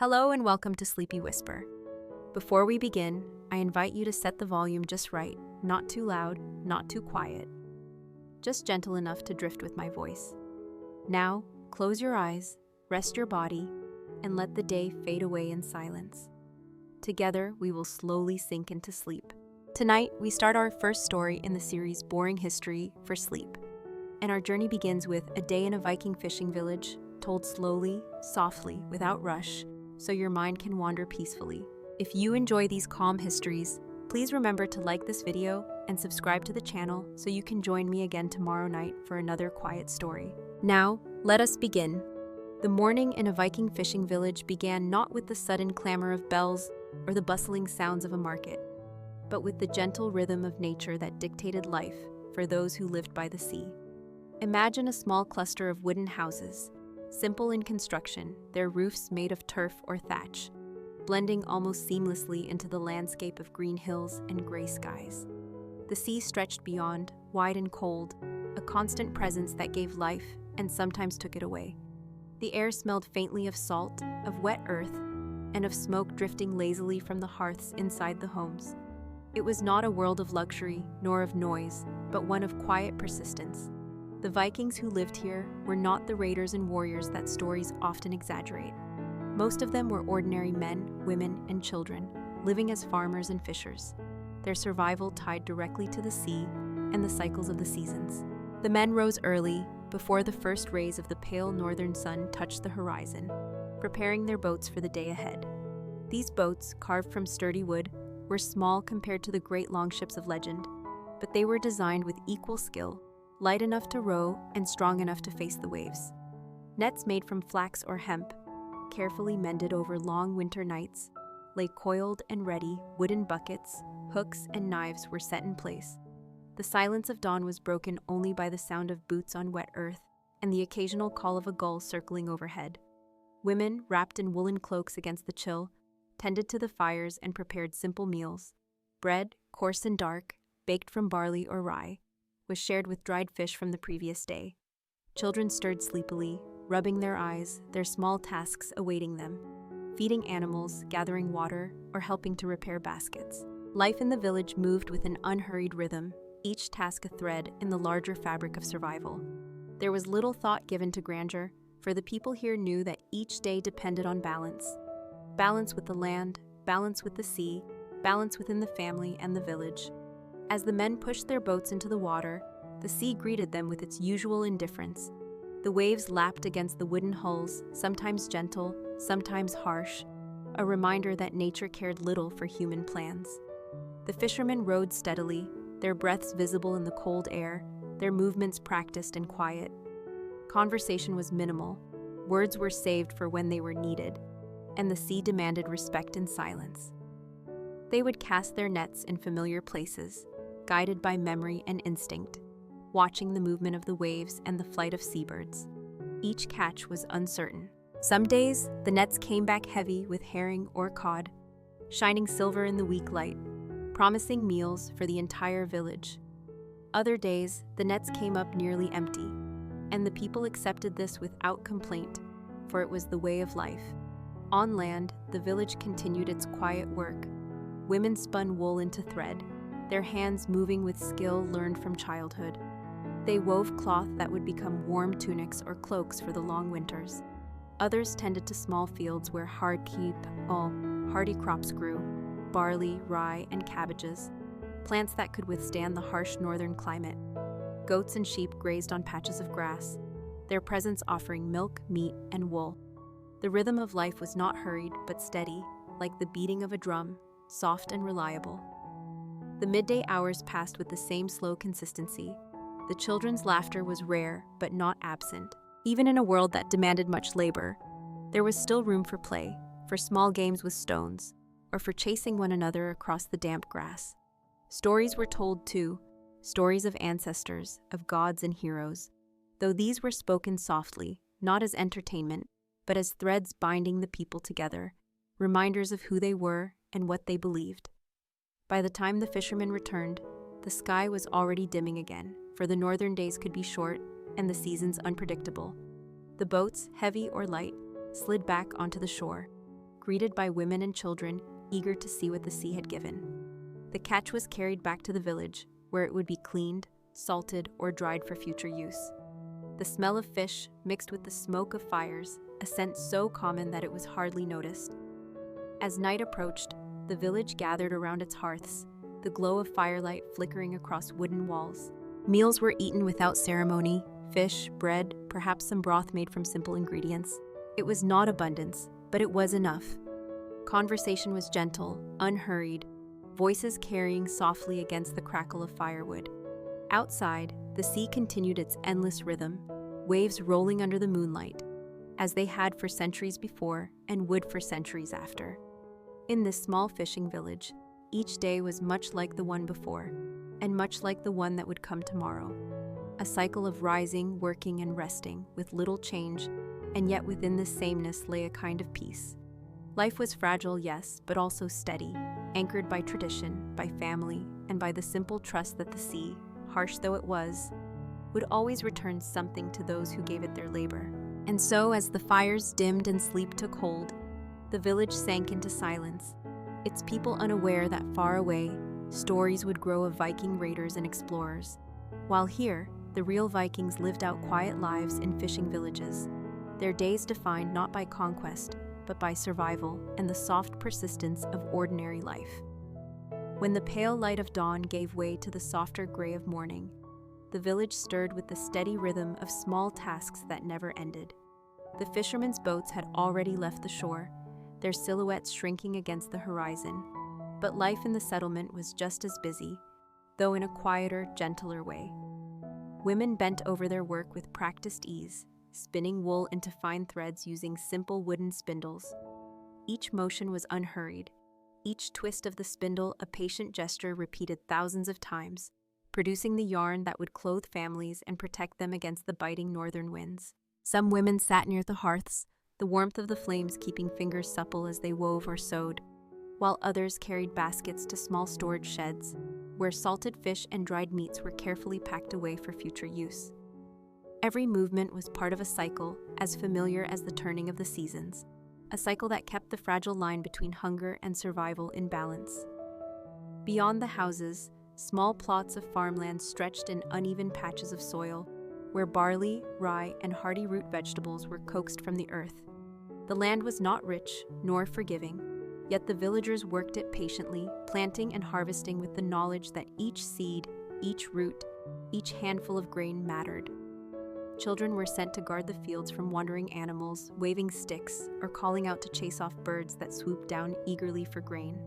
Hello and welcome to Sleepy Whisper. Before we begin, I invite you to set the volume just right, not too loud, not too quiet. Just gentle enough to drift with my voice. Now, close your eyes, rest your body, and let the day fade away in silence. Together, we will slowly sink into sleep. Tonight, we start our first story in the series Boring History for Sleep. And our journey begins with a day in a Viking fishing village, told slowly, softly, without rush, so your mind can wander peacefully. If you enjoy these calm histories, please remember to like this video and subscribe to the channel so you can join me again tomorrow night for another quiet story. Now, let us begin. The morning in a Viking fishing village began not with the sudden clamor of bells or the bustling sounds of a market, but with the gentle rhythm of nature that dictated life for those who lived by the sea. Imagine a small cluster of wooden houses, simple in construction, their roofs made of turf or thatch, blending almost seamlessly into the landscape of green hills and gray skies. The sea stretched beyond, wide and cold, a constant presence that gave life and sometimes took it away. The air smelled faintly of salt, of wet earth, and of smoke drifting lazily from the hearths inside the homes. It was not a world of luxury nor of noise, but one of quiet persistence. The Vikings who lived here were not the raiders and warriors that stories often exaggerate. Most of them were ordinary men, women, and children, living as farmers and fishers, their survival tied directly to the sea and the cycles of the seasons. The men rose early, before the first rays of the pale northern sun touched the horizon, preparing their boats for the day ahead. These boats, carved from sturdy wood, were small compared to the great longships of legend, but they were designed with equal skill, light enough to row and strong enough to face the waves. Nets made from flax or hemp, carefully mended over long winter nights, lay coiled and ready. Wooden buckets, hooks, and knives were set in place. The silence of dawn was broken only by the sound of boots on wet earth and the occasional call of a gull circling overhead. Women, wrapped in woolen cloaks against the chill, tended to the fires and prepared simple meals. Bread, coarse and dark, baked from barley or rye, was shared with dried fish from the previous day. Children stirred sleepily, rubbing their eyes, their small tasks awaiting them, feeding animals, gathering water, or helping to repair baskets. Life in the village moved with an unhurried rhythm, each task a thread in the larger fabric of survival. There was little thought given to grandeur, for the people here knew that each day depended on balance. Balance with the land, balance with the sea, balance within the family and the village. As the men pushed their boats into the water, the sea greeted them with its usual indifference. The waves lapped against the wooden hulls, sometimes gentle, sometimes harsh, a reminder that nature cared little for human plans. The fishermen rowed steadily, their breaths visible in the cold air, their movements practiced and quiet. Conversation was minimal, words were saved for when they were needed, and the sea demanded respect and silence. They would cast their nets in familiar places, guided by memory and instinct, watching the movement of the waves and the flight of seabirds. Each catch was uncertain. Some days, the nets came back heavy with herring or cod, shining silver in the weak light, promising meals for the entire village. Other days, the nets came up nearly empty, and the people accepted this without complaint, for it was the way of life. On land, the village continued its quiet work. Women spun wool into thread, their hands moving with skill learned from childhood. They wove cloth that would become warm tunics or cloaks for the long winters. Others tended to small fields where hardy crops grew, barley, rye, and cabbages, plants that could withstand the harsh northern climate. Goats and sheep grazed on patches of grass, their presence offering milk, meat, and wool. The rhythm of life was not hurried but steady, like the beating of a drum, soft and reliable. The midday hours passed with the same slow consistency. The children's laughter was rare but not absent. Even in a world that demanded much labor, there was still room for play, for small games with stones, or for chasing one another across the damp grass. Stories were told too, stories of ancestors, of gods and heroes, though these were spoken softly, not as entertainment, but as threads binding the people together, reminders of who they were and what they believed. By the time the fishermen returned, the sky was already dimming again, for the northern days could be short and the seasons unpredictable. The boats, heavy or light, slid back onto the shore. greeted by women and children eager to see what the sea had given. The catch was carried back to the village, where it would be cleaned, salted, or dried for future use. The smell of fish mixed with the smoke of fires, a scent so common that it was hardly noticed. As night approached, the village gathered around its hearths, the glow of firelight flickering across wooden walls. Meals were eaten without ceremony, fish, bread, perhaps some broth made from simple ingredients. It was not abundance, but it was enough. Conversation was gentle, unhurried, voices carrying softly against the crackle of firewood. Outside, the sea continued its endless rhythm, waves rolling under the moonlight, as they had for centuries before and would for centuries after. In this small fishing village, each day was much like the one before, and much like the one that would come tomorrow. A cycle of rising, working, and resting, with little change, and yet within this sameness lay a kind of peace. Life was fragile, yes, but also steady, anchored by tradition, by family, and by the simple trust that the sea, harsh though it was, would always return something to those who gave it their labor. And so, as the fires dimmed and sleep took hold, the village sank into silence, its people unaware that far away, stories would grow of Viking raiders and explorers, while here, the real Vikings lived out quiet lives in fishing villages, their days defined not by conquest, but by survival and the soft persistence of ordinary life. When the pale light of dawn gave way to the softer gray of morning, the village stirred with the steady rhythm of small tasks that never ended. The fishermen's boats had already left the shore, their silhouettes shrinking against the horizon, but life in the settlement was just as busy, though in a quieter, gentler way. Women bent over their work with practiced ease, spinning wool into fine threads using simple wooden spindles. Each motion was unhurried, each twist of the spindle a patient gesture repeated thousands of times, producing the yarn that would clothe families and protect them against the biting northern winds. Some women sat near the hearths, the warmth of the flames keeping fingers supple as they wove or sewed, while others carried baskets to small storage sheds, where salted fish and dried meats were carefully packed away for future use. Every movement was part of a cycle as familiar as the turning of the seasons, a cycle that kept the fragile line between hunger and survival in balance. Beyond the houses, small plots of farmland stretched in uneven patches of soil, where barley, rye, and hardy root vegetables were coaxed from the earth. The land was not rich nor forgiving, yet the villagers worked it patiently, planting and harvesting with the knowledge that each seed, each root, each handful of grain mattered. Children were sent to guard the fields from wandering animals, waving sticks, or calling out to chase off birds that swooped down eagerly for grain.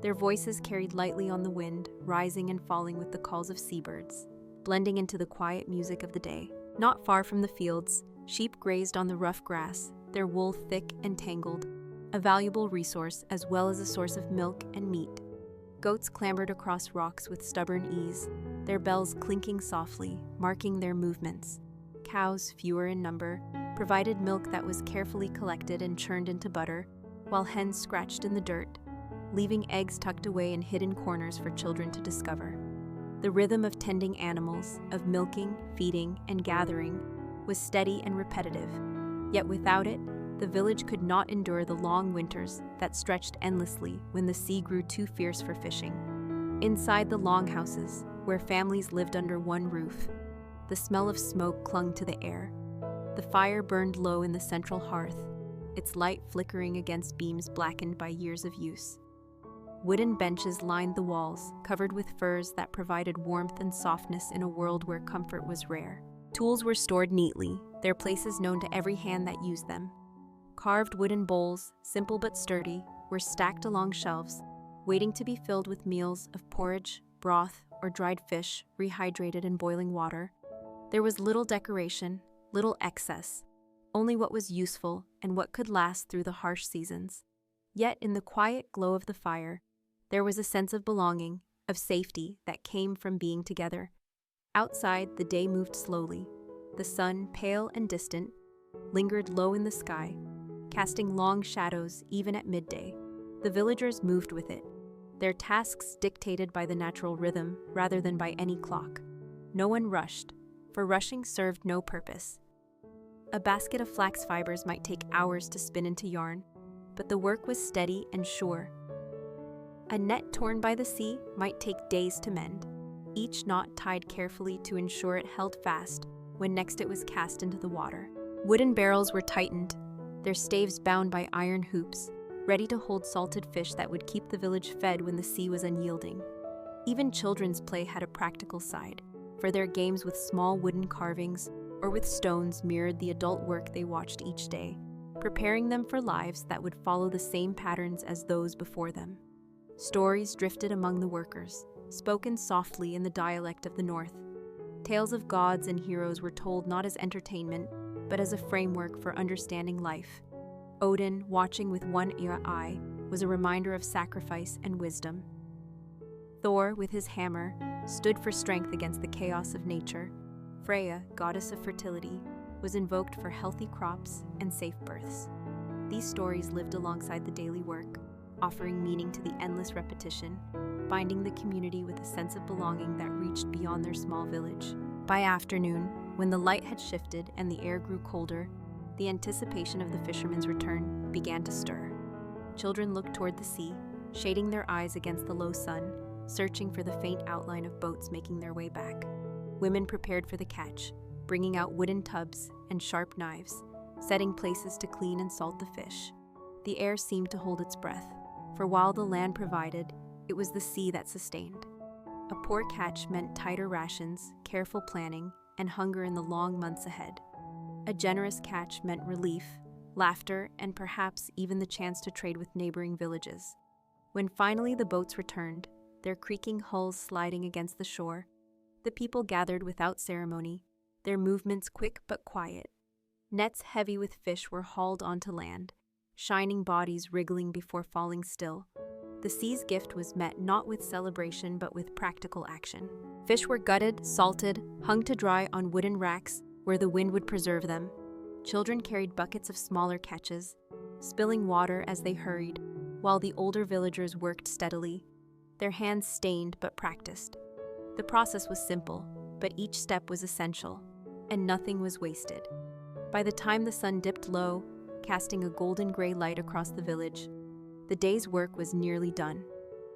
Their voices carried lightly on the wind, rising and falling with the calls of seabirds, blending into the quiet music of the day. Not far from the fields, sheep grazed on the rough grass, their wool thick and tangled, a valuable resource as well as a source of milk and meat. Goats clambered across rocks with stubborn ease, their bells clinking softly, marking their movements. Cows, fewer in number, provided milk that was carefully collected and churned into butter, while hens scratched in the dirt, leaving eggs tucked away in hidden corners for children to discover. The rhythm of tending animals, of milking, feeding, and gathering, was steady and repetitive. Yet without it, the village could not endure the long winters that stretched endlessly when the sea grew too fierce for fishing. Inside the longhouses, where families lived under one roof, the smell of smoke clung to the air. The fire burned low in the central hearth, its light flickering against beams blackened by years of use. Wooden benches lined the walls, covered with furs that provided warmth and softness in a world where comfort was rare. Tools were stored neatly, their places known to every hand that used them. Carved wooden bowls, simple but sturdy, were stacked along shelves, waiting to be filled with meals of porridge, broth, or dried fish, rehydrated in boiling water. There was little decoration, little excess, only what was useful and what could last through the harsh seasons. Yet in the quiet glow of the fire, there was a sense of belonging, of safety that came from being together. Outside, the day moved slowly. The sun, pale and distant, lingered low in the sky, casting long shadows even at midday. The villagers moved with it, their tasks dictated by the natural rhythm rather than by any clock. No one rushed, for rushing served no purpose. A basket of flax fibers might take hours to spin into yarn, but the work was steady and sure. A net torn by the sea might take days to mend, each knot tied carefully to ensure it held fast when next it was cast into the water. Wooden barrels were tightened, their staves bound by iron hoops, ready to hold salted fish that would keep the village fed when the sea was unyielding. Even children's play had a practical side, for their games with small wooden carvings or with stones mirrored the adult work they watched each day, preparing them for lives that would follow the same patterns as those before them. Stories drifted among the workers, spoken softly in the dialect of the North. Tales of gods and heroes were told not as entertainment, but as a framework for understanding life. Odin, watching with one eye, was a reminder of sacrifice and wisdom. Thor, with his hammer, stood for strength against the chaos of nature. Freya, goddess of fertility, was invoked for healthy crops and safe births. These stories lived alongside the daily work, offering meaning to the endless repetition, binding the community with a sense of belonging that reached beyond their small village. By afternoon, when the light had shifted and the air grew colder, the anticipation of the fishermen's return began to stir. Children looked toward the sea, shading their eyes against the low sun, searching for the faint outline of boats making their way back. Women prepared for the catch, bringing out wooden tubs and sharp knives, setting places to clean and salt the fish. The air seemed to hold its breath, for while the land provided, it was the sea that sustained. A poor catch meant tighter rations, careful planning, and hunger in the long months ahead. A generous catch meant relief, laughter, and perhaps even the chance to trade with neighboring villages. When finally the boats returned, their creaking hulls sliding against the shore, the people gathered without ceremony, their movements quick but quiet. Nets heavy with fish were hauled onto land, shining bodies wriggling before falling still. The sea's gift was met not with celebration but with practical action. Fish were gutted, salted, hung to dry on wooden racks where the wind would preserve them. Children carried buckets of smaller catches, spilling water as they hurried, while the older villagers worked steadily, their hands stained but practiced. The process was simple, but each step was essential, and nothing was wasted. By the time the sun dipped low, casting a golden gray light across the village, the day's work was nearly done.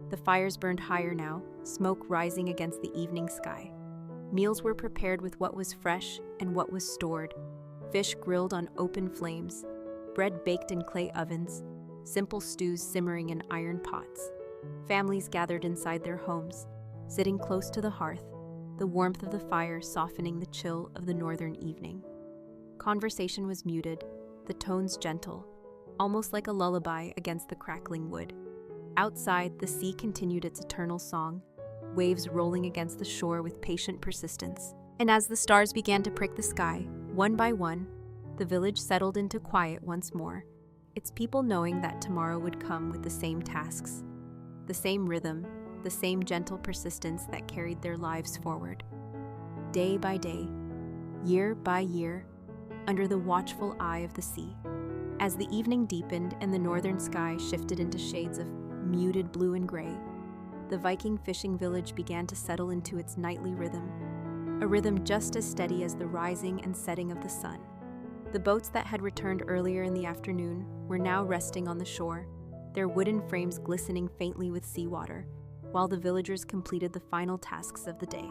The fires burned higher now, smoke rising against the evening sky. Meals were prepared with what was fresh and what was stored. Fish grilled on open flames, bread baked in clay ovens, simple stews simmering in iron pots. Families gathered inside their homes, sitting close to the hearth, the warmth of the fire softening the chill of the northern evening. Conversation was muted, the tones gentle, almost like a lullaby against the crackling wood. Outside, the sea continued its eternal song, waves rolling against the shore with patient persistence. And as the stars began to prick the sky, one by one, the village settled into quiet once more, its people knowing that tomorrow would come with the same tasks, the same rhythm, the same gentle persistence that carried their lives forward. Day by day, year by year, under the watchful eye of the sea. As the evening deepened and the northern sky shifted into shades of muted blue and gray, the Viking fishing village began to settle into its nightly rhythm, a rhythm just as steady as the rising and setting of the sun. The boats that had returned earlier in the afternoon were now resting on the shore, their wooden frames glistening faintly with seawater, while the villagers completed the final tasks of the day.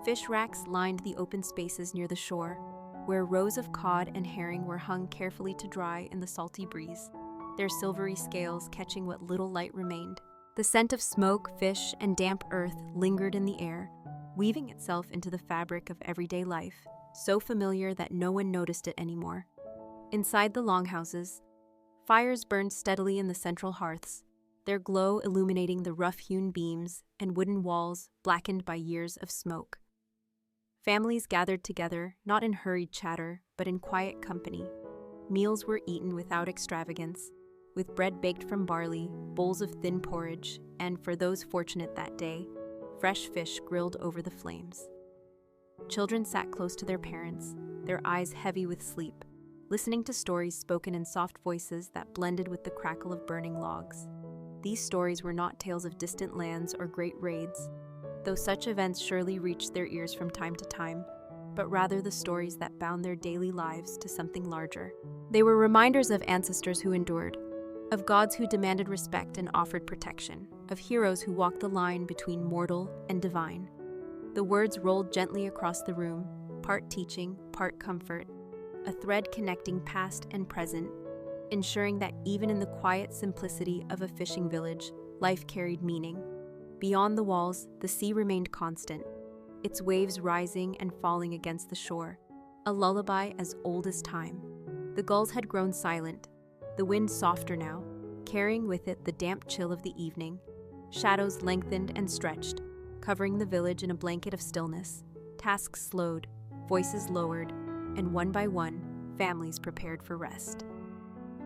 Fish racks lined the open spaces near the shore, where rows of cod and herring were hung carefully to dry in the salty breeze, their silvery scales catching what little light remained. The scent of smoke, fish, and damp earth lingered in the air, weaving itself into the fabric of everyday life, so familiar that no one noticed it anymore. Inside the longhouses, fires burned steadily in the central hearths, their glow illuminating the rough-hewn beams and wooden walls blackened by years of smoke. Families gathered together, not in hurried chatter, but in quiet company. Meals were eaten without extravagance, with bread baked from barley, bowls of thin porridge, and, for those fortunate that day, fresh fish grilled over the flames. Children sat close to their parents, their eyes heavy with sleep, listening to stories spoken in soft voices that blended with the crackle of burning logs. These stories were not tales of distant lands or great raids, though such events surely reached their ears from time to time, but rather the stories that bound their daily lives to something larger. They were reminders of ancestors who endured, of gods who demanded respect and offered protection, of heroes who walked the line between mortal and divine. The words rolled gently across the room, part teaching, part comfort, a thread connecting past and present, ensuring that even in the quiet simplicity of a fishing village, life carried meaning. Beyond the walls, the sea remained constant, its waves rising and falling against the shore, a lullaby as old as time. The gulls had grown silent, the wind softer now, carrying with it the damp chill of the evening. Shadows lengthened and stretched, covering the village in a blanket of stillness. Tasks slowed, voices lowered, and one by one, families prepared for rest.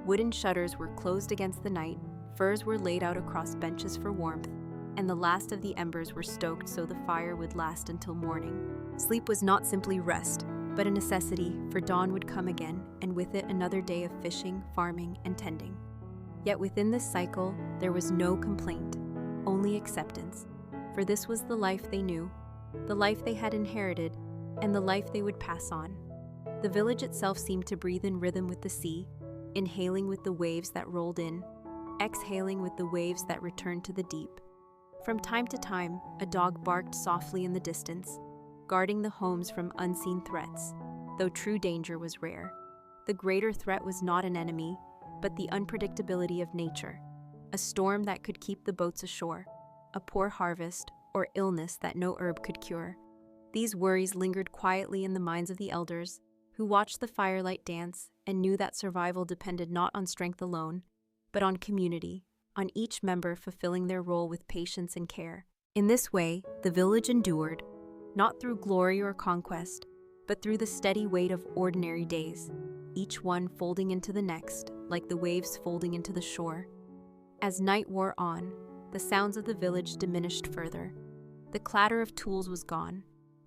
Wooden shutters were closed against the night, furs were laid out across benches for warmth, and the last of the embers were stoked so the fire would last until morning. Sleep was not simply rest, but a necessity, for dawn would come again, and with it another day of fishing, farming, and tending. Yet within this cycle, there was no complaint, only acceptance, for this was the life they knew, the life they had inherited, and the life they would pass on. The village itself seemed to breathe in rhythm with the sea, inhaling with the waves that rolled in, exhaling with the waves that returned to the deep. From time to time, a dog barked softly in the distance, guarding the homes from unseen threats, though true danger was rare. The greater threat was not an enemy, but the unpredictability of nature, a storm that could keep the boats ashore, a poor harvest, or illness that no herb could cure. These worries lingered quietly in the minds of the elders, who watched the firelight dance and knew that survival depended not on strength alone, but on community, on each member fulfilling their role with patience and care. In this way, the village endured, not through glory or conquest, but through the steady weight of ordinary days, each one folding into the next, like the waves folding into the shore. As night wore on, the sounds of the village diminished further. The clatter of tools was gone,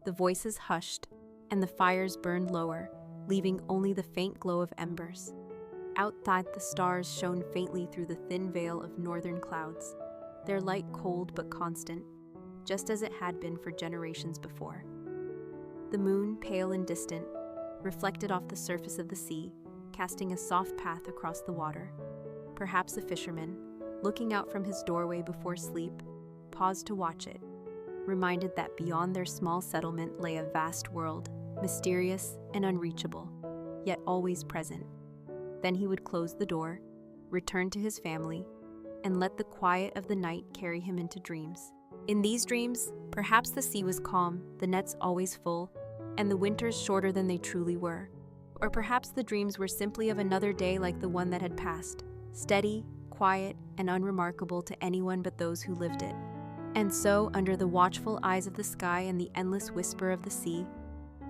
the voices hushed, and the fires burned lower, leaving only the faint glow of embers. Outside, the stars shone faintly through the thin veil of northern clouds, their light cold but constant, just as it had been for generations before. The moon, pale and distant, reflected off the surface of the sea, casting a soft path across the water. Perhaps a fisherman, looking out from his doorway before sleep, paused to watch it, reminded that beyond their small settlement lay a vast world, mysterious and unreachable, yet always present. Then he would close the door, return to his family, and let the quiet of the night carry him into dreams. In these dreams, perhaps the sea was calm, the nets always full, and the winters shorter than they truly were. Or perhaps the dreams were simply of another day like the one that had passed, steady, quiet, and unremarkable to anyone but those who lived it. And so, under the watchful eyes of the sky and the endless whisper of the sea,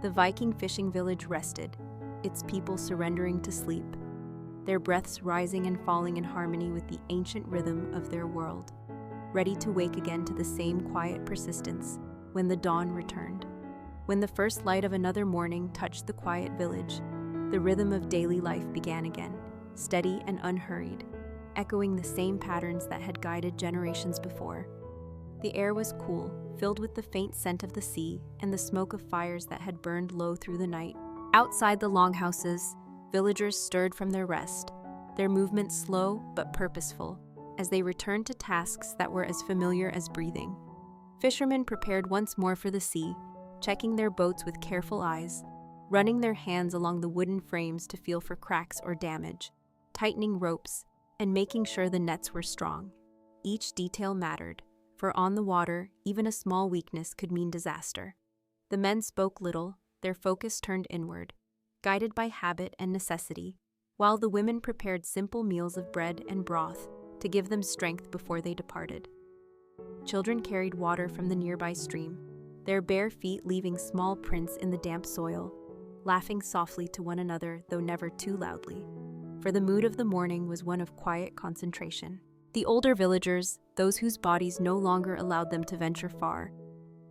the Viking fishing village rested, its people surrendering to sleep, their breaths rising and falling in harmony with the ancient rhythm of their world, ready to wake again to the same quiet persistence when the dawn returned. When the first light of another morning touched the quiet village, the rhythm of daily life began again, steady and unhurried, echoing the same patterns that had guided generations before. The air was cool, filled with the faint scent of the sea and the smoke of fires that had burned low through the night. Outside the longhouses, villagers stirred from their rest, their movements slow but purposeful, as they returned to tasks that were as familiar as breathing. Fishermen prepared once more for the sea, checking their boats with careful eyes, running their hands along the wooden frames to feel for cracks or damage, tightening ropes, and making sure the nets were strong. Each detail mattered, for on the water, even a small weakness could mean disaster. The men spoke little, their focus turned inward, guided by habit and necessity, while the women prepared simple meals of bread and broth to give them strength before they departed. Children carried water from the nearby stream, their bare feet leaving small prints in the damp soil, laughing softly to one another though never too loudly, for the mood of the morning was one of quiet concentration. The older villagers, those whose bodies no longer allowed them to venture far,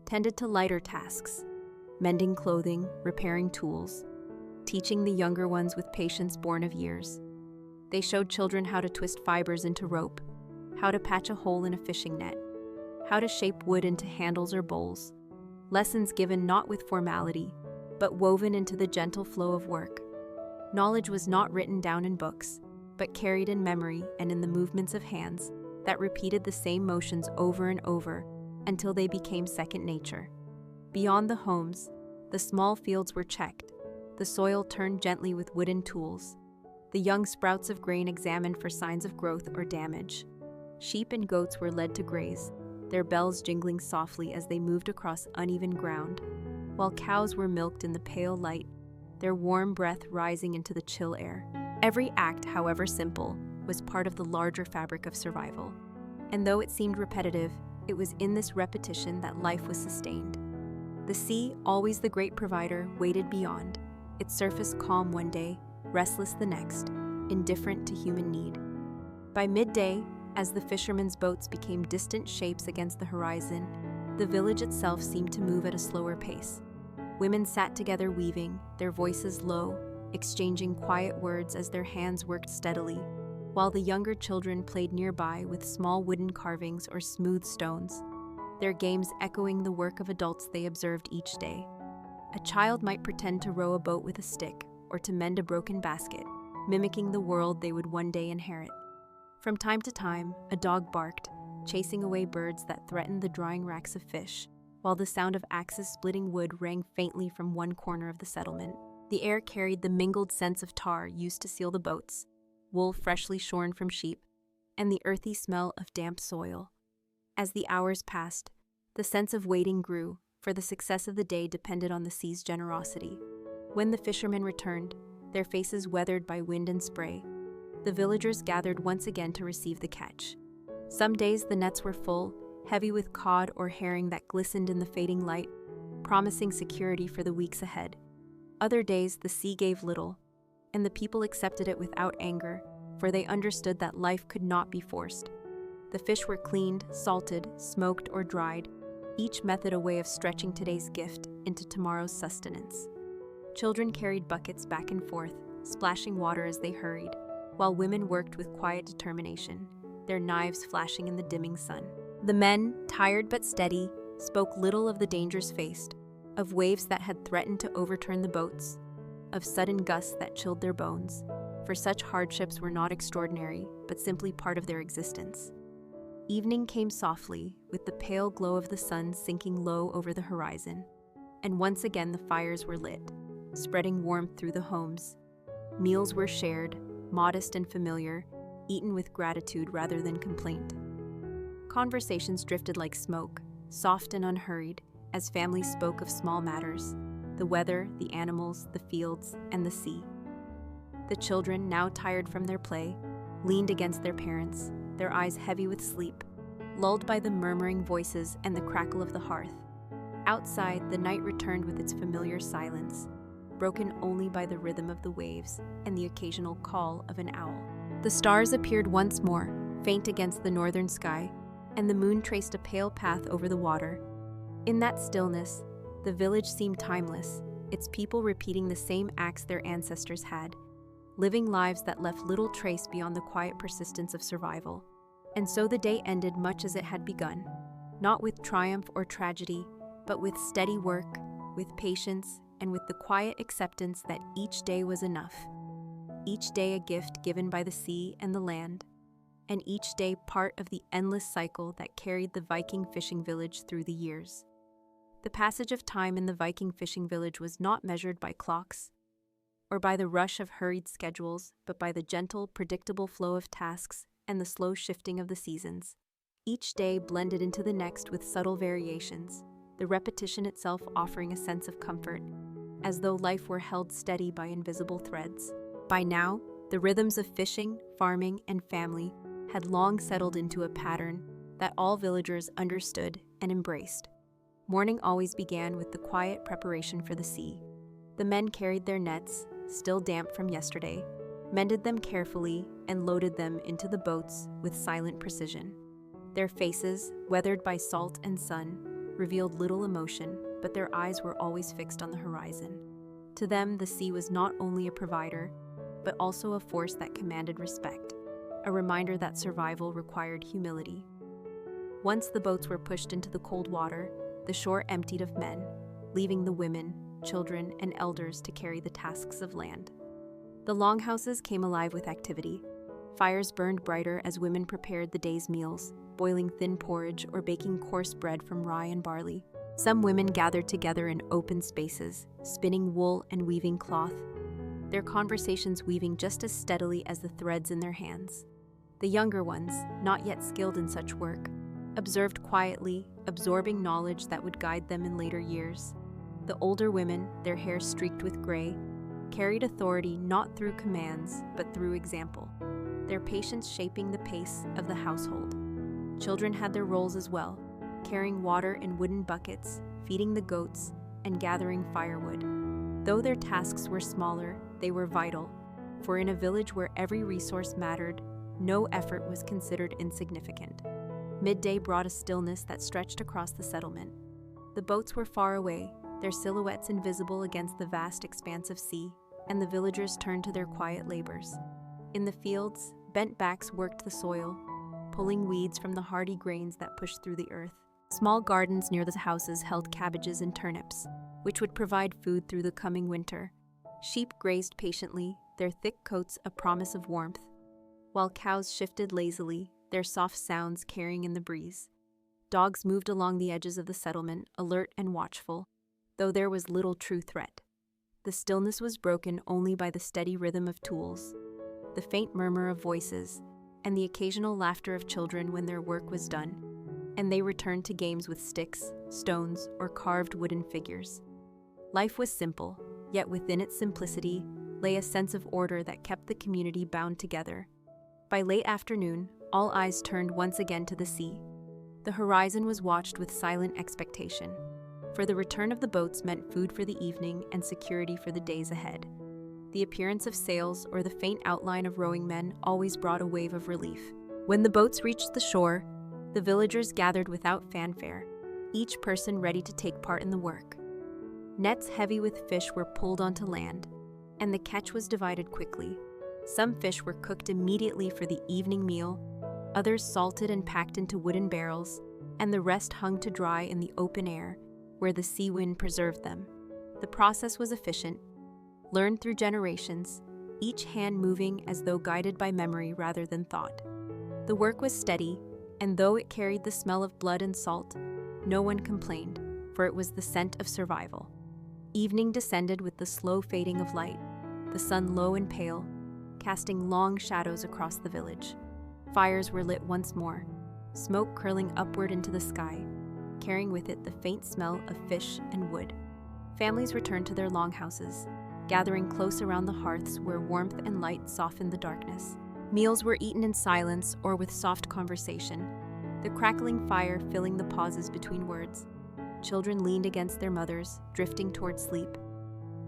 tended to lighter tasks, mending clothing, repairing tools, teaching the younger ones with patience born of years. They showed children how to twist fibers into rope, how to patch a hole in a fishing net, how to shape wood into handles or bowls, lessons given not with formality, but woven into the gentle flow of work. Knowledge was not written down in books, but carried in memory and in the movements of hands that repeated the same motions over and over until they became second nature. Beyond the homes, the small fields were checked, the soil turned gently with wooden tools, the young sprouts of grain examined for signs of growth or damage. Sheep and goats were led to graze, their bells jingling softly as they moved across uneven ground, while cows were milked in the pale light, their warm breath rising into the chill air. Every act, however simple, was part of the larger fabric of survival. And though it seemed repetitive, it was in this repetition that life was sustained. The sea, always the great provider, waited beyond, its surface calm one day, restless the next, indifferent to human need. By midday, as the fishermen's boats became distant shapes against the horizon, the village itself seemed to move at a slower pace. Women sat together weaving, their voices low, exchanging quiet words as their hands worked steadily, while the younger children played nearby with small wooden carvings or smooth stones, their games echoing the work of adults they observed each day. A child might pretend to row a boat with a stick or to mend a broken basket, mimicking the world they would one day inherit. From time to time, a dog barked, chasing away birds that threatened the drying racks of fish, while the sound of axes splitting wood rang faintly from one corner of the settlement. The air carried the mingled scents of tar used to seal the boats, wool freshly shorn from sheep, and the earthy smell of damp soil. As the hours passed, the sense of waiting grew, for the success of the day depended on the sea's generosity. When the fishermen returned, their faces weathered by wind and spray, the villagers gathered once again to receive the catch. Some days the nets were full, heavy with cod or herring that glistened in the fading light, promising security for the weeks ahead. Other days the sea gave little, and the people accepted it without anger, for they understood that life could not be forced. The fish were cleaned, salted, smoked, or dried, each method a way of stretching today's gift into tomorrow's sustenance. Children carried buckets back and forth, splashing water as they hurried, while women worked with quiet determination, their knives flashing in the dimming sun. The men, tired but steady, spoke little of the dangers faced, of waves that had threatened to overturn the boats, of sudden gusts that chilled their bones, for such hardships were not extraordinary, but simply part of their existence. Evening came softly, with the pale glow of the sun sinking low over the horizon, and once again the fires were lit, spreading warmth through the homes. Meals were shared, modest and familiar, eaten with gratitude rather than complaint. Conversations drifted like smoke, soft and unhurried, as families spoke of small matters, the weather, the animals, the fields, and the sea. The children, now tired from their play, leaned against their parents, their eyes heavy with sleep, lulled by the murmuring voices and the crackle of the hearth. Outside, the night returned with its familiar silence, broken only by the rhythm of the waves and the occasional call of an owl. The stars appeared once more, faint against the northern sky, and the moon traced a pale path over the water. In that stillness, the village seemed timeless, its people repeating the same acts their ancestors had, living lives that left little trace beyond the quiet persistence of survival. And so the day ended much as it had begun, not with triumph or tragedy, but with steady work, with patience, and with the quiet acceptance that each day was enough. Each day a gift given by the sea and the land, and each day part of the endless cycle that carried the Viking fishing village through the years. The passage of time in the Viking fishing village was not measured by clocks or by the rush of hurried schedules, but by the gentle, predictable flow of tasks and the slow shifting of the seasons. Each day blended into the next with subtle variations, the repetition itself offering a sense of comfort, as though life were held steady by invisible threads. By now, the rhythms of fishing, farming, and family had long settled into a pattern that all villagers understood and embraced. Morning always began with the quiet preparation for the sea. The men carried their nets, still damp from yesterday, mended them carefully, and loaded them into the boats with silent precision. Their faces, weathered by salt and sun, revealed little emotion, but their eyes were always fixed on the horizon. To them, the sea was not only a provider, but also a force that commanded respect, a reminder that survival required humility. Once the boats were pushed into the cold water, the shore emptied of men, leaving the women, children, and elders to carry the tasks of land. The longhouses came alive with activity. Fires burned brighter as women prepared the day's meals, boiling thin porridge or baking coarse bread from rye and barley. Some women gathered together in open spaces, spinning wool and weaving cloth, their conversations weaving just as steadily as the threads in their hands. The younger ones, not yet skilled in such work, observed quietly, absorbing knowledge that would guide them in later years. The older women, their hair streaked with gray, carried authority not through commands, but through example, their patience shaping the pace of the household. Children had their roles as well, carrying water in wooden buckets, feeding the goats, and gathering firewood. Though their tasks were smaller, they were vital, for in a village where every resource mattered, no effort was considered insignificant. Midday brought a stillness that stretched across the settlement. The boats were far away, their silhouettes invisible against the vast expanse of sea, and the villagers turned to their quiet labors. In the fields, bent backs worked the soil, pulling weeds from the hardy grains that pushed through the earth. Small gardens near the houses held cabbages and turnips, which would provide food through the coming winter. Sheep grazed patiently, their thick coats a promise of warmth, while cows shifted lazily, their soft sounds carrying in the breeze. Dogs moved along the edges of the settlement, alert and watchful, though there was little true threat. The stillness was broken only by the steady rhythm of tools, the faint murmur of voices, and the occasional laughter of children when their work was done, and they returned to games with sticks, stones, or carved wooden figures. Life was simple, yet within its simplicity lay a sense of order that kept the community bound together. By late afternoon, all eyes turned once again to the sea. The horizon was watched with silent expectation, for the return of the boats meant food for the evening and security for the days ahead. The appearance of sails or the faint outline of rowing men always brought a wave of relief. When the boats reached the shore, the villagers gathered without fanfare, each person ready to take part in the work. Nets heavy with fish were pulled onto land, and the catch was divided quickly. Some fish were cooked immediately for the evening meal, others salted and packed into wooden barrels, and the rest hung to dry in the open air, where the sea wind preserved them. The process was efficient, learned through generations, each hand moving as though guided by memory rather than thought. The work was steady, and though it carried the smell of blood and salt, no one complained, for it was the scent of survival. Evening descended with the slow fading of light, the sun low and pale, casting long shadows across the village. Fires were lit once more, smoke curling upward into the sky, carrying with it the faint smell of fish and wood. Families returned to their longhouses, gathering close around the hearths where warmth and light softened the darkness. Meals were eaten in silence or with soft conversation, the crackling fire filling the pauses between words. Children leaned against their mothers, drifting toward sleep,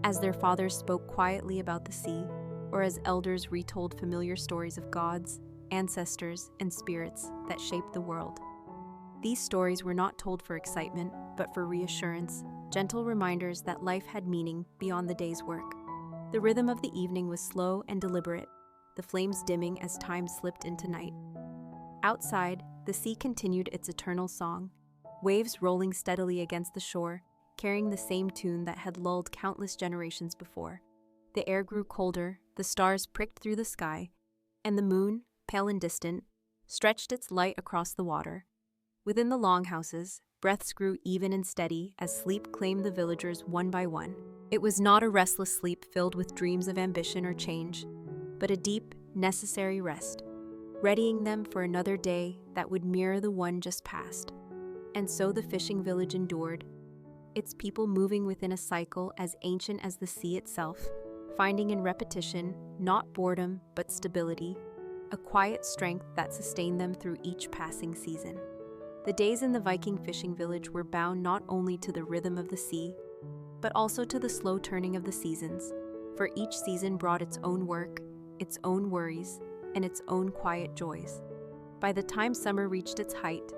as their fathers spoke quietly about the sea, or as elders retold familiar stories of gods, ancestors, and spirits that shaped the world. These stories were not told for excitement, but for reassurance, gentle reminders that life had meaning beyond the day's work. The rhythm of the evening was slow and deliberate, the flames dimming as time slipped into night. Outside, the sea continued its eternal song, waves rolling steadily against the shore, carrying the same tune that had lulled countless generations before. The air grew colder, the stars pricked through the sky, and the moon, pale and distant, stretched its light across the water. Within the longhouses, breaths grew even and steady as sleep claimed the villagers one by one. It was not a restless sleep filled with dreams of ambition or change, but a deep, necessary rest, readying them for another day that would mirror the one just past. And so the fishing village endured, its people moving within a cycle as ancient as the sea itself, finding in repetition not boredom but stability, a quiet strength that sustained them through each passing season. The days in the Viking fishing village were bound not only to the rhythm of the sea, but also to the slow turning of the seasons, for each season brought its own work, its own worries, and its own quiet joys. By the time summer reached its height,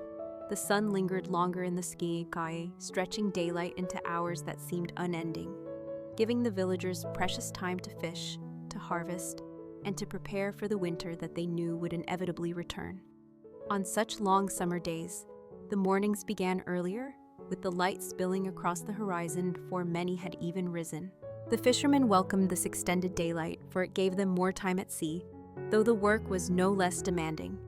the sun lingered longer in the sky, stretching daylight into hours that seemed unending, giving the villagers precious time to fish, to harvest, and to prepare for the winter that they knew would inevitably return. On such long summer days, the mornings began earlier, with the light spilling across the horizon before many had even risen. The fishermen welcomed this extended daylight, for it gave them more time at sea, though the work was no less demanding.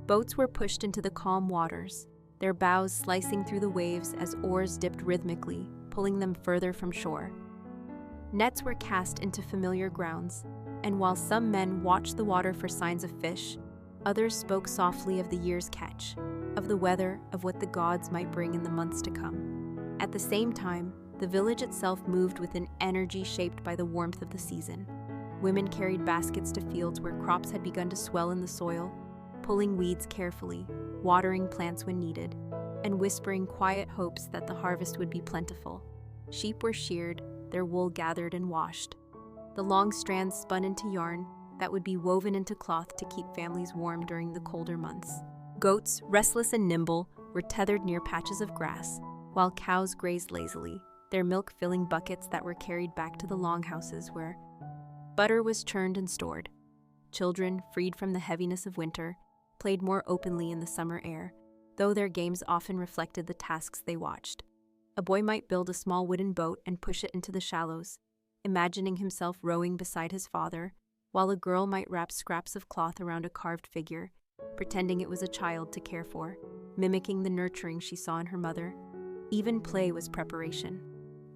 Boats were pushed into the calm waters, their bows slicing through the waves as oars dipped rhythmically, pulling them further from shore. Nets were cast into familiar grounds, and while some men watched the water for signs of fish, others spoke softly of the year's catch, of the weather, of what the gods might bring in the months to come. At the same time, the village itself moved with an energy shaped by the warmth of the season. Women carried baskets to fields where crops had begun to swell in the soil, pulling weeds carefully, watering plants when needed, and whispering quiet hopes that the harvest would be plentiful. Sheep were sheared, their wool gathered and washed. The long strands spun into yarn that would be woven into cloth to keep families warm during the colder months. Goats, restless and nimble, were tethered near patches of grass, while cows grazed lazily, their milk filling buckets that were carried back to the longhouses where butter was churned and stored. Children, freed from the heaviness of winter, played more openly in the summer air, though their games often reflected the tasks they watched. A boy might build a small wooden boat and push it into the shallows, imagining himself rowing beside his father, while a girl might wrap scraps of cloth around a carved figure, pretending it was a child to care for, mimicking the nurturing she saw in her mother. Even play was preparation,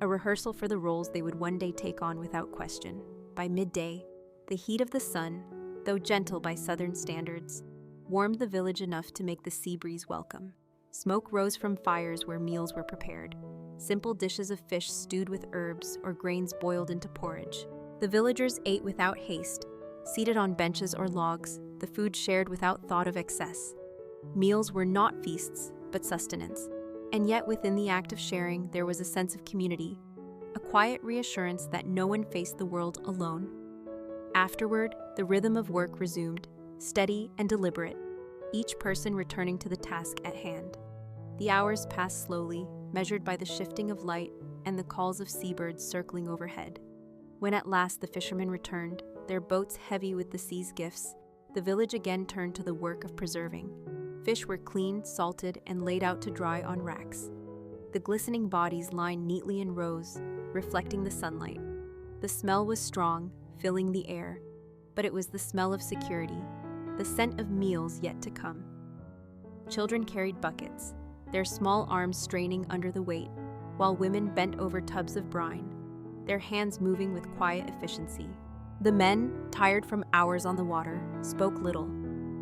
a rehearsal for the roles they would one day take on without question. By midday, the heat of the sun, though gentle by southern standards, warmed the village enough to make the sea breeze welcome. Smoke rose from fires where meals were prepared, simple dishes of fish stewed with herbs or grains boiled into porridge. The villagers ate without haste, seated on benches or logs, the food shared without thought of excess. Meals were not feasts, but sustenance. And yet within the act of sharing, there was a sense of community, a quiet reassurance that no one faced the world alone. Afterward, the rhythm of work resumed, steady and deliberate, each person returning to the task at hand. The hours passed slowly, measured by the shifting of light and the calls of seabirds circling overhead. When at last the fishermen returned, their boats heavy with the sea's gifts, the village again turned to the work of preserving. Fish were cleaned, salted, and laid out to dry on racks. The glistening bodies lined neatly in rows, reflecting the sunlight. The smell was strong, filling the air, but it was the smell of security, the scent of meals yet to come. Children carried buckets, their small arms straining under the weight, while women bent over tubs of brine, their hands moving with quiet efficiency. The men, tired from hours on the water, spoke little,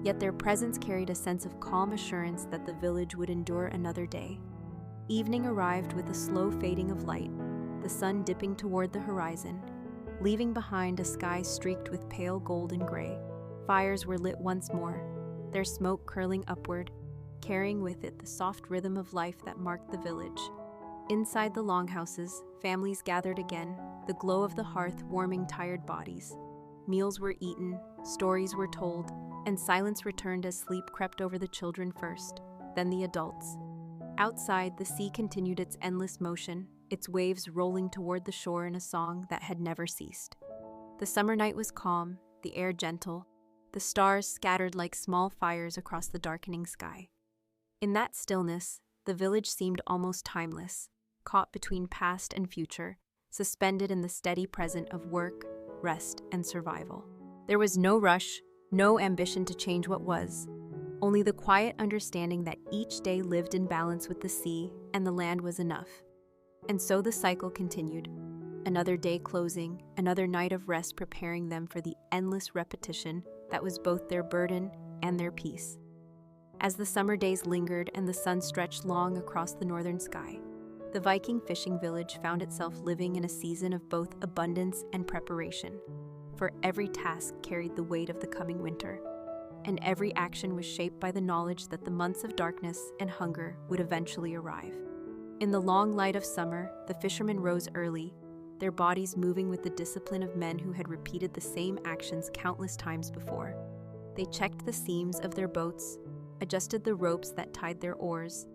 yet their presence carried a sense of calm assurance that the village would endure another day. Evening arrived with a slow fading of light, the sun dipping toward the horizon, leaving behind a sky streaked with pale gold and gray. Fires were lit once more, their smoke curling upward, carrying with it the soft rhythm of life that marked the village. Inside the longhouses, families gathered again, the glow of the hearth warming tired bodies. Meals were eaten, stories were told, and silence returned as sleep crept over the children first, then the adults. Outside, the sea continued its endless motion, its waves rolling toward the shore in a song that had never ceased. The summer night was calm, the air gentle, the stars scattered like small fires across the darkening sky. In that stillness, the village seemed almost timeless, caught between past and future, suspended in the steady present of work, rest, and survival. There was no rush, no ambition to change what was, only the quiet understanding that each day lived in balance with the sea and the land was enough. And so the cycle continued, another day closing, another night of rest preparing them for the endless repetition that was both their burden and their peace. As the summer days lingered and the sun stretched long across the northern sky, the Viking fishing village found itself living in a season of both abundance and preparation, for every task carried the weight of the coming winter, and every action was shaped by the knowledge that the months of darkness and hunger would eventually arrive. In the long light of summer, the fishermen rose early, their bodies moving with the discipline of men who had repeated the same actions countless times before. They checked the seams of their boats, adjusted the ropes that tied their oars,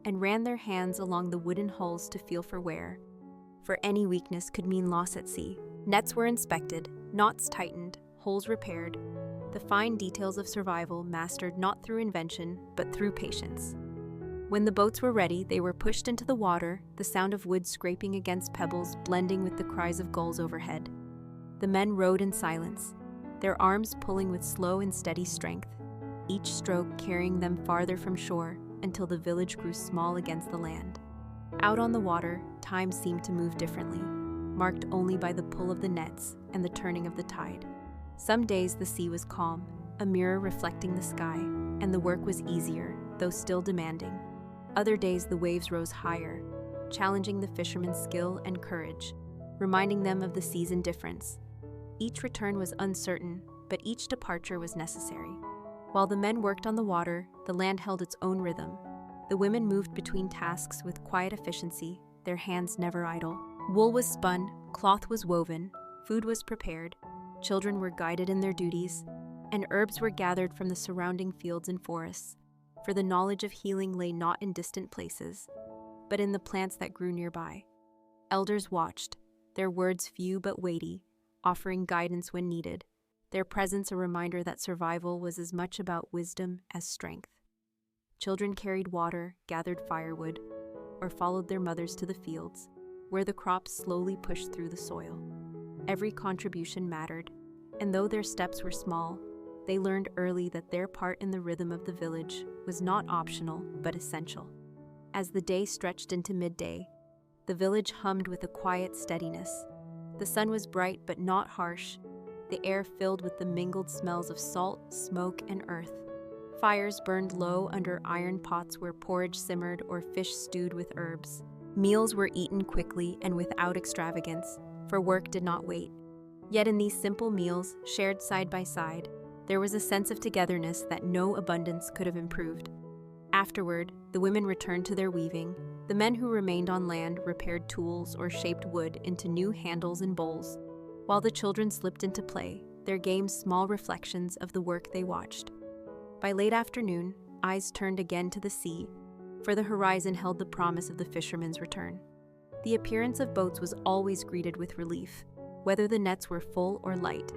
and ran their hands along the wooden hulls to feel for wear, for any weakness could mean loss at sea. Nets were inspected, knots tightened, holes repaired, the fine details of survival mastered not through invention, but through patience. When the boats were ready, they were pushed into the water, the sound of wood scraping against pebbles blending with the cries of gulls overhead. The men rowed in silence, their arms pulling with slow and steady strength, each stroke carrying them farther from shore until the village grew small against the land. Out on the water, time seemed to move differently, marked only by the pull of the nets and the turning of the tide. Some days the sea was calm, a mirror reflecting the sky, and the work was easier, though still demanding. Other days the waves rose higher, challenging the fishermen's skill and courage, reminding them of the sea's indifference. Each return was uncertain, but each departure was necessary. While the men worked on the water, the land held its own rhythm. The women moved between tasks with quiet efficiency, their hands never idle. Wool was spun, cloth was woven, food was prepared, children were guided in their duties, and herbs were gathered from the surrounding fields and forests, for the knowledge of healing lay not in distant places, but in the plants that grew nearby. Elders watched, their words few but weighty, offering guidance when needed, their presence a reminder that survival was as much about wisdom as strength. Children carried water, gathered firewood, or followed their mothers to the fields, where the crops slowly pushed through the soil. Every contribution mattered, and though their steps were small, they learned early that their part in the rhythm of the village was not optional but essential. As the day stretched into midday, the village hummed with a quiet steadiness. The sun was bright but not harsh, the air filled with the mingled smells of salt, smoke, and earth. Fires burned low under iron pots where porridge simmered or fish stewed with herbs. Meals were eaten quickly and without extravagance, for work did not wait. Yet in these simple meals, shared side by side, there was a sense of togetherness that no abundance could have improved. Afterward, the women returned to their weaving. The men who remained on land repaired tools or shaped wood into new handles and bowls, while the children slipped into play, their games small reflections of the work they watched. By late afternoon, eyes turned again to the sea, for the horizon held the promise of the fishermen's return. The appearance of boats was always greeted with relief, whether the nets were full or light,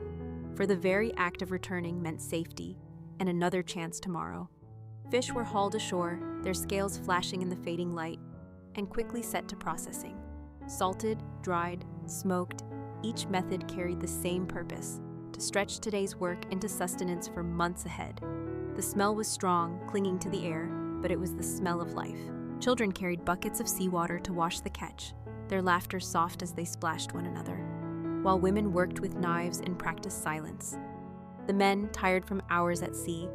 for the very act of returning meant safety and another chance tomorrow. Fish were hauled ashore, their scales flashing in the fading light, and quickly set to processing. Salted, dried, smoked, each method carried the same purpose, to stretch today's work into sustenance for months ahead. The smell was strong, clinging to the air, but it was the smell of life. Children carried buckets of seawater to wash the catch, their laughter soft as they splashed one another, while women worked with knives and practiced silence. The men, tired from hours at sea,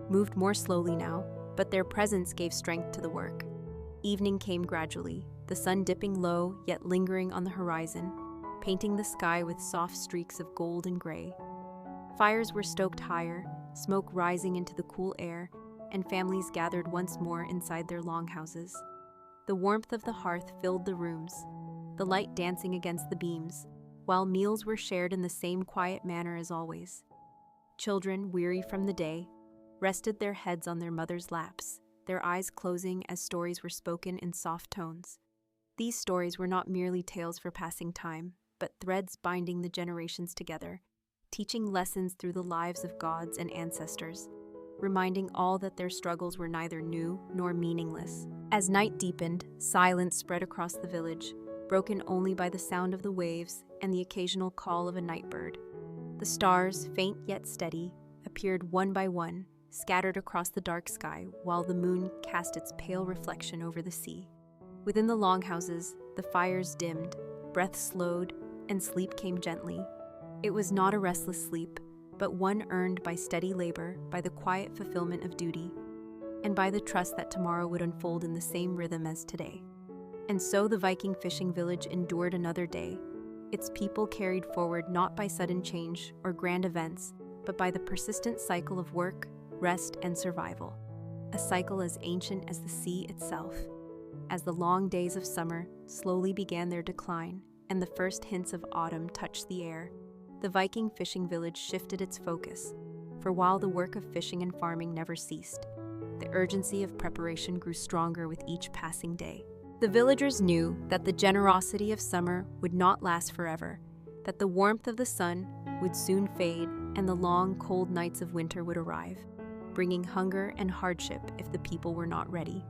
moved more slowly now, but their presence gave strength to the work. Evening came gradually, the sun dipping low yet lingering on the horizon, painting the sky with soft streaks of gold and gray. Fires were stoked higher, smoke rising into the cool air, and families gathered once more inside their longhouses. The warmth of the hearth filled the rooms, the light dancing against the beams, while meals were shared in the same quiet manner as always. Children, weary from the day, rested their heads on their mothers' laps, their eyes closing as stories were spoken in soft tones. These stories were not merely tales for passing time, but threads binding the generations together, teaching lessons through the lives of gods and ancestors, reminding all that their struggles were neither new nor meaningless. As night deepened, silence spread across the village, broken only by the sound of the waves and the occasional call of a night bird. The stars, faint yet steady, appeared one by one, scattered across the dark sky, while the moon cast its pale reflection over the sea. Within the longhouses, the fires dimmed, breath slowed, and sleep came gently. It was not a restless sleep, but one earned by steady labor, by the quiet fulfillment of duty, and by the trust that tomorrow would unfold in the same rhythm as today. And so the Viking fishing village endured another day, its people carried forward not by sudden change or grand events, but by the persistent cycle of work, rest, and survival, a cycle as ancient as the sea itself. As the long days of summer slowly began their decline and the first hints of autumn touched the air, the Viking fishing village shifted its focus, for while the work of fishing and farming never ceased, the urgency of preparation grew stronger with each passing day. The villagers knew that the generosity of summer would not last forever, that the warmth of the sun would soon fade and the long, cold nights of winter would arrive, bringing hunger and hardship if the people were not ready.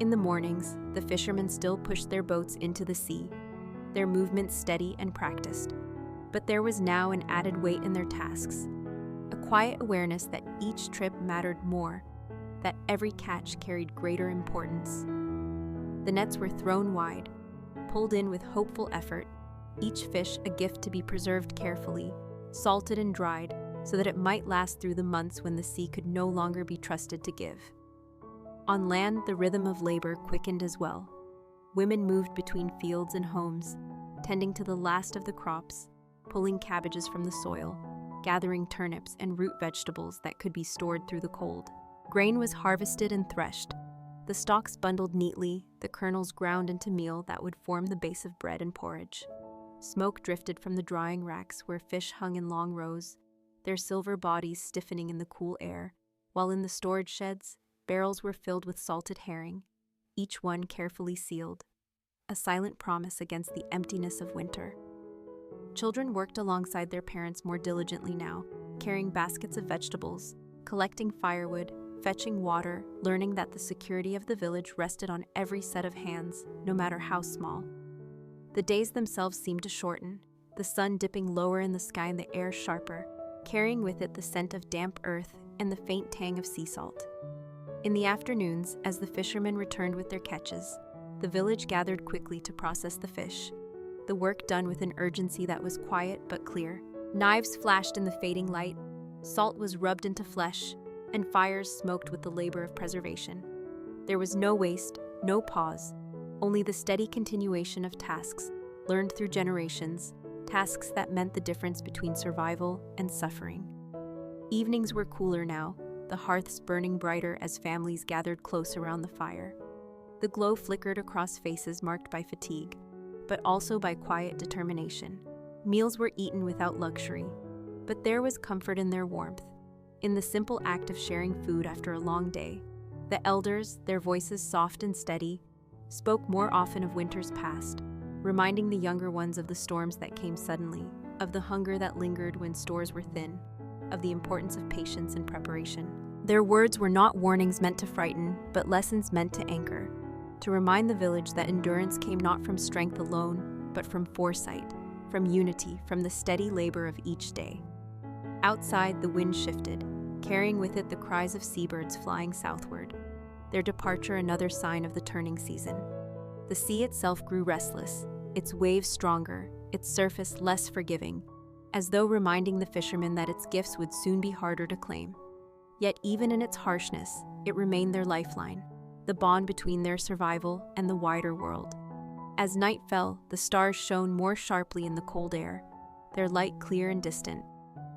In the mornings, the fishermen still pushed their boats into the sea, their movements steady and practiced. But there was now an added weight in their tasks, quiet awareness that each trip mattered more, that every catch carried greater importance. The nets were thrown wide, pulled in with hopeful effort, each fish a gift to be preserved carefully, salted and dried, so that it might last through the months when the sea could no longer be trusted to give. On land, the rhythm of labor quickened as well. Women moved between fields and homes, tending to the last of the crops, pulling cabbages from the soil, gathering turnips and root vegetables that could be stored through the cold. Grain was harvested and threshed, the stalks bundled neatly, the kernels ground into meal that would form the base of bread and porridge. Smoke drifted from the drying racks where fish hung in long rows, their silver bodies stiffening in the cool air, while in the storage sheds, barrels were filled with salted herring, each one carefully sealed, a silent promise against the emptiness of winter. Children worked alongside their parents more diligently now, carrying baskets of vegetables, collecting firewood, fetching water, learning that the security of the village rested on every set of hands, no matter how small. The days themselves seemed to shorten, the sun dipping lower in the sky and the air sharper, carrying with it the scent of damp earth and the faint tang of sea salt. In the afternoons, as the fishermen returned with their catches, the village gathered quickly to process the fish, the work done with an urgency that was quiet but clear. Knives flashed in the fading light, salt was rubbed into flesh, and fires smoked with the labor of preservation. There was no waste, no pause, only the steady continuation of tasks, learned through generations, tasks that meant the difference between survival and suffering. Evenings were cooler now, the hearths burning brighter as families gathered close around the fire. The glow flickered across faces marked by fatigue, but also by quiet determination. Meals were eaten without luxury, but there was comfort in their warmth, in the simple act of sharing food after a long day. The elders, their voices soft and steady, spoke more often of winters past, reminding the younger ones of the storms that came suddenly, of the hunger that lingered when stores were thin, of the importance of patience and preparation. Their words were not warnings meant to frighten, but lessons meant to anchor, to remind the village that endurance came not from strength alone, but from foresight, from unity, from the steady labor of each day. Outside, the wind shifted, carrying with it the cries of seabirds flying southward, their departure another sign of the turning season. The sea itself grew restless, its waves stronger, its surface less forgiving, as though reminding the fishermen that its gifts would soon be harder to claim. Yet even in its harshness, it remained their lifeline, the bond between their survival and the wider world. As night fell, the stars shone more sharply in the cold air, their light clear and distant,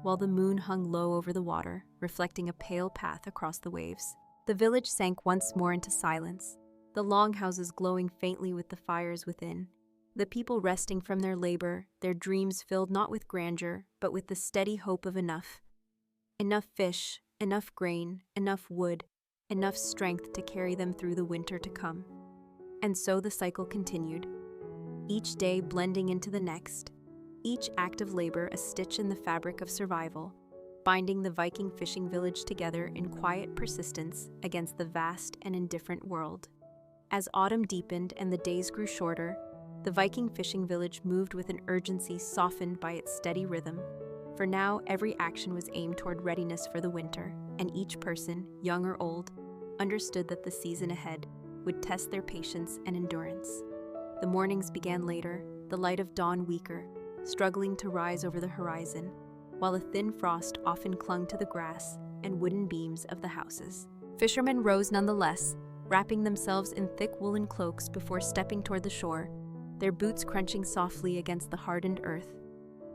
while the moon hung low over the water, reflecting a pale path across the waves. The village sank once more into silence, the longhouses glowing faintly with the fires within, the people resting from their labor, their dreams filled not with grandeur, but with the steady hope of enough. Enough fish, enough grain, enough wood, enough strength to carry them through the winter to come. And so the cycle continued, each day blending into the next, each act of labor a stitch in the fabric of survival, binding the Viking fishing village together in quiet persistence against the vast and indifferent world. As autumn deepened and the days grew shorter, the Viking fishing village moved with an urgency softened by its steady rhythm, for now every action was aimed toward readiness for the winter, and each person, young or old, understood that the season ahead would test their patience and endurance. The mornings began later, the light of dawn weaker, struggling to rise over the horizon, while a thin frost often clung to the grass and wooden beams of the houses. Fishermen rose nonetheless, wrapping themselves in thick woolen cloaks before stepping toward the shore, their boots crunching softly against the hardened earth.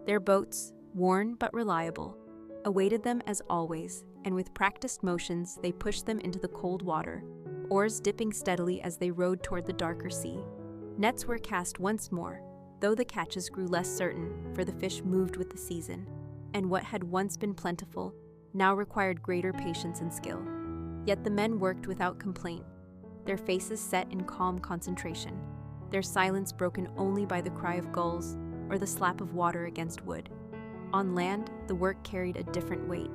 Their boats, worn but reliable, awaited them as always, and with practiced motions they pushed them into the cold water, oars dipping steadily as they rowed toward the darker sea. Nets were cast once more, though the catches grew less certain, for the fish moved with the season, and what had once been plentiful now required greater patience and skill. Yet the men worked without complaint, their faces set in calm concentration, their silence broken only by the cry of gulls or the slap of water against wood. On land, the work carried a different weight.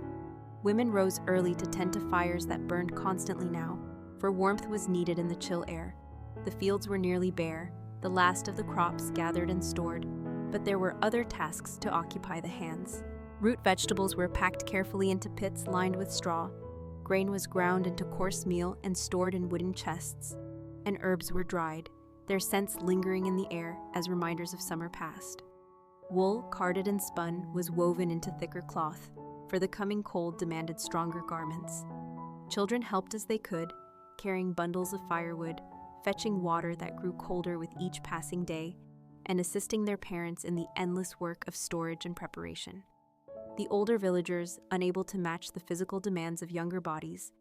Women rose early to tend to fires that burned constantly now, for warmth was needed in the chill air. The fields were nearly bare, the last of the crops gathered and stored, but there were other tasks to occupy the hands. Root vegetables were packed carefully into pits lined with straw. Grain was ground into coarse meal and stored in wooden chests. And herbs were dried, their scents lingering in the air as reminders of summer past. Wool, carded and spun, was woven into thicker cloth, for the coming cold demanded stronger garments. Children helped as they could, carrying bundles of firewood, fetching water that grew colder with each passing day, and assisting their parents in the endless work of storage and preparation. The older villagers, unable to match the physical demands of younger bodies,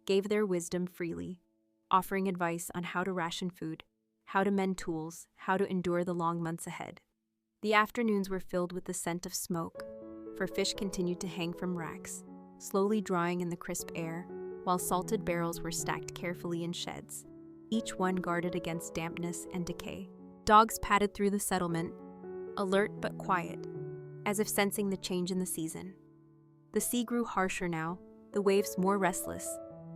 gave their wisdom freely, offering advice on how to ration food, how to mend tools, how to endure the long months ahead. The afternoons were filled with the scent of smoke, for fish continued to hang from racks, slowly drying in the crisp air, while salted barrels were stacked carefully in sheds, each one guarded against dampness and decay. Dogs padded through the settlement, alert but quiet, as if sensing the change in the season. The sea grew harsher now, the waves more restless,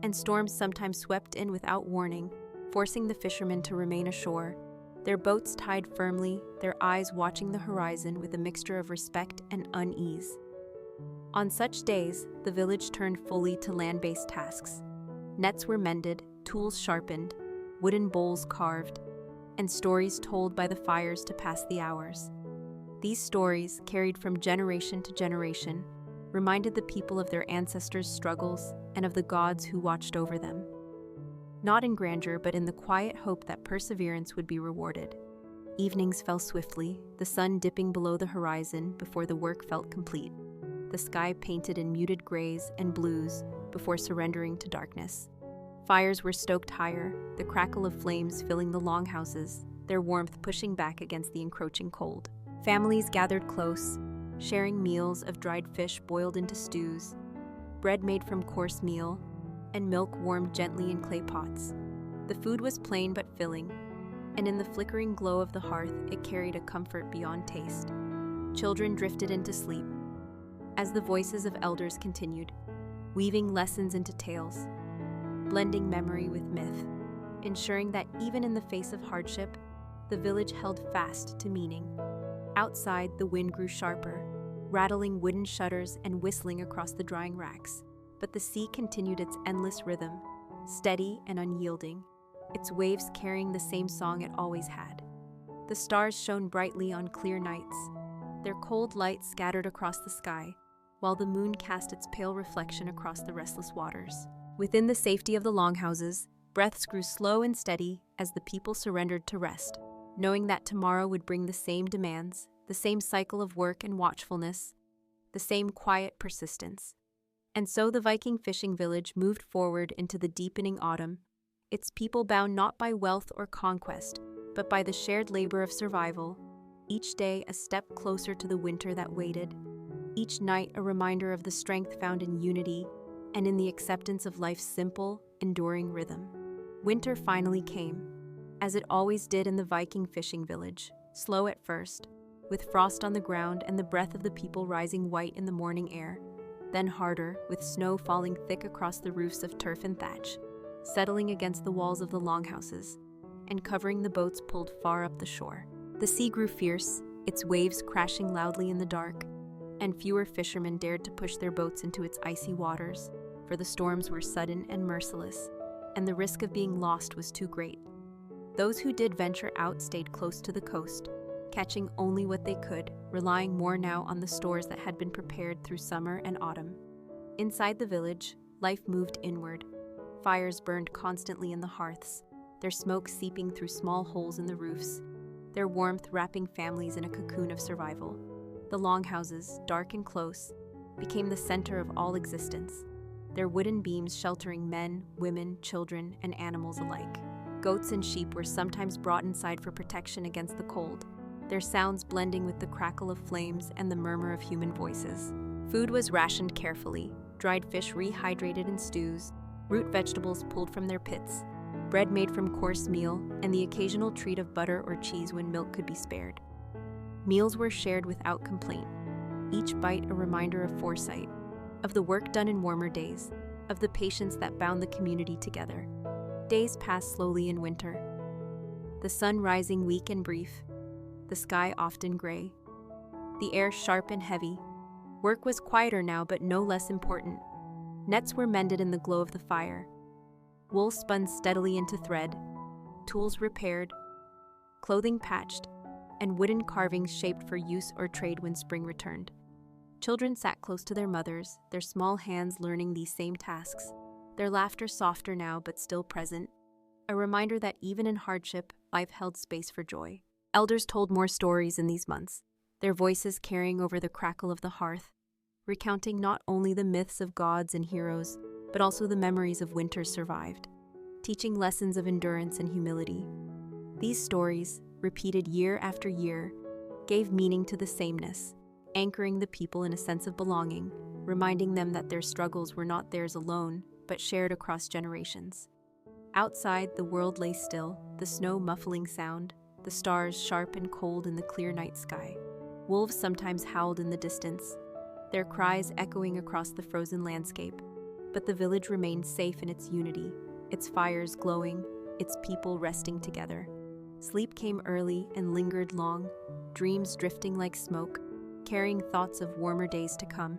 and storms sometimes swept in without warning, forcing the fishermen to remain ashore, their boats tied firmly, their eyes watching the horizon with a mixture of respect and unease. On such days, the village turned fully to land-based tasks. Nets were mended, tools sharpened, wooden bowls carved, and stories told by the fires to pass the hours. These stories, carried from generation to generation, reminded the people of their ancestors' struggles and of the gods who watched over them. Not in grandeur, but in the quiet hope that perseverance would be rewarded. Evenings fell swiftly, the sun dipping below the horizon before the work felt complete, the sky painted in muted grays and blues before surrendering to darkness. Fires were stoked higher, the crackle of flames filling the longhouses, their warmth pushing back against the encroaching cold. Families gathered close, sharing meals of dried fish boiled into stews, bread made from coarse meal, and milk warmed gently in clay pots. The food was plain but filling, and in the flickering glow of the hearth it carried a comfort beyond taste. Children drifted into sleep, as the voices of elders continued, weaving lessons into tales, blending memory with myth, ensuring that even in the face of hardship, the village held fast to meaning. Outside, the wind grew sharper, rattling wooden shutters and whistling across the drying racks. But the sea continued its endless rhythm, steady and unyielding, its waves carrying the same song it always had. The stars shone brightly on clear nights, their cold light scattered across the sky, while the moon cast its pale reflection across the restless waters. Within the safety of the longhouses, breaths grew slow and steady as the people surrendered to rest, knowing that tomorrow would bring the same demands, the same cycle of work and watchfulness, the same quiet persistence. And so the Viking fishing village moved forward into the deepening autumn, its people bound not by wealth or conquest, but by the shared labor of survival, each day a step closer to the winter that waited, each night a reminder of the strength found in unity and in the acceptance of life's simple, enduring rhythm. Winter finally came, as it always did in the Viking fishing village, slow at first, with frost on the ground and the breath of the people rising white in the morning air, then harder, with snow falling thick across the roofs of turf and thatch, settling against the walls of the longhouses, and covering the boats pulled far up the shore. The sea grew fierce, its waves crashing loudly in the dark, and fewer fishermen dared to push their boats into its icy waters, for the storms were sudden and merciless, and the risk of being lost was too great. Those who did venture out stayed close to the coast, catching only what they could, relying more now on the stores that had been prepared through summer and autumn. Inside the village, life moved inward. Fires burned constantly in the hearths, their smoke seeping through small holes in the roofs, their warmth wrapping families in a cocoon of survival. The longhouses, dark and close, became the center of all existence, their wooden beams sheltering men, women, children, and animals alike. Goats and sheep were sometimes brought inside for protection against the cold, their sounds blending with the crackle of flames and the murmur of human voices. Food was rationed carefully, dried fish rehydrated in stews, root vegetables pulled from their pits, bread made from coarse meal, and the occasional treat of butter or cheese when milk could be spared. Meals were shared without complaint, each bite a reminder of foresight, of the work done in warmer days, of the patience that bound the community together. Days passed slowly in winter, the sun rising weak and brief, the sky often gray, the air sharp and heavy, Work was quieter now, but no less important. Nets were mended in the glow of the fire. Wool spun steadily into thread, tools repaired, clothing patched, and wooden carvings shaped for use or trade when spring returned. Children sat close to their mothers, their small hands learning these same tasks, their laughter softer now but still present, a reminder that even in hardship, life held space for joy. Elders told more stories in these months, their voices carrying over the crackle of the hearth, recounting not only the myths of gods and heroes, but also the memories of winters survived, teaching lessons of endurance and humility. These stories, repeated year after year, gave meaning to the sameness, anchoring the people in a sense of belonging, reminding them that their struggles were not theirs alone, but shared across generations. Outside, the world lay still, the snow muffling sound, the stars sharp and cold in the clear night sky. Wolves sometimes howled in the distance, their cries echoing across the frozen landscape, but the village remained safe in its unity, its fires glowing, its people resting together. Sleep came early and lingered long, dreams drifting like smoke, carrying thoughts of warmer days to come.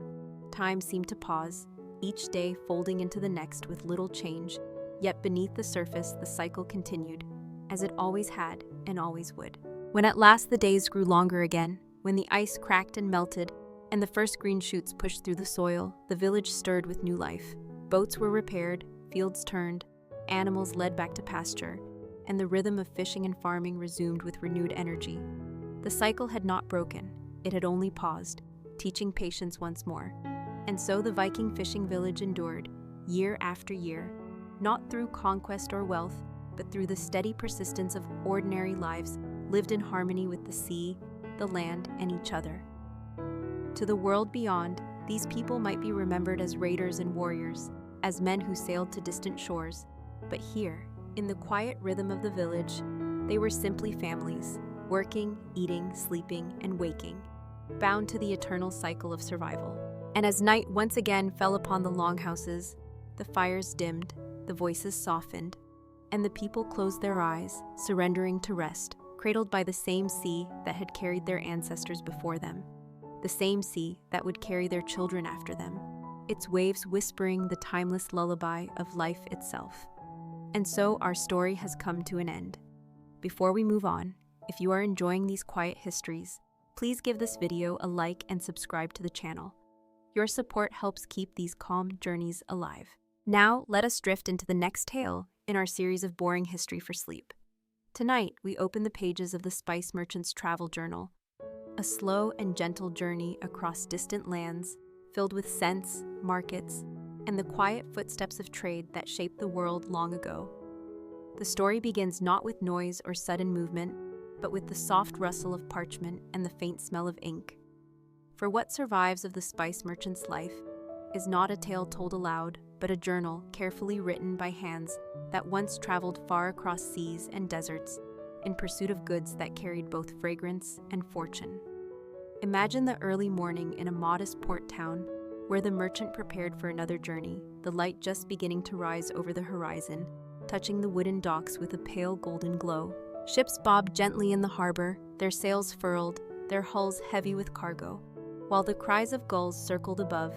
Time seemed to pause, each day folding into the next with little change, yet beneath the surface the cycle continued, as it always had and always would. When at last the days grew longer again, when the ice cracked and melted, and the first green shoots pushed through the soil, the village stirred with new life. Boats were repaired, fields turned, animals led back to pasture, and the rhythm of fishing and farming resumed with renewed energy. The cycle had not broken, it had only paused, teaching patience once more. And so the Viking fishing village endured, year after year, not through conquest or wealth, but through the steady persistence of ordinary lives lived in harmony with the sea, the land, and each other. To the world beyond, these people might be remembered as raiders and warriors, as men who sailed to distant shores, but here, in the quiet rhythm of the village, they were simply families, working, eating, sleeping, and waking, bound to the eternal cycle of survival. And as night once again fell upon the longhouses, the fires dimmed, the voices softened, and the people closed their eyes, surrendering to rest, cradled by the same sea that had carried their ancestors before them, the same sea that would carry their children after them, its waves whispering the timeless lullaby of life itself. And so our story has come to an end. Before we move on, if you are enjoying these quiet histories, please give this video a like and subscribe to the channel. Your support helps keep these calm journeys alive. Now, let us drift into the next tale in our series of boring history for sleep. Tonight, we open the pages of the Spice Merchant's travel journal, a slow and gentle journey across distant lands, filled with scents, markets, and the quiet footsteps of trade that shaped the world long ago. The story begins not with noise or sudden movement, but with the soft rustle of parchment and the faint smell of ink. For what survives of the spice merchant's life is not a tale told aloud, but a journal carefully written by hands that once traveled far across seas and deserts in pursuit of goods that carried both fragrance and fortune. Imagine the early morning in a modest port town where the merchant prepared for another journey, the light just beginning to rise over the horizon, touching the wooden docks with a pale golden glow. Ships bobbed gently in the harbor, their sails furled, their hulls heavy with cargo, while the cries of gulls circled above,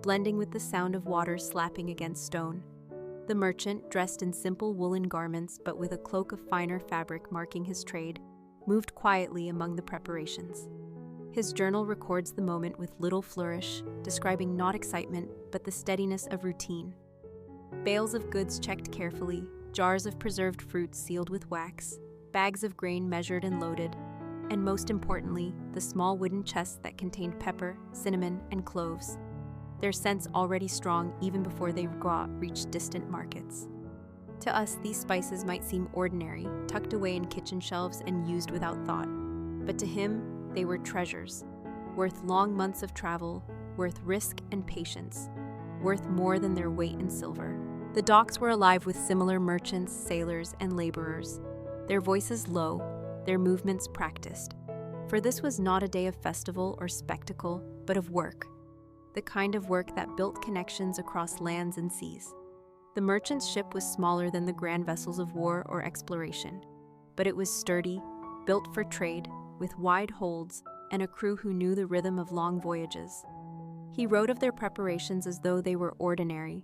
blending with the sound of water slapping against stone. The merchant, dressed in simple woolen garments but with a cloak of finer fabric marking his trade, moved quietly among the preparations. His journal records the moment with little flourish, describing not excitement but the steadiness of routine. Bales of goods checked carefully, jars of preserved fruits sealed with wax, bags of grain measured and loaded, and most importantly, the small wooden chests that contained pepper, cinnamon, and cloves, their scents already strong even before they reached distant markets. To us, these spices might seem ordinary, tucked away in kitchen shelves and used without thought, but to him, they were treasures, worth long months of travel, worth risk and patience, worth more than their weight in silver. The docks were alive with similar merchants, sailors, and laborers, their voices low, their movements practiced. For this was not a day of festival or spectacle, but of work, the kind of work that built connections across lands and seas. The merchant's ship was smaller than the grand vessels of war or exploration, but it was sturdy, built for trade, with wide holds and a crew who knew the rhythm of long voyages. He wrote of their preparations as though they were ordinary,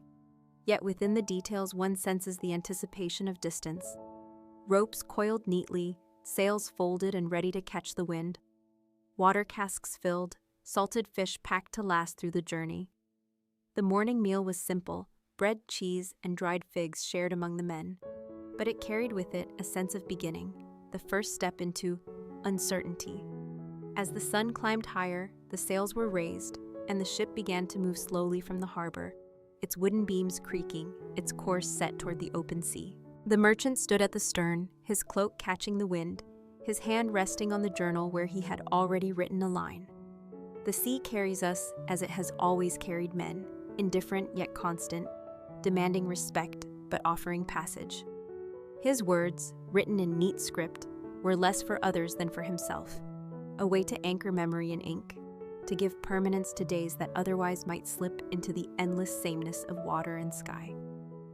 yet within the details one senses the anticipation of distance. Ropes coiled neatly, sails folded and ready to catch the wind, water casks filled, salted fish packed to last through the journey. The morning meal was simple, bread, cheese, and dried figs shared among the men, but it carried with it a sense of beginning, the first step into uncertainty. As the sun climbed higher, the sails were raised, and the ship began to move slowly from the harbor, its wooden beams creaking, its course set toward the open sea. The merchant stood at the stern, his cloak catching the wind, his hand resting on the journal where he had already written a line. The sea carries us as it has always carried men, indifferent yet constant, demanding respect but offering passage. His words, written in neat script, were less for others than for himself, a way to anchor memory in ink, to give permanence to days that otherwise might slip into the endless sameness of water and sky.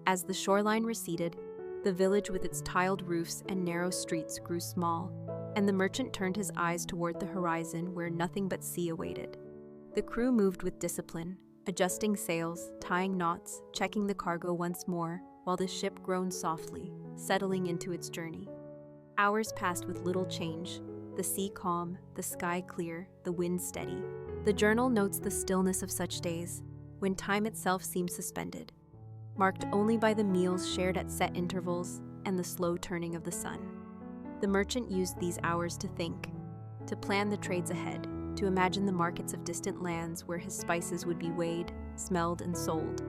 As the shoreline receded, the village with its tiled roofs and narrow streets grew small, and the merchant turned his eyes toward the horizon where nothing but sea awaited. The crew moved with discipline, adjusting sails, tying knots, checking the cargo once more, while the ship groaned softly, settling into its journey. Hours passed with little change, the sea calm, the sky clear, the wind steady. The journal notes the stillness of such days, when time itself seemed suspended, marked only by the meals shared at set intervals and the slow turning of the sun. The merchant used these hours to think, to plan the trades ahead, to imagine the markets of distant lands where his spices would be weighed, smelled, and sold,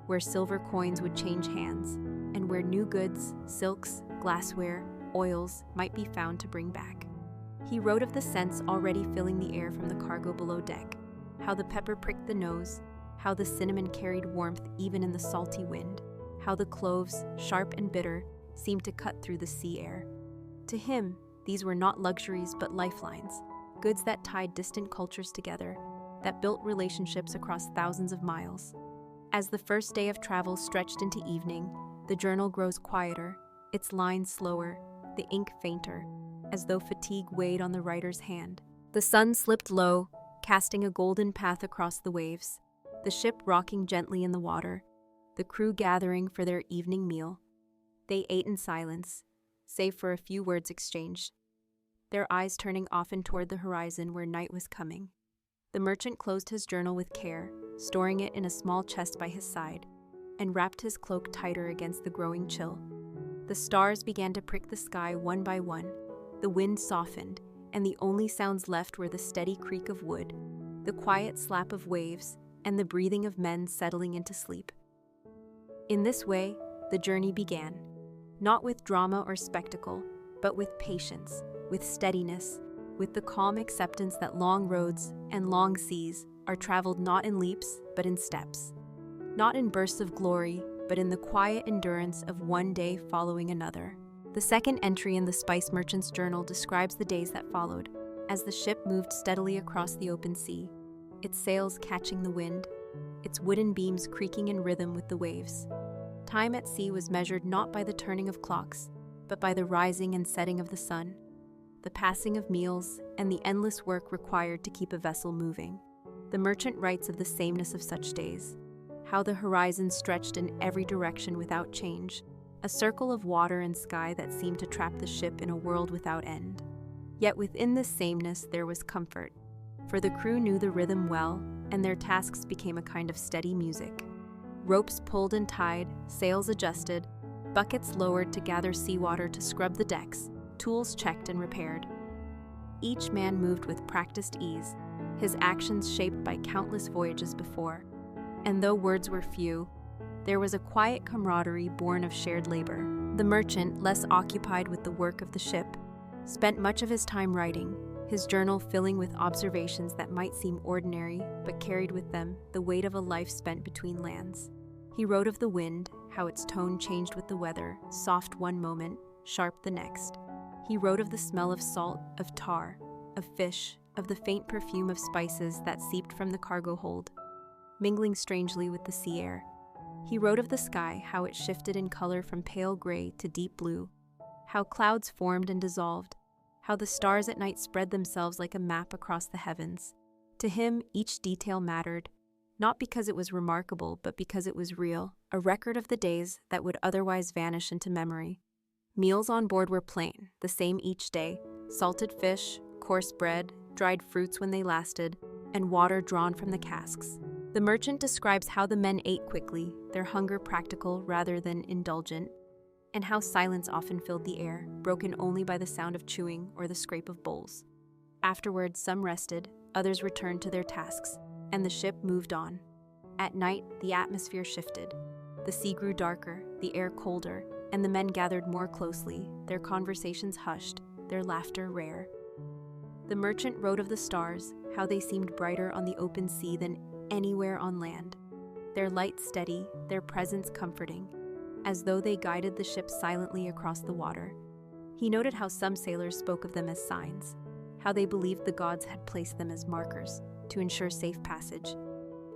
where silver coins would change hands, and where new goods, silks, glassware, oils might be found to bring back. He wrote of the scents already filling the air from the cargo below deck, how the pepper pricked the nose, how the cinnamon carried warmth even in the salty wind, how the cloves, sharp and bitter, seemed to cut through the sea air. To him, these were not luxuries but lifelines, goods that tied distant cultures together, that built relationships across thousands of miles. As the first day of travel stretched into evening, the journal grows quieter, its lines slower, the ink fainter, as though fatigue weighed on the writer's hand. The sun slipped low, casting a golden path across the waves, the ship rocking gently in the water, the crew gathering for their evening meal. They ate in silence, save for a few words exchanged, their eyes turning often toward the horizon where night was coming. The merchant closed his journal with care, storing it in a small chest by his side, and wrapped his cloak tighter against the growing chill. The stars began to prick the sky one by one, the wind softened, and the only sounds left were the steady creak of wood, the quiet slap of waves, and the breathing of men settling into sleep. In this way, the journey began, not with drama or spectacle, but with patience, with steadiness, with the calm acceptance that long roads and long seas are traveled not in leaps, but in steps, not in bursts of glory, but in the quiet endurance of one day following another. The second entry in the spice merchant's journal describes the days that followed, as the ship moved steadily across the open sea, its sails catching the wind, its wooden beams creaking in rhythm with the waves. Time at sea was measured not by the turning of clocks, but by the rising and setting of the sun, the passing of meals, and the endless work required to keep a vessel moving. The merchant writes of the sameness of such days, how the horizon stretched in every direction without change, a circle of water and sky that seemed to trap the ship in a world without end. Yet within this sameness there was comfort, for the crew knew the rhythm well, and their tasks became a kind of steady music. Ropes pulled and tied, sails adjusted, buckets lowered to gather seawater to scrub the decks, tools checked and repaired. Each man moved with practiced ease, his actions shaped by countless voyages before. And though words were few, there was a quiet camaraderie born of shared labor. The merchant, less occupied with the work of the ship, spent much of his time writing, his journal filling with observations that might seem ordinary but carried with them the weight of a life spent between lands. He wrote of the wind, how its tone changed with the weather, soft one moment, sharp the next. He wrote of the smell of salt, of tar, of fish, of the faint perfume of spices that seeped from the cargo hold, mingling strangely with the sea air. He wrote of the sky, how it shifted in color from pale gray to deep blue, how clouds formed and dissolved, how the stars at night spread themselves like a map across the heavens. To him, each detail mattered, not because it was remarkable, but because it was real, a record of the days that would otherwise vanish into memory. Meals on board were plain, the same each day: salted fish, coarse bread, dried fruits when they lasted, and water drawn from the casks. The merchant describes how the men ate quickly, their hunger practical rather than indulgent, and how silence often filled the air, broken only by the sound of chewing or the scrape of bowls. Afterwards, some rested, others returned to their tasks, and the ship moved on. At night, the atmosphere shifted. The sea grew darker, the air colder, and the men gathered more closely, their conversations hushed, their laughter rare. The merchant wrote of the stars, how they seemed brighter on the open sea than anywhere on land, their light steady, their presence comforting, as though they guided the ship silently across the water. He noted how some sailors spoke of them as signs, how they believed the gods had placed them as markers to ensure safe passage.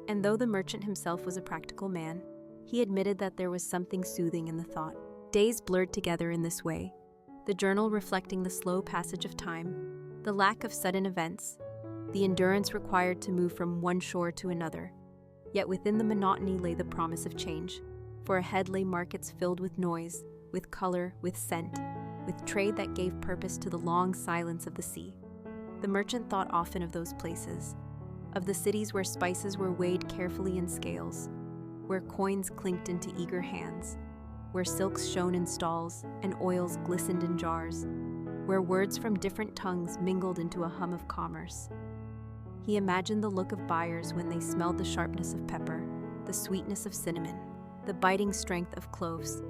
And though the merchant himself was a practical man, he admitted that there was something soothing in the thought. Days blurred together in this way, the journal reflecting the slow passage of time, the lack of sudden events, the endurance required to move from one shore to another. Yet within the monotony lay the promise of change, for ahead lay markets filled with noise, with color, with scent, with trade that gave purpose to the long silence of the sea. The merchant thought often of those places, of the cities where spices were weighed carefully in scales, where coins clinked into eager hands, where silks shone in stalls and oils glistened in jars, where words from different tongues mingled into a hum of commerce. He imagined the look of buyers when they smelled the sharpness of pepper, the sweetness of cinnamon, the biting strength of cloves.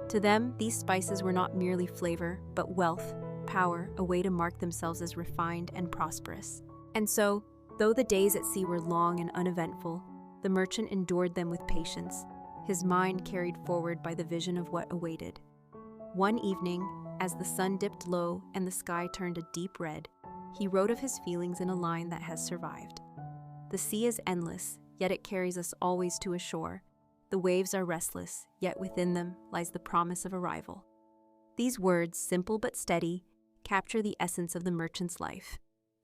To them, these spices were not merely flavor, but wealth, power, a way to mark themselves as refined and prosperous. And so, though the days at sea were long and uneventful, the merchant endured them with patience, his mind carried forward by the vision of what awaited. One evening, as the sun dipped low and the sky turned a deep red, he wrote of his feelings in a line that has survived. The sea is endless, yet it carries us always to a shore. The waves are restless, yet within them lies the promise of arrival. These words, simple but steady, capture the essence of the merchant's life,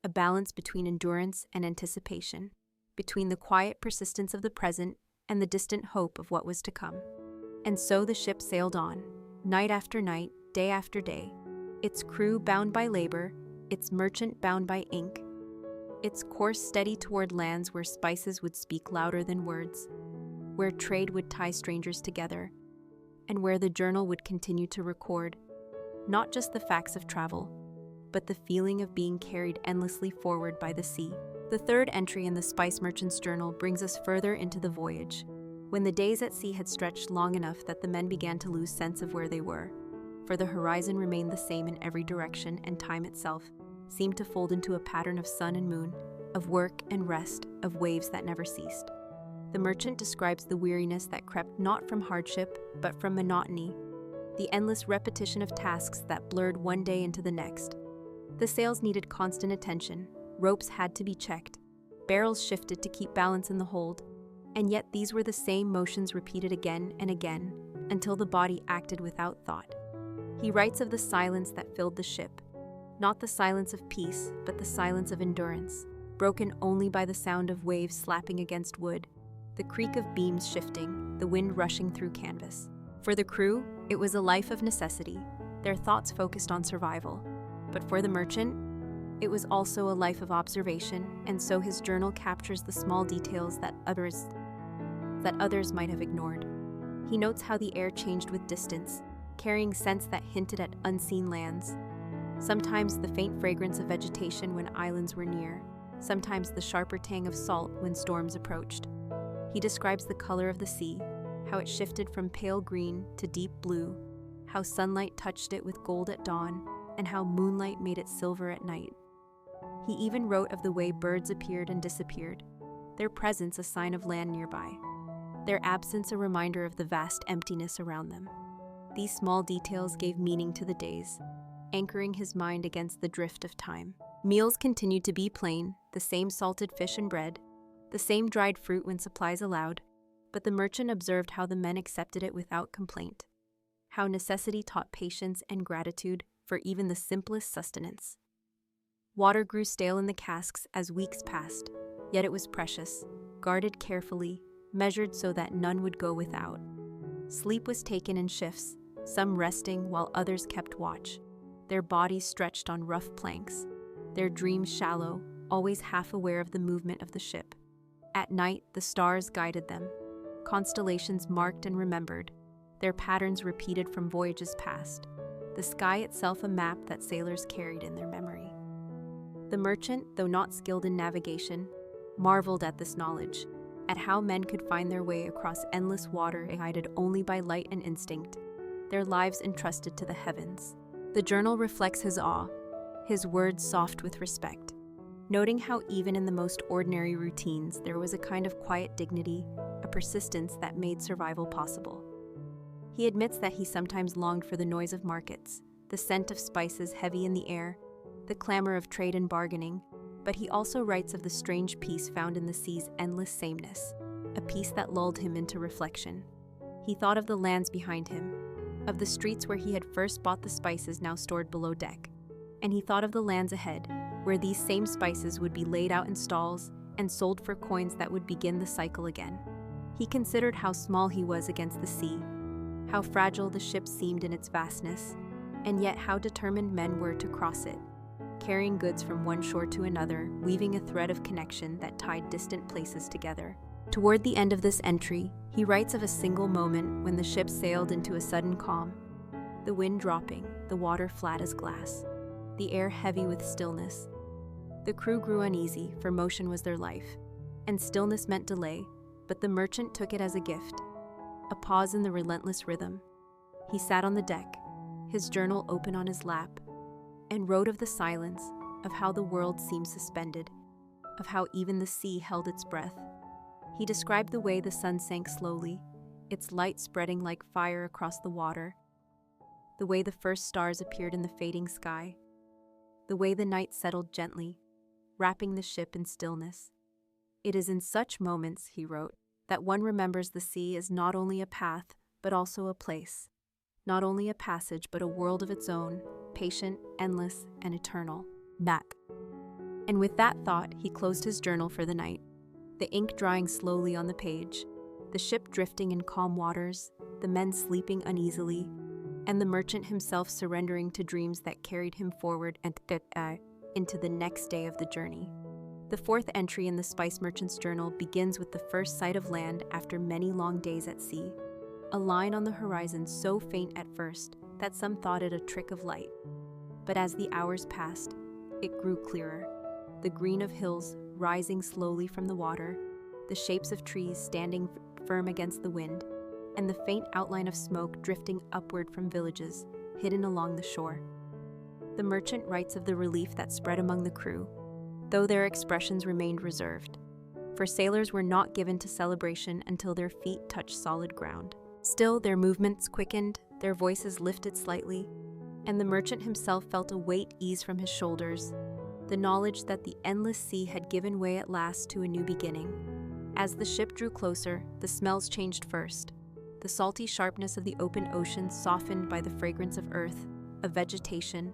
a balance between endurance and anticipation, between the quiet persistence of the present and the distant hope of what was to come. And so the ship sailed on, night after night, day after day, its crew bound by labor, its merchant bound by ink, its course steady toward lands where spices would speak louder than words, where trade would tie strangers together, and where the journal would continue to record, not just the facts of travel, but the feeling of being carried endlessly forward by the sea. The third entry in the Spice Merchant's journal brings us further into the voyage, when the days at sea had stretched long enough that the men began to lose sense of where they were, for the horizon remained the same in every direction, and time itself seemed to fold into a pattern of sun and moon, of work and rest, of waves that never ceased. The merchant describes the weariness that crept not from hardship, but from monotony, the endless repetition of tasks that blurred one day into the next. The sails needed constant attention, ropes had to be checked, barrels shifted to keep balance in the hold, and yet these were the same motions repeated again and again, until the body acted without thought. He writes of the silence that filled the ship, not the silence of peace, but the silence of endurance, broken only by the sound of waves slapping against wood, the creak of beams shifting, the wind rushing through canvas. For the crew, it was a life of necessity, their thoughts focused on survival. But for the merchant, it was also a life of observation, and so his journal captures the small details that others might have ignored. He notes how the air changed with distance, carrying scents that hinted at unseen lands. Sometimes the faint fragrance of vegetation when islands were near, sometimes the sharper tang of salt when storms approached. He describes the color of the sea, how it shifted from pale green to deep blue, how sunlight touched it with gold at dawn, and how moonlight made it silver at night. He even wrote of the way birds appeared and disappeared, their presence a sign of land nearby, their absence a reminder of the vast emptiness around them. These small details gave meaning to the days, anchoring his mind against the drift of time. Meals continued to be plain, the same salted fish and bread, the same dried fruit when supplies allowed, but the merchant observed how the men accepted it without complaint, how necessity taught patience and gratitude for even the simplest sustenance. Water grew stale in the casks as weeks passed, yet it was precious. guarded carefully, measured so that none would go without. Sleep was taken in shifts, some resting while others kept watch, their bodies stretched on rough planks, their dreams shallow, always half aware of the movement of the ship. At night, the stars guided them, constellations marked and remembered, their patterns repeated from voyages past, the sky itself a map that sailors carried in their memory. The merchant, though not skilled in navigation, marveled at this knowledge, at how men could find their way across endless water guided only by light and instinct, their lives entrusted to the heavens. The journal reflects his awe, his words soft with respect, noting how even in the most ordinary routines there was a kind of quiet dignity, a persistence that made survival possible. He admits that he sometimes longed for the noise of markets, the scent of spices heavy in the air, the clamor of trade and bargaining, but he also writes of the strange peace found in the sea's endless sameness, a peace that lulled him into reflection. He thought of the lands behind him, of the streets where he had first bought the spices now stored below deck, and he thought of the lands ahead, where these same spices would be laid out in stalls and sold for coins that would begin the cycle again. He considered how small he was against the sea, how fragile the ship seemed in its vastness, and yet how determined men were to cross it, carrying goods from one shore to another, weaving a thread of connection that tied distant places together. Toward the end of this entry, he writes of a single moment when the ship sailed into a sudden calm, the wind dropping, the water flat as glass, the air heavy with stillness. The crew grew uneasy, for motion was their life, and stillness meant delay, but the merchant took it as a gift, a pause in the relentless rhythm. He sat on the deck, his journal open on his lap, and wrote of the silence, of how the world seemed suspended, of how even the sea held its breath. He described the way the sun sank slowly, its light spreading like fire across the water, the way the first stars appeared in the fading sky, the way the night settled gently, wrapping the ship in stillness. It is in such moments, he wrote, that one remembers the sea is not only a path, but also a place, not only a passage, but a world of its own, patient, endless, and eternal. Back. And with that thought, he closed his journal for the night, the ink drying slowly on the page, the ship drifting in calm waters, the men sleeping uneasily, and the merchant himself surrendering to dreams that carried him forward and into the next day of the journey. The fourth entry in the Spice Merchant's journal begins with the first sight of land after many long days at sea, a line on the horizon so faint at first that some thought it a trick of light. But as the hours passed, it grew clearer, the green of hills rising slowly from the water, the shapes of trees standing firm against the wind, and the faint outline of smoke drifting upward from villages hidden along the shore. The merchant writes of the relief that spread among the crew, though their expressions remained reserved, for sailors were not given to celebration until their feet touched solid ground. Still, their movements quickened, their voices lifted slightly, and the merchant himself felt a weight ease from his shoulders, the knowledge that the endless sea had given way at last to a new beginning. As the ship drew closer, the smells changed first. The salty sharpness of the open ocean softened by the fragrance of earth, of vegetation,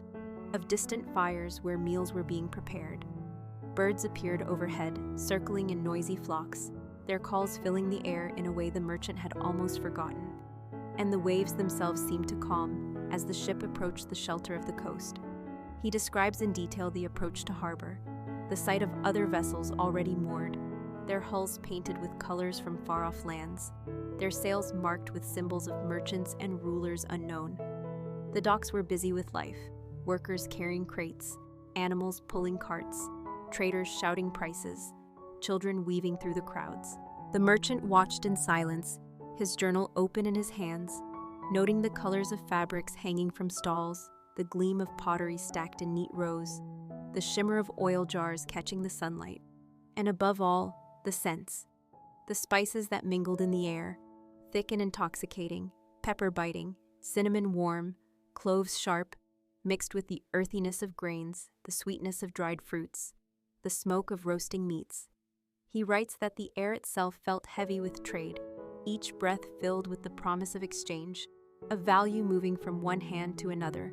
of distant fires where meals were being prepared. Birds appeared overhead, circling in noisy flocks, their calls filling the air in a way the merchant had almost forgotten. And the waves themselves seemed to calm as the ship approached the shelter of the coast. He describes in detail the approach to harbor, the sight of other vessels already moored, their hulls painted with colors from far-off lands, their sails marked with symbols of merchants and rulers unknown. The docks were busy with life, workers carrying crates, animals pulling carts, traders shouting prices, children weaving through the crowds. The merchant watched in silence, his journal open in his hands, noting the colors of fabrics hanging from stalls, the gleam of pottery stacked in neat rows, the shimmer of oil jars catching the sunlight, and above all, the scents, the spices that mingled in the air, thick and intoxicating, pepper biting, cinnamon warm, cloves sharp, mixed with the earthiness of grains, the sweetness of dried fruits, the smoke of roasting meats. He writes that the air itself felt heavy with trade, each breath filled with the promise of exchange, of value moving from one hand to another.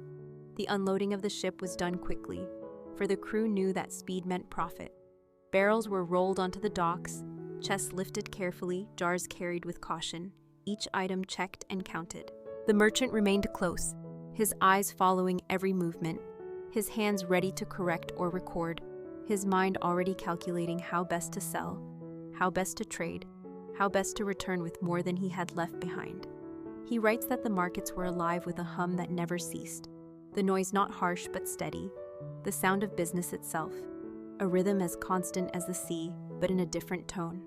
The unloading of the ship was done quickly, for the crew knew that speed meant profit. Barrels were rolled onto the docks, chests lifted carefully, jars carried with caution, each item checked and counted. The merchant remained close, his eyes following every movement, his hands ready to correct or record, his mind already calculating how best to sell, how best to trade, how best to return with more than he had left behind. He writes that the markets were alive with a hum that never ceased, the noise not harsh but steady, the sound of business itself, a rhythm as constant as the sea, but in a different tone.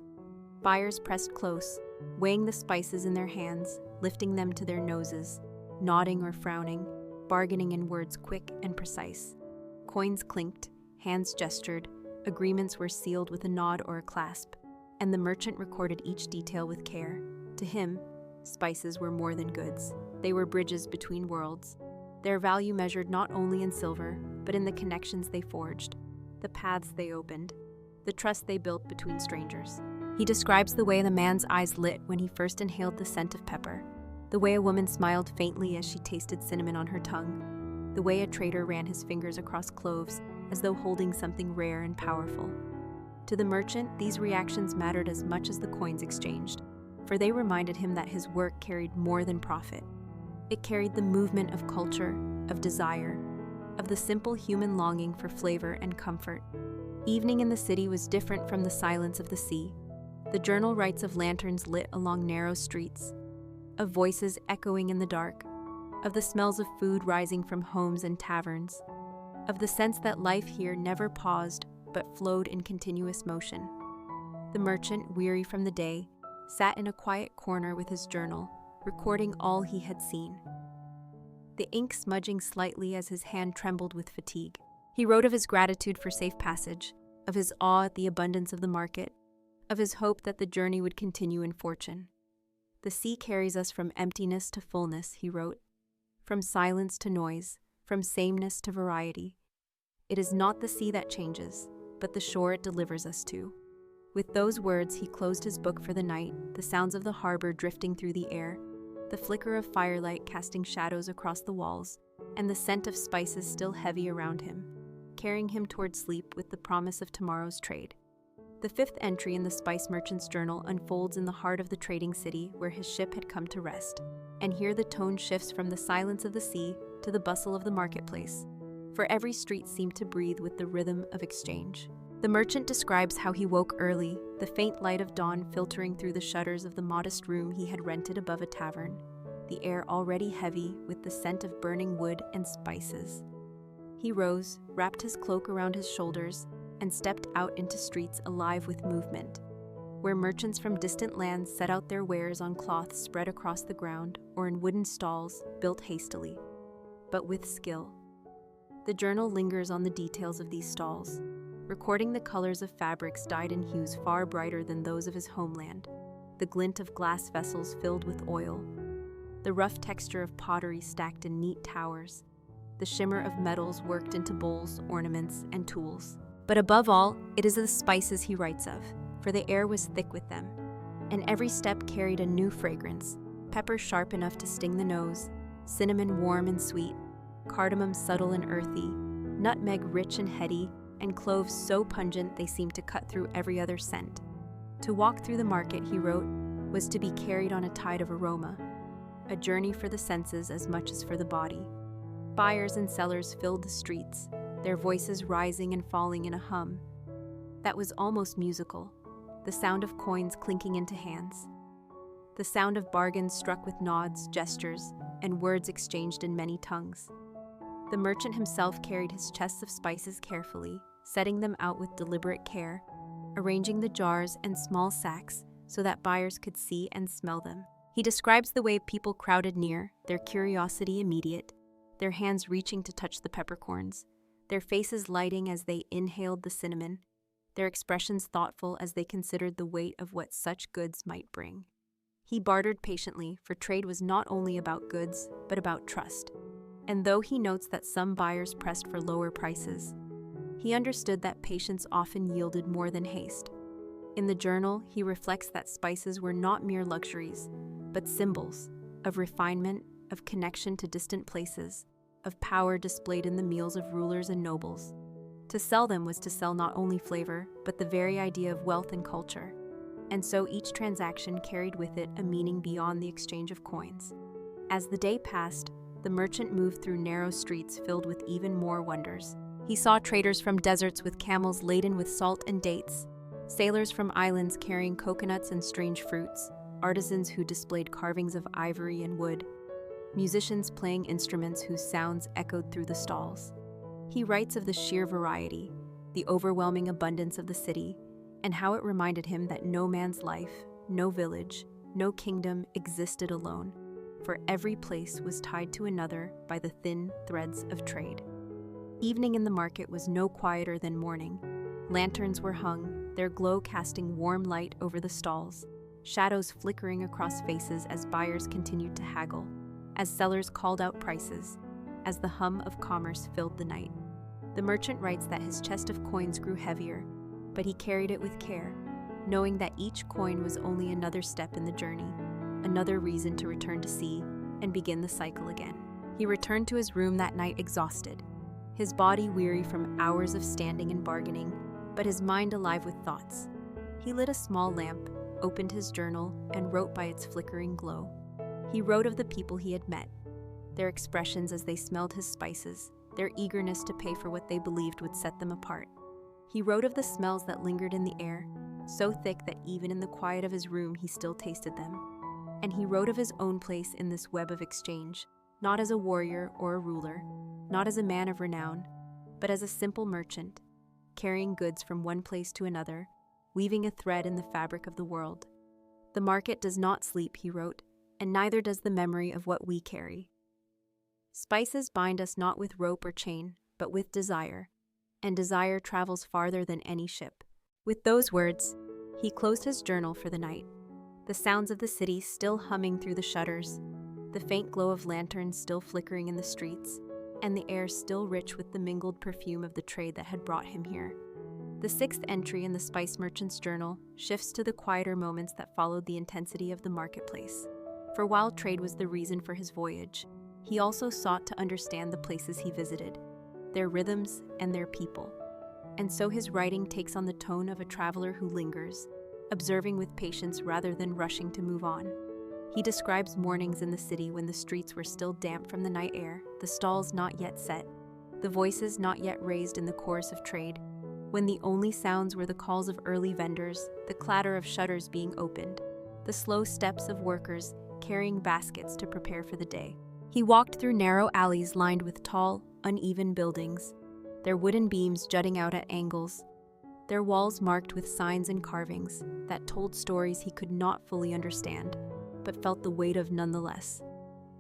Buyers pressed close, weighing the spices in their hands, lifting them to their noses, nodding or frowning, bargaining in words quick and precise. Coins clinked, hands gestured, agreements were sealed with a nod or a clasp, and the merchant recorded each detail with care. To him, spices were more than goods. They were bridges between worlds. Their value measured not only in silver, but in the connections they forged, the paths they opened, the trust they built between strangers. He describes the way the man's eyes lit when he first inhaled the scent of pepper, the way a woman smiled faintly as she tasted cinnamon on her tongue, the way a trader ran his fingers across cloves as though holding something rare and powerful. To the merchant, these reactions mattered as much as the coins exchanged, for they reminded him that his work carried more than profit. It carried the movement of culture, of desire, of the simple human longing for flavor and comfort. Evening in the city was different from the silence of the sea. The journal writes of lanterns lit along narrow streets, of voices echoing in the dark, of the smells of food rising from homes and taverns, of the sense that life here never paused but flowed in continuous motion. The merchant, weary from the day, sat in a quiet corner with his journal, recording all he had seen, the ink smudging slightly as his hand trembled with fatigue. He wrote of his gratitude for safe passage, of his awe at the abundance of the market, of his hope that the journey would continue in fortune. "The sea carries us from emptiness to fullness," he wrote, "from silence to noise, from sameness to variety. It is not the sea that changes, but the shore it delivers us to." With those words, he closed his book for the night, the sounds of the harbor drifting through the air, the flicker of firelight casting shadows across the walls, and the scent of spices still heavy around him, carrying him toward sleep with the promise of tomorrow's trade. The fifth entry in the spice merchant's journal unfolds in the heart of the trading city where his ship had come to rest, and here the tone shifts from the silence of the sea to the bustle of the marketplace, for every street seemed to breathe with the rhythm of exchange. The merchant describes how he woke early, the faint light of dawn filtering through the shutters of the modest room he had rented above a tavern, the air already heavy with the scent of burning wood and spices. He rose, wrapped his cloak around his shoulders, and stepped out into streets alive with movement, where merchants from distant lands set out their wares on cloths spread across the ground or in wooden stalls built hastily, but with skill. The journal lingers on the details of these stalls, recording the colors of fabrics dyed in hues far brighter than those of his homeland, the glint of glass vessels filled with oil, the rough texture of pottery stacked in neat towers, the shimmer of metals worked into bowls, ornaments, and tools. But above all, it is the spices he writes of, for the air was thick with them, and every step carried a new fragrance, pepper sharp enough to sting the nose, cinnamon warm and sweet, cardamom subtle and earthy, nutmeg rich and heady, and cloves so pungent they seemed to cut through every other scent. To walk through the market, he wrote, was to be carried on a tide of aroma, a journey for the senses as much as for the body. Buyers and sellers filled the streets, their voices rising and falling in a hum that was almost musical, the sound of coins clinking into hands, the sound of bargains struck with nods, gestures, and words exchanged in many tongues. The merchant himself carried his chests of spices carefully, setting them out with deliberate care, arranging the jars and small sacks so that buyers could see and smell them. He describes the way people crowded near, their curiosity immediate, their hands reaching to touch the peppercorns, their faces lighting as they inhaled the cinnamon, their expressions thoughtful as they considered the weight of what such goods might bring. He bartered patiently, for trade was not only about goods, but about trust. And though he notes that some buyers pressed for lower prices, he understood that patience often yielded more than haste. In the journal, he reflects that spices were not mere luxuries, but symbols of refinement, of connection to distant places, of power displayed in the meals of rulers and nobles. To sell them was to sell not only flavor, but the very idea of wealth and culture. and so each transaction carried with it a meaning beyond the exchange of coins. As the day passed, the merchant moved through narrow streets filled with even more wonders. He saw traders from deserts with camels laden with salt and dates, sailors from islands carrying coconuts and strange fruits, artisans who displayed carvings of ivory and wood, musicians playing instruments whose sounds echoed through the stalls. He writes of the sheer variety, the overwhelming abundance of the city, and how it reminded him that no man's life, no village, no kingdom existed alone, for every place was tied to another by the thin threads of trade. Evening in the market was no quieter than morning. Lanterns were hung, their glow casting warm light over the stalls, shadows flickering across faces as buyers continued to haggle, as sellers called out prices, as the hum of commerce filled the night. The merchant writes that his chest of coins grew heavier, but he carried it with care, knowing that each coin was only another step in the journey, another reason to return to sea and begin the cycle again. He returned to his room that night exhausted, his body weary from hours of standing and bargaining, but his mind alive with thoughts. He lit a small lamp, opened his journal, and wrote by its flickering glow. He wrote of the people he had met, their expressions as they smelled his spices, their eagerness to pay for what they believed would set them apart. He wrote of the smells that lingered in the air, so thick that even in the quiet of his room he still tasted them. And he wrote of his own place in this web of exchange, not as a warrior or a ruler, not as a man of renown, but as a simple merchant, carrying goods from one place to another, weaving a thread in the fabric of the world. The market does not sleep, he wrote, and neither does the memory of what we carry. Spices bind us not with rope or chain, but with desire, and desire travels farther than any ship. With those words, he closed his journal for the night, the sounds of the city still humming through the shutters, the faint glow of lanterns still flickering in the streets, and the air still rich with the mingled perfume of the trade that had brought him here. The sixth entry in the spice merchant's journal shifts to the quieter moments that followed the intensity of the marketplace. For while trade was the reason for his voyage, he also sought to understand the places he visited, their rhythms and their people. And so his writing takes on the tone of a traveler who lingers, observing with patience rather than rushing to move on. He describes mornings in the city when the streets were still damp from the night air, the stalls not yet set, the voices not yet raised in the chorus of trade, when the only sounds were the calls of early vendors, the clatter of shutters being opened, the slow steps of workers carrying baskets to prepare for the day. He walked through narrow alleys lined with tall, uneven buildings, their wooden beams jutting out at angles, their walls marked with signs and carvings that told stories he could not fully understand, but felt the weight of nonetheless.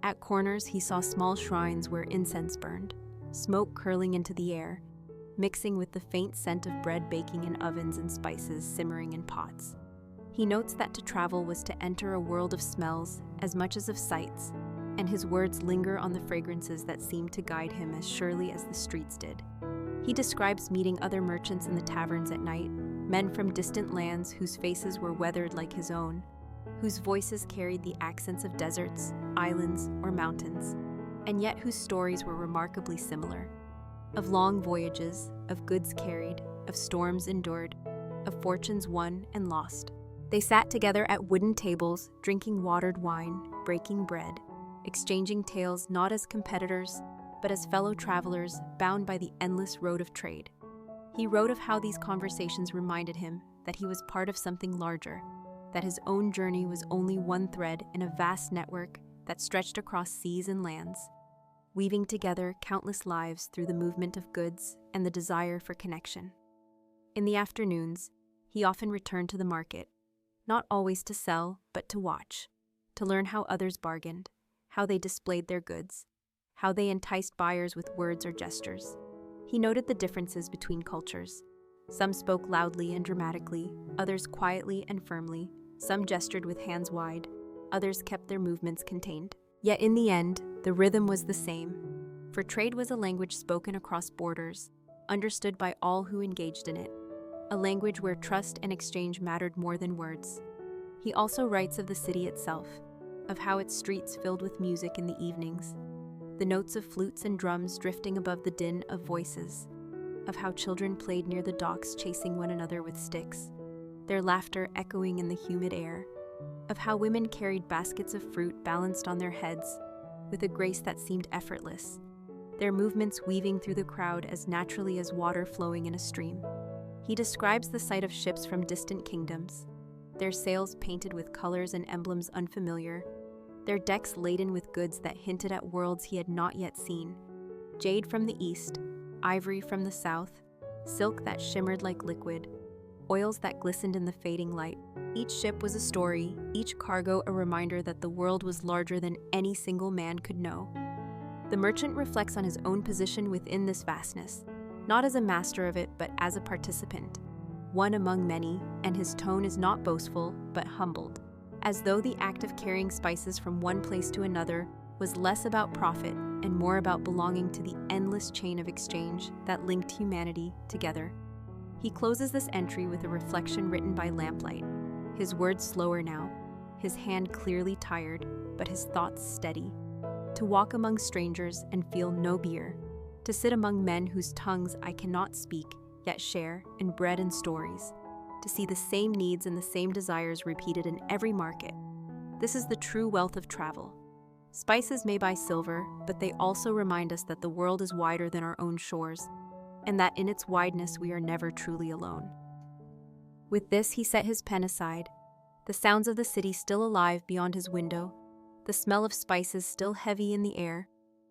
At corners, he saw small shrines where incense burned, smoke curling into the air, mixing with the faint scent of bread baking in ovens and spices simmering in pots. He notes that to travel was to enter a world of smells as much as of sights, and his words linger on the fragrances that seem to guide him as surely as the streets did. He describes meeting other merchants in the taverns at night, men from distant lands whose faces were weathered like his own, whose voices carried the accents of deserts, islands, or mountains, and yet whose stories were remarkably similar. Of long voyages, of goods carried, of storms endured, of fortunes won and lost. They sat together at wooden tables, drinking watered wine, breaking bread, exchanging tales not as competitors, but as fellow travelers bound by the endless road of trade. He wrote of how these conversations reminded him that he was part of something larger, that his own journey was only one thread in a vast network that stretched across seas and lands, weaving together countless lives through the movement of goods and the desire for connection. In the afternoons, he often returned to the market, not always to sell, but to watch, to learn how others bargained, how they displayed their goods, how they enticed buyers with words or gestures. He noted the differences between cultures. Some spoke loudly and dramatically, others quietly and firmly, some gestured with hands wide, others kept their movements contained. Yet in the end, the rhythm was the same, for trade was a language spoken across borders, understood by all who engaged in it, a language where trust and exchange mattered more than words. He also writes of the city itself, of how its streets filled with music in the evenings, the notes of flutes and drums drifting above the din of voices, of how children played near the docks chasing one another with sticks, their laughter echoing in the humid air, of how women carried baskets of fruit balanced on their heads with a grace that seemed effortless, their movements weaving through the crowd as naturally as water flowing in a stream. He describes the sight of ships from distant kingdoms, their sails painted with colors and emblems unfamiliar, their decks laden with goods that hinted at worlds he had not yet seen. Jade from the east, ivory from the south, silk that shimmered like liquid, oils that glistened in the fading light. Each ship was a story, each cargo a reminder that the world was larger than any single man could know. The merchant reflects on his own position within this vastness, not as a master of it, but as a participant, one among many, and his tone is not boastful, but humbled, as though the act of carrying spices from one place to another was less about profit and more about belonging to the endless chain of exchange that linked humanity together. He closes this entry with a reflection written by lamplight, his words slower now, his hand clearly tired, but his thoughts steady. To walk among strangers and feel no beer, to sit among men whose tongues I cannot speak, yet share in bread and stories, to see the same needs and the same desires repeated in every market. This is the true wealth of travel. Spices may buy silver, but they also remind us that the world is wider than our own shores, and that in its wideness we are never truly alone. With this, he set his pen aside, the sounds of the city still alive beyond his window, the smell of spices still heavy in the air,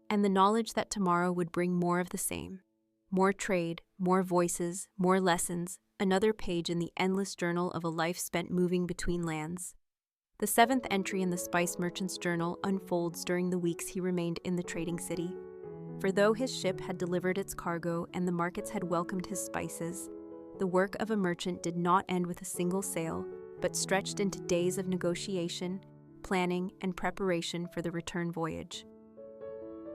and the knowledge that tomorrow would bring more of the same. More trade, more voices, more lessons, another page in the endless journal of a life spent moving between lands. The 7th entry in the spice merchant's journal unfolds during the weeks he remained in the trading city. For though his ship had delivered its cargo and the markets had welcomed his spices, the work of a merchant did not end with a single sale, but stretched into days of negotiation, planning, and preparation for the return voyage.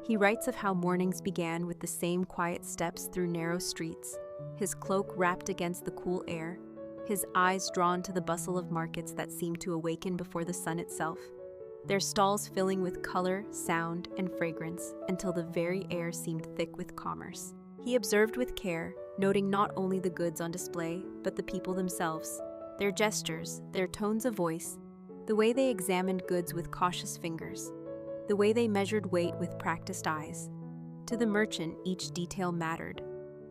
He writes of how mornings began with the same quiet steps through narrow streets, his cloak wrapped against the cool air, his eyes drawn to the bustle of markets that seemed to awaken before the sun itself, their stalls filling with color, sound, and fragrance until the very air seemed thick with commerce. He observed with care, noting not only the goods on display, but the people themselves, their gestures, their tones of voice, the way they examined goods with cautious fingers, the way they measured weight with practiced eyes. To the merchant, each detail mattered,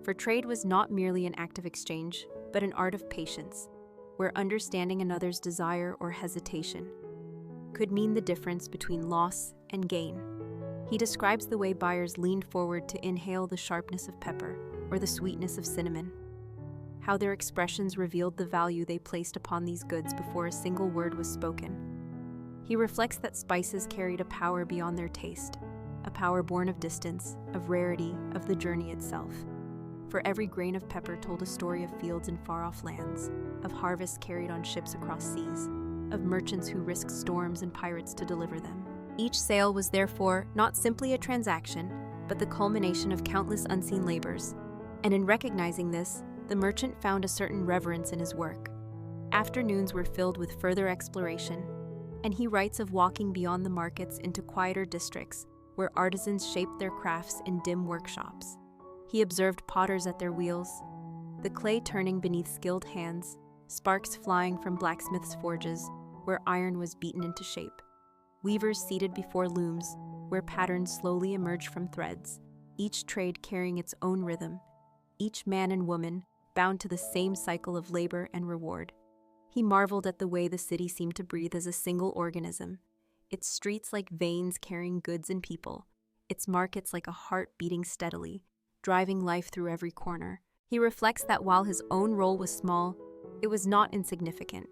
for trade was not merely an act of exchange, but an art of patience, where understanding another's desire or hesitation could mean the difference between loss and gain. He describes the way buyers leaned forward to inhale the sharpness of pepper or the sweetness of cinnamon, how their expressions revealed the value they placed upon these goods before a single word was spoken. He reflects that spices carried a power beyond their taste, a power born of distance, of rarity, of the journey itself. For every grain of pepper told a story of fields in far-off lands, of harvests carried on ships across seas, of merchants who risked storms and pirates to deliver them. Each sale was therefore not simply a transaction, but the culmination of countless unseen labors. And in recognizing this, the merchant found a certain reverence in his work. Afternoons were filled with further exploration, and he writes of walking beyond the markets into quieter districts where artisans shaped their crafts in dim workshops. He observed potters at their wheels, the clay turning beneath skilled hands, sparks flying from blacksmiths' forges where iron was beaten into shape, weavers seated before looms where patterns slowly emerged from threads, each trade carrying its own rhythm, each man and woman bound to the same cycle of labor and reward. He marveled at the way the city seemed to breathe as a single organism, its streets like veins carrying goods and people, its markets like a heart beating steadily, driving life through every corner. He reflects that while his own role was small, it was not insignificant.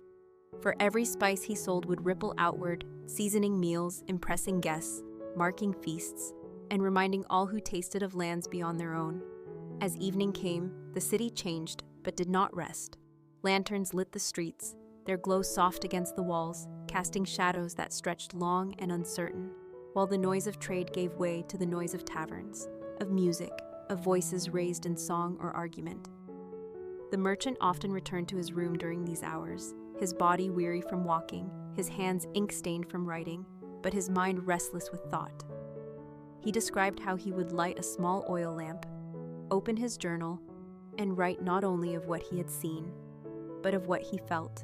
For every spice he sold would ripple outward, seasoning meals, impressing guests, marking feasts, and reminding all who tasted of lands beyond their own. As evening came, the city changed, but did not rest. Lanterns lit the streets, their glow soft against the walls, casting shadows that stretched long and uncertain, while the noise of trade gave way to the noise of taverns, of music, of voices raised in song or argument. The merchant often returned to his room during these hours, his body weary from walking, his hands ink-stained from writing, but his mind restless with thought. He described how he would light a small oil lamp, open his journal, and write not only of what he had seen, but of what he felt.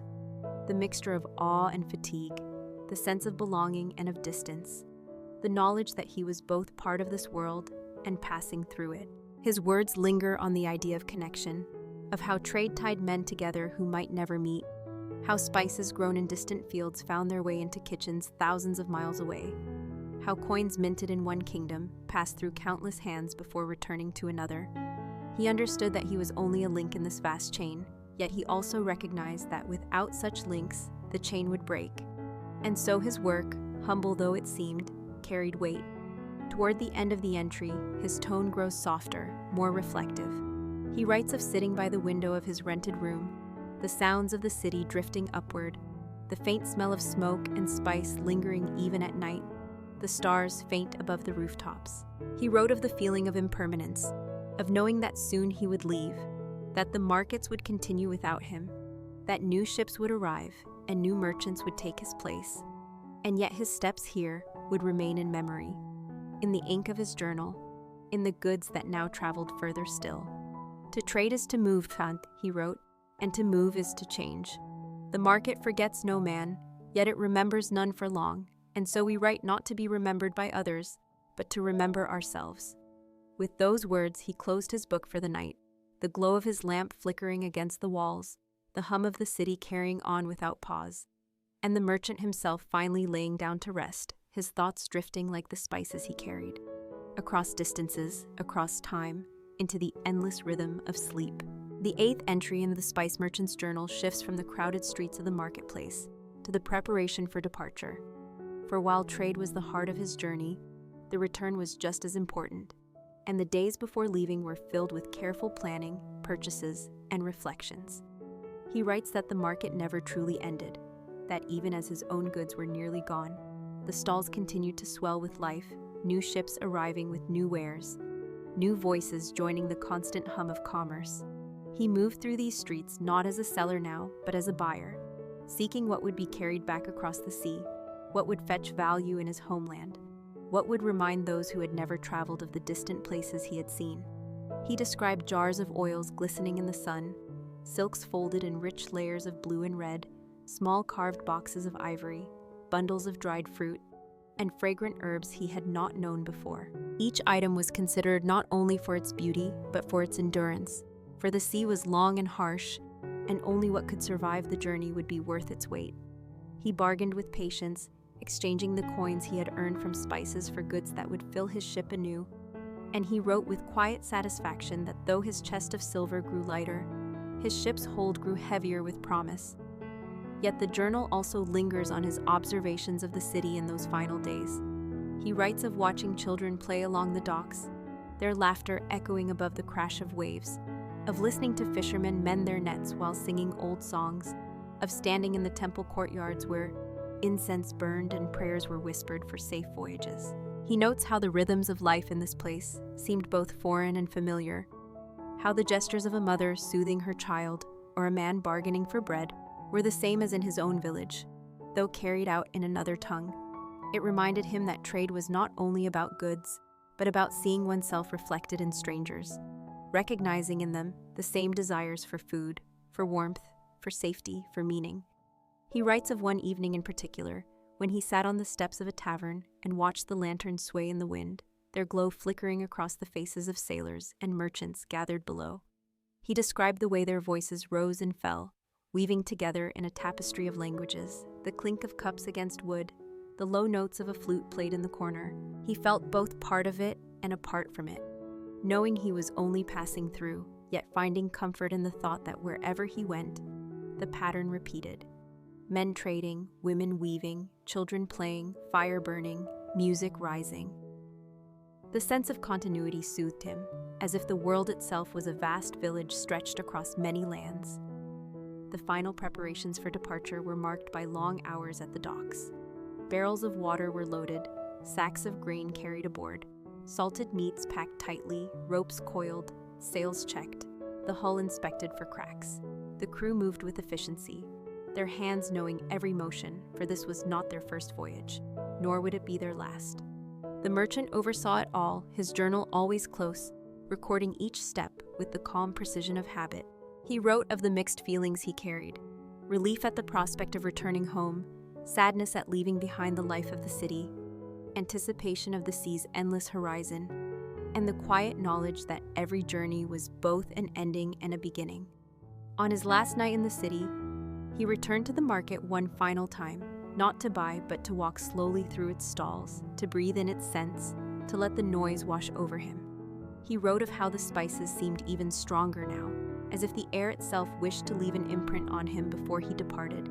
The mixture of awe and fatigue, the sense of belonging and of distance, the knowledge that he was both part of this world and passing through it. His words linger on the idea of connection, of how trade tied men together who might never meet, how spices grown in distant fields found their way into kitchens thousands of miles away, how coins minted in one kingdom passed through countless hands before returning to another. He understood that he was only a link in this vast chain, yet he also recognized that without such links, the chain would break. And so his work, humble though it seemed, carried weight. Toward the end of the entry, his tone grows softer, more reflective. He writes of sitting by the window of his rented room, the sounds of the city drifting upward, the faint smell of smoke and spice lingering even at night, the stars faint above the rooftops. He wrote of the feeling of impermanence, of knowing that soon he would leave, that the markets would continue without him, that new ships would arrive and new merchants would take his place, and yet his steps here would remain in memory, in the ink of his journal, in the goods that now traveled further still. To trade is to move, he wrote, and to move is to change. The market forgets no man, yet it remembers none for long, and so we write not to be remembered by others, but to remember ourselves. With those words, he closed his book for the night, the glow of his lamp flickering against the walls, the hum of the city carrying on without pause, and the merchant himself finally laying down to rest, his thoughts drifting like the spices he carried, across distances, across time, into the endless rhythm of sleep. The 8th entry in the spice merchant's journal shifts from the crowded streets of the marketplace to the preparation for departure. For while trade was the heart of his journey, the return was just as important, and the days before leaving were filled with careful planning, purchases, and reflections. He writes that the market never truly ended, that even as his own goods were nearly gone, the stalls continued to swell with life, new ships arriving with new wares, new voices joining the constant hum of commerce. He moved through these streets not as a seller now, but as a buyer, seeking what would be carried back across the sea, what would fetch value in his homeland, what would remind those who had never traveled of the distant places he had seen. He described jars of oils glistening in the sun, silks folded in rich layers of blue and red, small carved boxes of ivory, bundles of dried fruit, and fragrant herbs he had not known before. Each item was considered not only for its beauty, but for its endurance, for the sea was long and harsh, and only what could survive the journey would be worth its weight. He bargained with patience, exchanging the coins he had earned from spices for goods that would fill his ship anew, and he wrote with quiet satisfaction that though his chest of silver grew lighter, his ship's hold grew heavier with promise. Yet the journal also lingers on his observations of the city in those final days. He writes of watching children play along the docks, their laughter echoing above the crash of waves, of listening to fishermen mend their nets while singing old songs, of standing in the temple courtyards where incense burned and prayers were whispered for safe voyages. He notes how the rhythms of life in this place seemed both foreign and familiar, how the gestures of a mother soothing her child or a man bargaining for bread were the same as in his own village, though carried out in another tongue. It reminded him that trade was not only about goods, but about seeing oneself reflected in strangers, recognizing in them the same desires for food, for warmth, for safety, for meaning. He writes of one evening in particular, when he sat on the steps of a tavern and watched the lanterns sway in the wind, their glow flickering across the faces of sailors and merchants gathered below. He described the way their voices rose and fell, weaving together in a tapestry of languages, the clink of cups against wood, the low notes of a flute played in the corner. He felt both part of it and apart from it, knowing he was only passing through, yet finding comfort in the thought that wherever he went, the pattern repeated. Men trading, women weaving, children playing, fire burning, music rising. The sense of continuity soothed him, as if the world itself was a vast village stretched across many lands. The final preparations for departure were marked by long hours at the docks. Barrels of water were loaded, sacks of grain carried aboard, salted meats packed tightly, ropes coiled, sails checked, the hull inspected for cracks. The crew moved with efficiency, their hands knowing every motion, for this was not their first voyage, nor would it be their last. The merchant oversaw it all, his journal always close, recording each step with the calm precision of habit, He wrote of the mixed feelings he carried: relief at the prospect of returning home, sadness at leaving behind the life of the city, anticipation of the sea's endless horizon, and the quiet knowledge that every journey was both an ending and a beginning. On his last night in the city, he returned to the market one final time, not to buy but to walk slowly through its stalls, to breathe in its scents, to let the noise wash over him. He wrote of how the spices seemed even stronger now, as if the air itself wished to leave an imprint on him before he departed.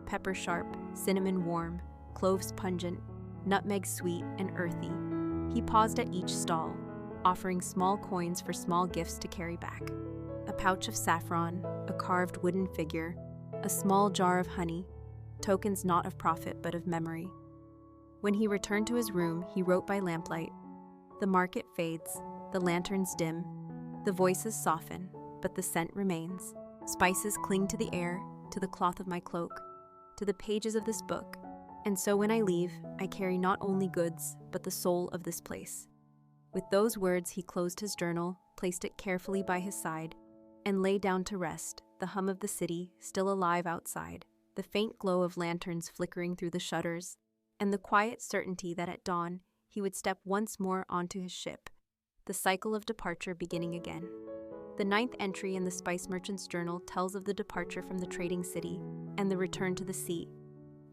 Pepper sharp, cinnamon warm, cloves pungent, nutmeg sweet and earthy. He paused at each stall, offering small coins for small gifts to carry back. A pouch of saffron, a carved wooden figure, a small jar of honey, tokens not of profit but of memory. When he returned to his room, he wrote by lamplight. The market fades, the lanterns dim, the voices soften, but the scent remains. Spices cling to the air, to the cloth of my cloak, to the pages of this book, and so when I leave, I carry not only goods, but the soul of this place. With those words, he closed his journal, placed it carefully by his side, and lay down to rest, the hum of the city still alive outside, the faint glow of lanterns flickering through the shutters, and the quiet certainty that at dawn he would step once more onto his ship, the cycle of departure beginning again. The 9th entry in the spice merchant's journal tells of the departure from the trading city and the return to the sea,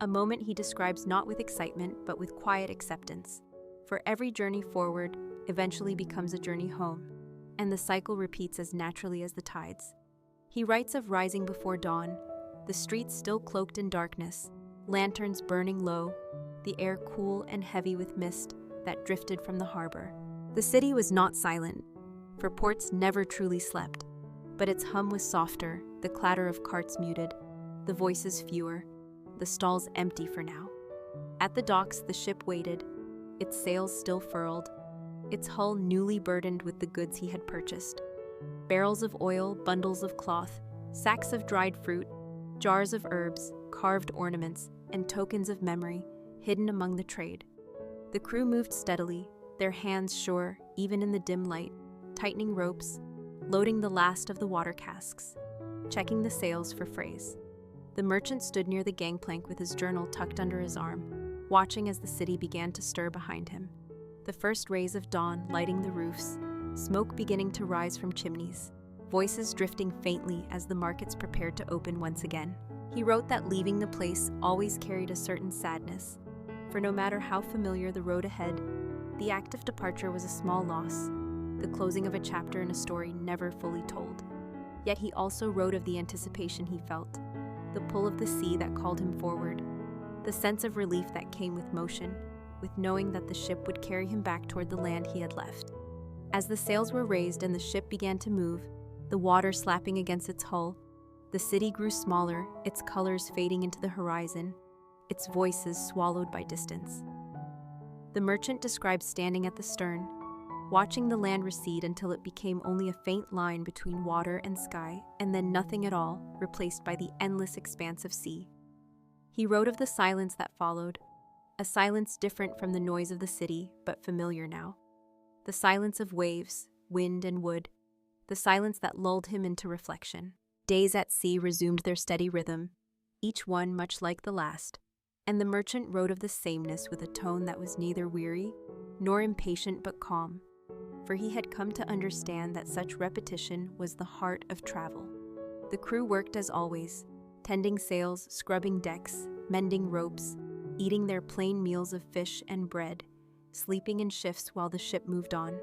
a moment he describes not with excitement but with quiet acceptance. For every journey forward eventually becomes a journey home, and the cycle repeats as naturally as the tides. He writes of rising before dawn, the streets still cloaked in darkness, lanterns burning low, the air cool and heavy with mist that drifted from the harbor. The city was not silent, for ports never truly slept, but its hum was softer, the clatter of carts muted, the voices fewer, the stalls empty for now. At the docks, the ship waited, its sails still furled, its hull newly burdened with the goods he had purchased. Barrels of oil, bundles of cloth, sacks of dried fruit, jars of herbs, carved ornaments, and tokens of memory hidden among the trade. The crew moved steadily, their hands sure, even in the dim light, tightening ropes, loading the last of the water casks, checking the sails for frays. The merchant stood near the gangplank with his journal tucked under his arm, watching as the city began to stir behind him. The first rays of dawn lighting the roofs, smoke beginning to rise from chimneys, voices drifting faintly as the markets prepared to open once again. He wrote that leaving the place always carried a certain sadness, for no matter how familiar the road ahead, the act of departure was a small loss, the closing of a chapter in a story never fully told. Yet he also wrote of the anticipation he felt, the pull of the sea that called him forward, the sense of relief that came with motion, with knowing that the ship would carry him back toward the land he had left. As the sails were raised and the ship began to move, the water slapping against its hull, the city grew smaller, its colors fading into the horizon, its voices swallowed by distance. The merchant describes standing at the stern, watching the land recede until it became only a faint line between water and sky, and then nothing at all, replaced by the endless expanse of sea. He wrote of the silence that followed, a silence different from the noise of the city, but familiar now. The silence of waves, wind, and wood, the silence that lulled him into reflection. Days at sea resumed their steady rhythm, each one much like the last, and the merchant wrote of the sameness with a tone that was neither weary nor impatient but calm, for he had come to understand that such repetition was the heart of travel. The crew worked as always, tending sails, scrubbing decks, mending ropes, eating their plain meals of fish and bread, sleeping in shifts while the ship moved on.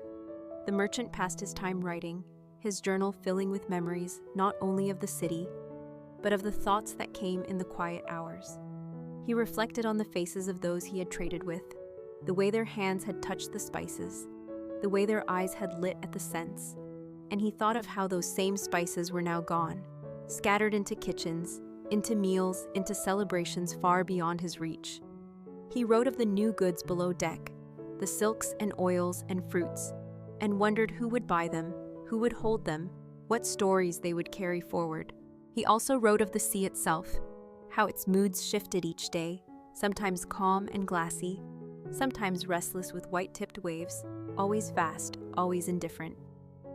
The merchant passed his time writing, his journal filling with memories not only of the city, but of the thoughts that came in the quiet hours. He reflected on the faces of those he had traded with, the way their hands had touched the spices, the way their eyes had lit at the scents, and he thought of how those same spices were now gone, scattered into kitchens, into meals, into celebrations far beyond his reach. He wrote of the new goods below deck, the silks and oils and fruits, and wondered who would buy them, who would hold them, what stories they would carry forward. He also wrote of the sea itself, how its moods shifted each day, sometimes calm and glassy, sometimes restless with white-tipped waves, always vast, always indifferent.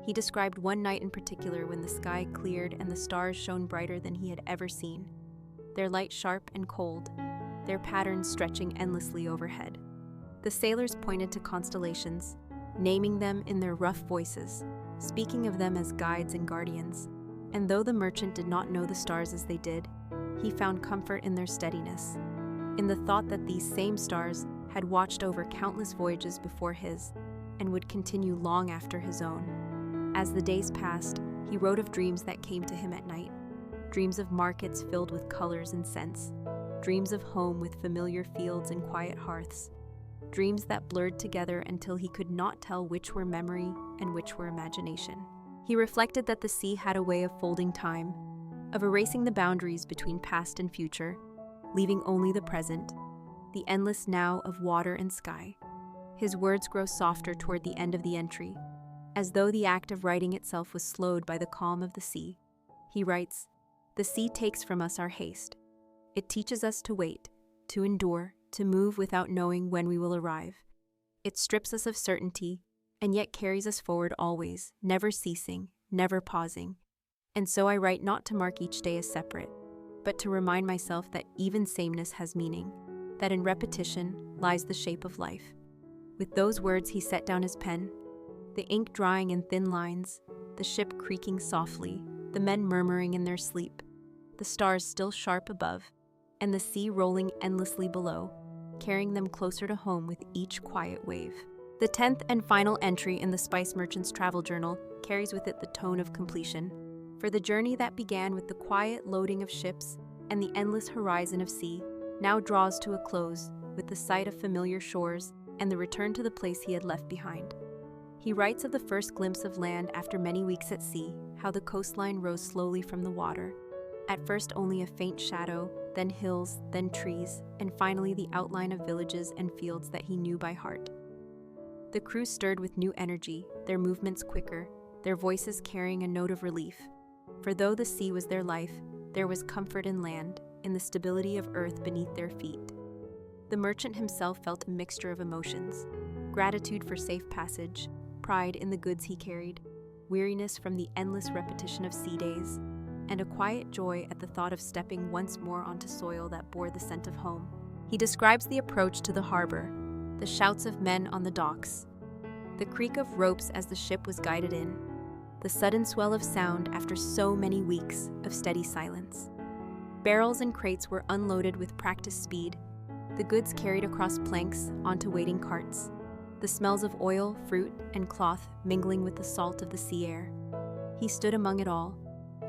He described one night in particular when the sky cleared and the stars shone brighter than he had ever seen, their light sharp and cold, their patterns stretching endlessly overhead. The sailors pointed to constellations, naming them in their rough voices, speaking of them as guides and guardians. And though the merchant did not know the stars as they did, he found comfort in their steadiness, in the thought that these same stars had watched over countless voyages before his and would continue long after his own. As the days passed, he wrote of dreams that came to him at night, dreams of markets filled with colors and scents, dreams of home with familiar fields and quiet hearths, dreams that blurred together until he could not tell which were memory and which were imagination. He reflected that the sea had a way of folding time, of erasing the boundaries between past and future, leaving only the present, the endless now of water and sky. His words grow softer toward the end of the entry, as though the act of writing itself was slowed by the calm of the sea. He writes, "The sea takes from us our haste. It teaches us to wait, to endure, to move without knowing when we will arrive. It strips us of certainty, and yet carries us forward always, never ceasing, never pausing. And so I write not to mark each day as separate, but to remind myself that even sameness has meaning, that in repetition lies the shape of life." With those words he set down his pen, the ink drying in thin lines, the ship creaking softly, the men murmuring in their sleep, the stars still sharp above, and the sea rolling endlessly below, carrying them closer to home with each quiet wave. The 10th and final entry in the Spice Merchant's travel journal carries with it the tone of completion. For the journey that began with the quiet loading of ships and the endless horizon of sea now draws to a close with the sight of familiar shores and the return to the place he had left behind. He writes of the first glimpse of land after many weeks at sea, how the coastline rose slowly from the water, at first only a faint shadow, then hills, then trees, and finally the outline of villages and fields that he knew by heart. The crew stirred with new energy, their movements quicker, their voices carrying a note of relief. For though the sea was their life, there was comfort in land, in the stability of earth beneath their feet. The merchant himself felt a mixture of emotions: gratitude for safe passage, pride in the goods he carried, weariness from the endless repetition of sea days, and a quiet joy at the thought of stepping once more onto soil that bore the scent of home. He describes the approach to the harbor, the shouts of men on the docks, the creak of ropes as the ship was guided in, the sudden swell of sound after so many weeks of steady silence. Barrels and crates were unloaded with practiced speed, the goods carried across planks onto waiting carts, the smells of oil, fruit, and cloth mingling with the salt of the sea air. He stood among it all,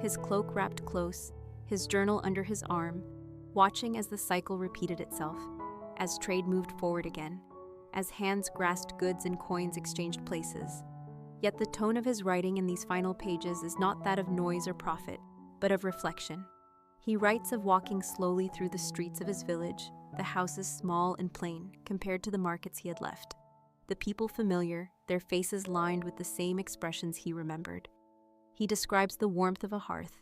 his cloak wrapped close, his journal under his arm, watching as the cycle repeated itself, as trade moved forward again, as hands grasped goods and coins exchanged places. Yet the tone of his writing in these final pages is not that of noise or profit, but of reflection. He writes of walking slowly through the streets of his village, the houses small and plain compared to the markets he had left, the people familiar, their faces lined with the same expressions he remembered. He describes the warmth of a hearth,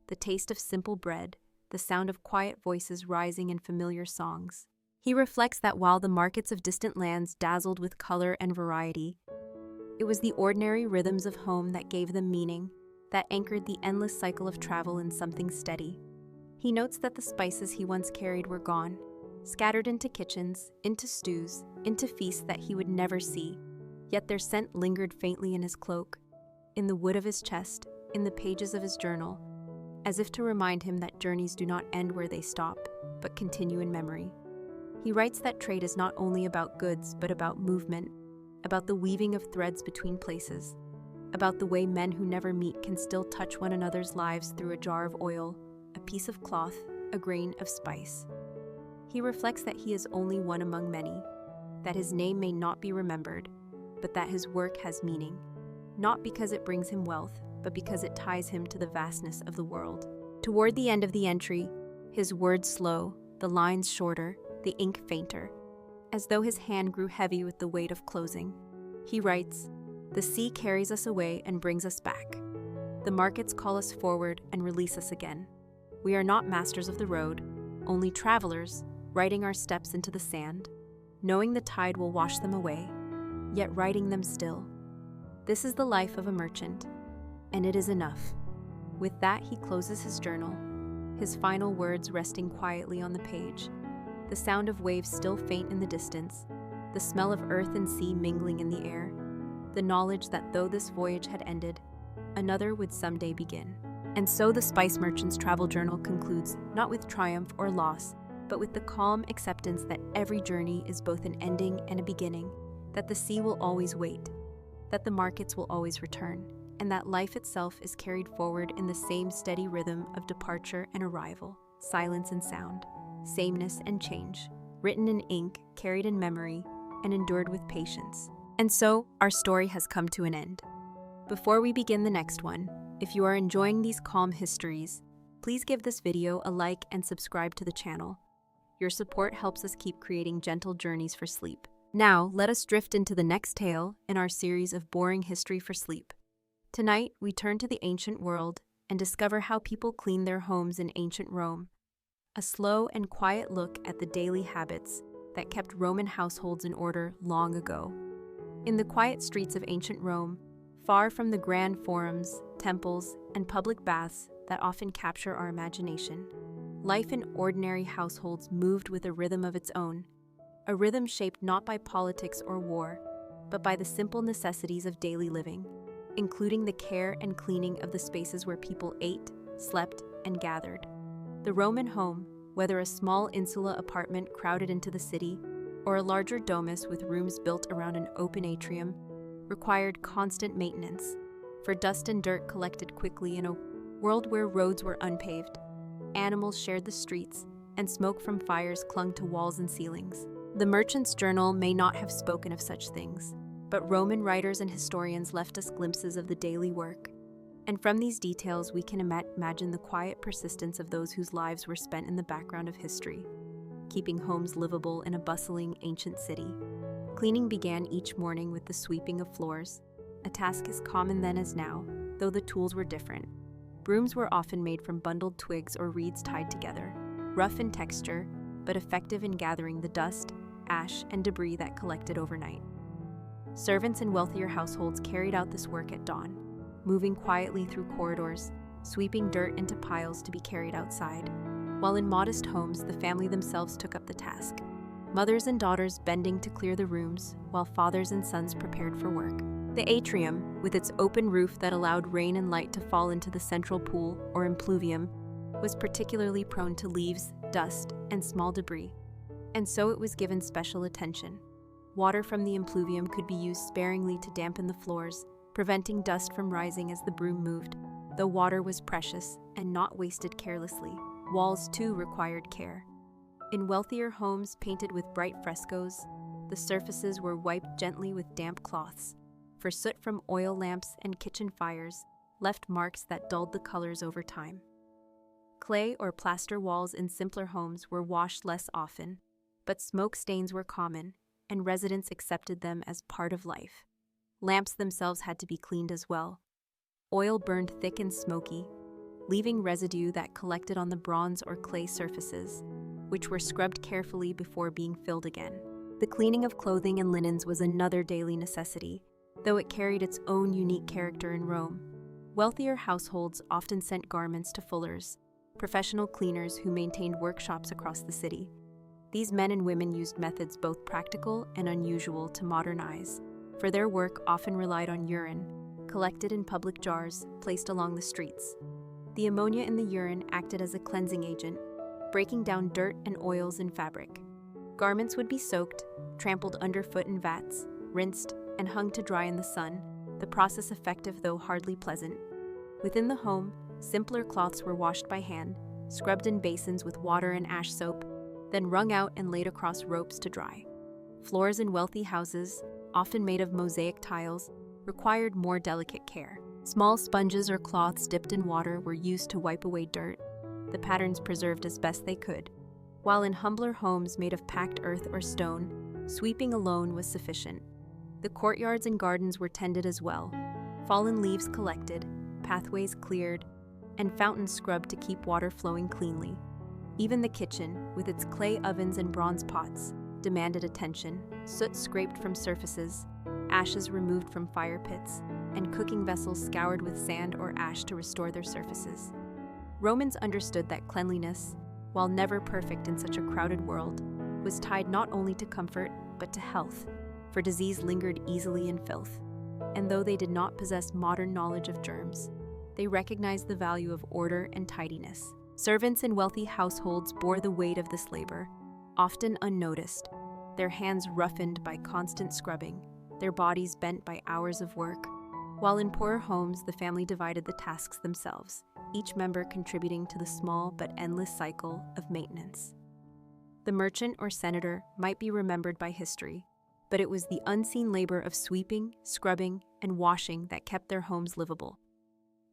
the taste of simple bread, the sound of quiet voices rising in familiar songs. He reflects that while the markets of distant lands dazzled with color and variety, it was the ordinary rhythms of home that gave them meaning, that anchored the endless cycle of travel in something steady. He notes that the spices he once carried were gone, scattered into kitchens, into stews, into feasts that he would never see, yet their scent lingered faintly in his cloak, in the wood of his chest, in the pages of his journal, as if to remind him that journeys do not end where they stop, but continue in memory. He writes that trade is not only about goods, but about movement, about the weaving of threads between places, about the way men who never meet can still touch one another's lives through a jar of oil, a piece of cloth, a grain of spice. He reflects that he is only one among many, that his name may not be remembered, but that his work has meaning, not because it brings him wealth, but because it ties him to the vastness of the world. Toward the end of the entry, his words slow, the lines shorter, the ink fainter, as though his hand grew heavy with the weight of closing. He writes, "The sea carries us away and brings us back. The markets call us forward and release us again. We are not masters of the road, only travelers, writing our steps into the sand, knowing the tide will wash them away, yet writing them still. This is the life of a merchant, and it is enough. With that, he closes his journal, his final words resting quietly on the page, the sound of waves still faint in the distance, the smell of earth and sea mingling in the air, the knowledge that though this voyage had ended, another would someday begin. And so the spice merchant's travel journal concludes, not with triumph or loss, but with the calm acceptance that every journey is both an ending and a beginning, that the sea will always wait, that the markets will always return, and that life itself is carried forward in the same steady rhythm of departure and arrival, silence and sound, sameness and change, written in ink, carried in memory, and endured with patience. And so, our story has come to an end. Before we begin the next one, if you are enjoying these calm histories, please give this video a like and subscribe to the channel. Your support helps us keep creating gentle journeys for sleep. Now, let us drift into the next tale in our series of boring history for sleep. Tonight, we turn to the ancient world and discover how people cleaned their homes in ancient Rome. A slow and quiet look at the daily habits that kept Roman households in order long ago. In the quiet streets of ancient Rome, far from the grand forums, temples, and public baths that often capture our imagination, life in ordinary households moved with a rhythm of its own, a rhythm shaped not by politics or war, but by the simple necessities of daily living, including the care and cleaning of the spaces where people ate, slept, and gathered. The Roman home, whether a small insula apartment crowded into the city, or a larger domus with rooms built around an open atrium, required constant maintenance, for dust and dirt collected quickly in a world where roads were unpaved, animals shared the streets, and smoke from fires clung to walls and ceilings. The merchant's journal may not have spoken of such things, but Roman writers and historians left us glimpses of the daily work. And from these details, we can imagine the quiet persistence of those whose lives were spent in the background of history, keeping homes livable in a bustling ancient city. Cleaning began each morning with the sweeping of floors, a task as common then as now, though the tools were different. Brooms were often made from bundled twigs or reeds tied together, rough in texture, but effective in gathering the dust, ash, and debris that collected overnight. Servants in wealthier households carried out this work at dawn, moving quietly through corridors, sweeping dirt into piles to be carried outside, while in modest homes the family themselves took up the task, mothers and daughters bending to clear the rooms, while fathers and sons prepared for work. The atrium, with its open roof that allowed rain and light to fall into the central pool, or impluvium, was particularly prone to leaves, dust, and small debris, and so it was given special attention. Water from the impluvium could be used sparingly to dampen the floors, preventing dust from rising as the broom moved. Though water was precious and not wasted carelessly, walls too required care. In wealthier homes painted with bright frescoes, the surfaces were wiped gently with damp cloths, for soot from oil lamps and kitchen fires left marks that dulled the colors over time. Clay or plaster walls in simpler homes were washed less often, but smoke stains were common, and residents accepted them as part of life. Lamps themselves had to be cleaned as well. Oil burned thick and smoky, leaving residue that collected on the bronze or clay surfaces, which were scrubbed carefully before being filled again. The cleaning of clothing and linens was another daily necessity, though it carried its own unique character in Rome. Wealthier households often sent garments to fullers, professional cleaners who maintained workshops across the city. These men and women used methods both practical and unusual to modernize, for their work often relied on urine, collected in public jars placed along the streets. The ammonia in the urine acted as a cleansing agent, breaking down dirt and oils in fabric. Garments would be soaked, trampled underfoot in vats, rinsed, and hung to dry in the sun, the process effective though hardly pleasant. Within the home, simpler cloths were washed by hand, scrubbed in basins with water and ash soap, then wrung out and laid across ropes to dry. Floors in wealthy houses, often made of mosaic tiles, required more delicate care. Small sponges or cloths dipped in water were used to wipe away dirt, the patterns preserved as best they could. While in humbler homes made of packed earth or stone, sweeping alone was sufficient. The courtyards and gardens were tended as well, fallen leaves collected, pathways cleared, and fountains scrubbed to keep water flowing cleanly. Even the kitchen, with its clay ovens and bronze pots, demanded attention, soot scraped from surfaces, ashes removed from fire pits, and cooking vessels scoured with sand or ash to restore their surfaces. Romans understood that cleanliness, while never perfect in such a crowded world, was tied not only to comfort but to health, for disease lingered easily in filth. And though they did not possess modern knowledge of germs, they recognized the value of order and tidiness. Servants in wealthy households bore the weight of this labor, often unnoticed, their hands roughened by constant scrubbing, their bodies bent by hours of work. While in poorer homes, the family divided the tasks themselves, each member contributing to the small but endless cycle of maintenance. The merchant or senator might be remembered by history, but it was the unseen labor of sweeping, scrubbing, and washing that kept their homes livable.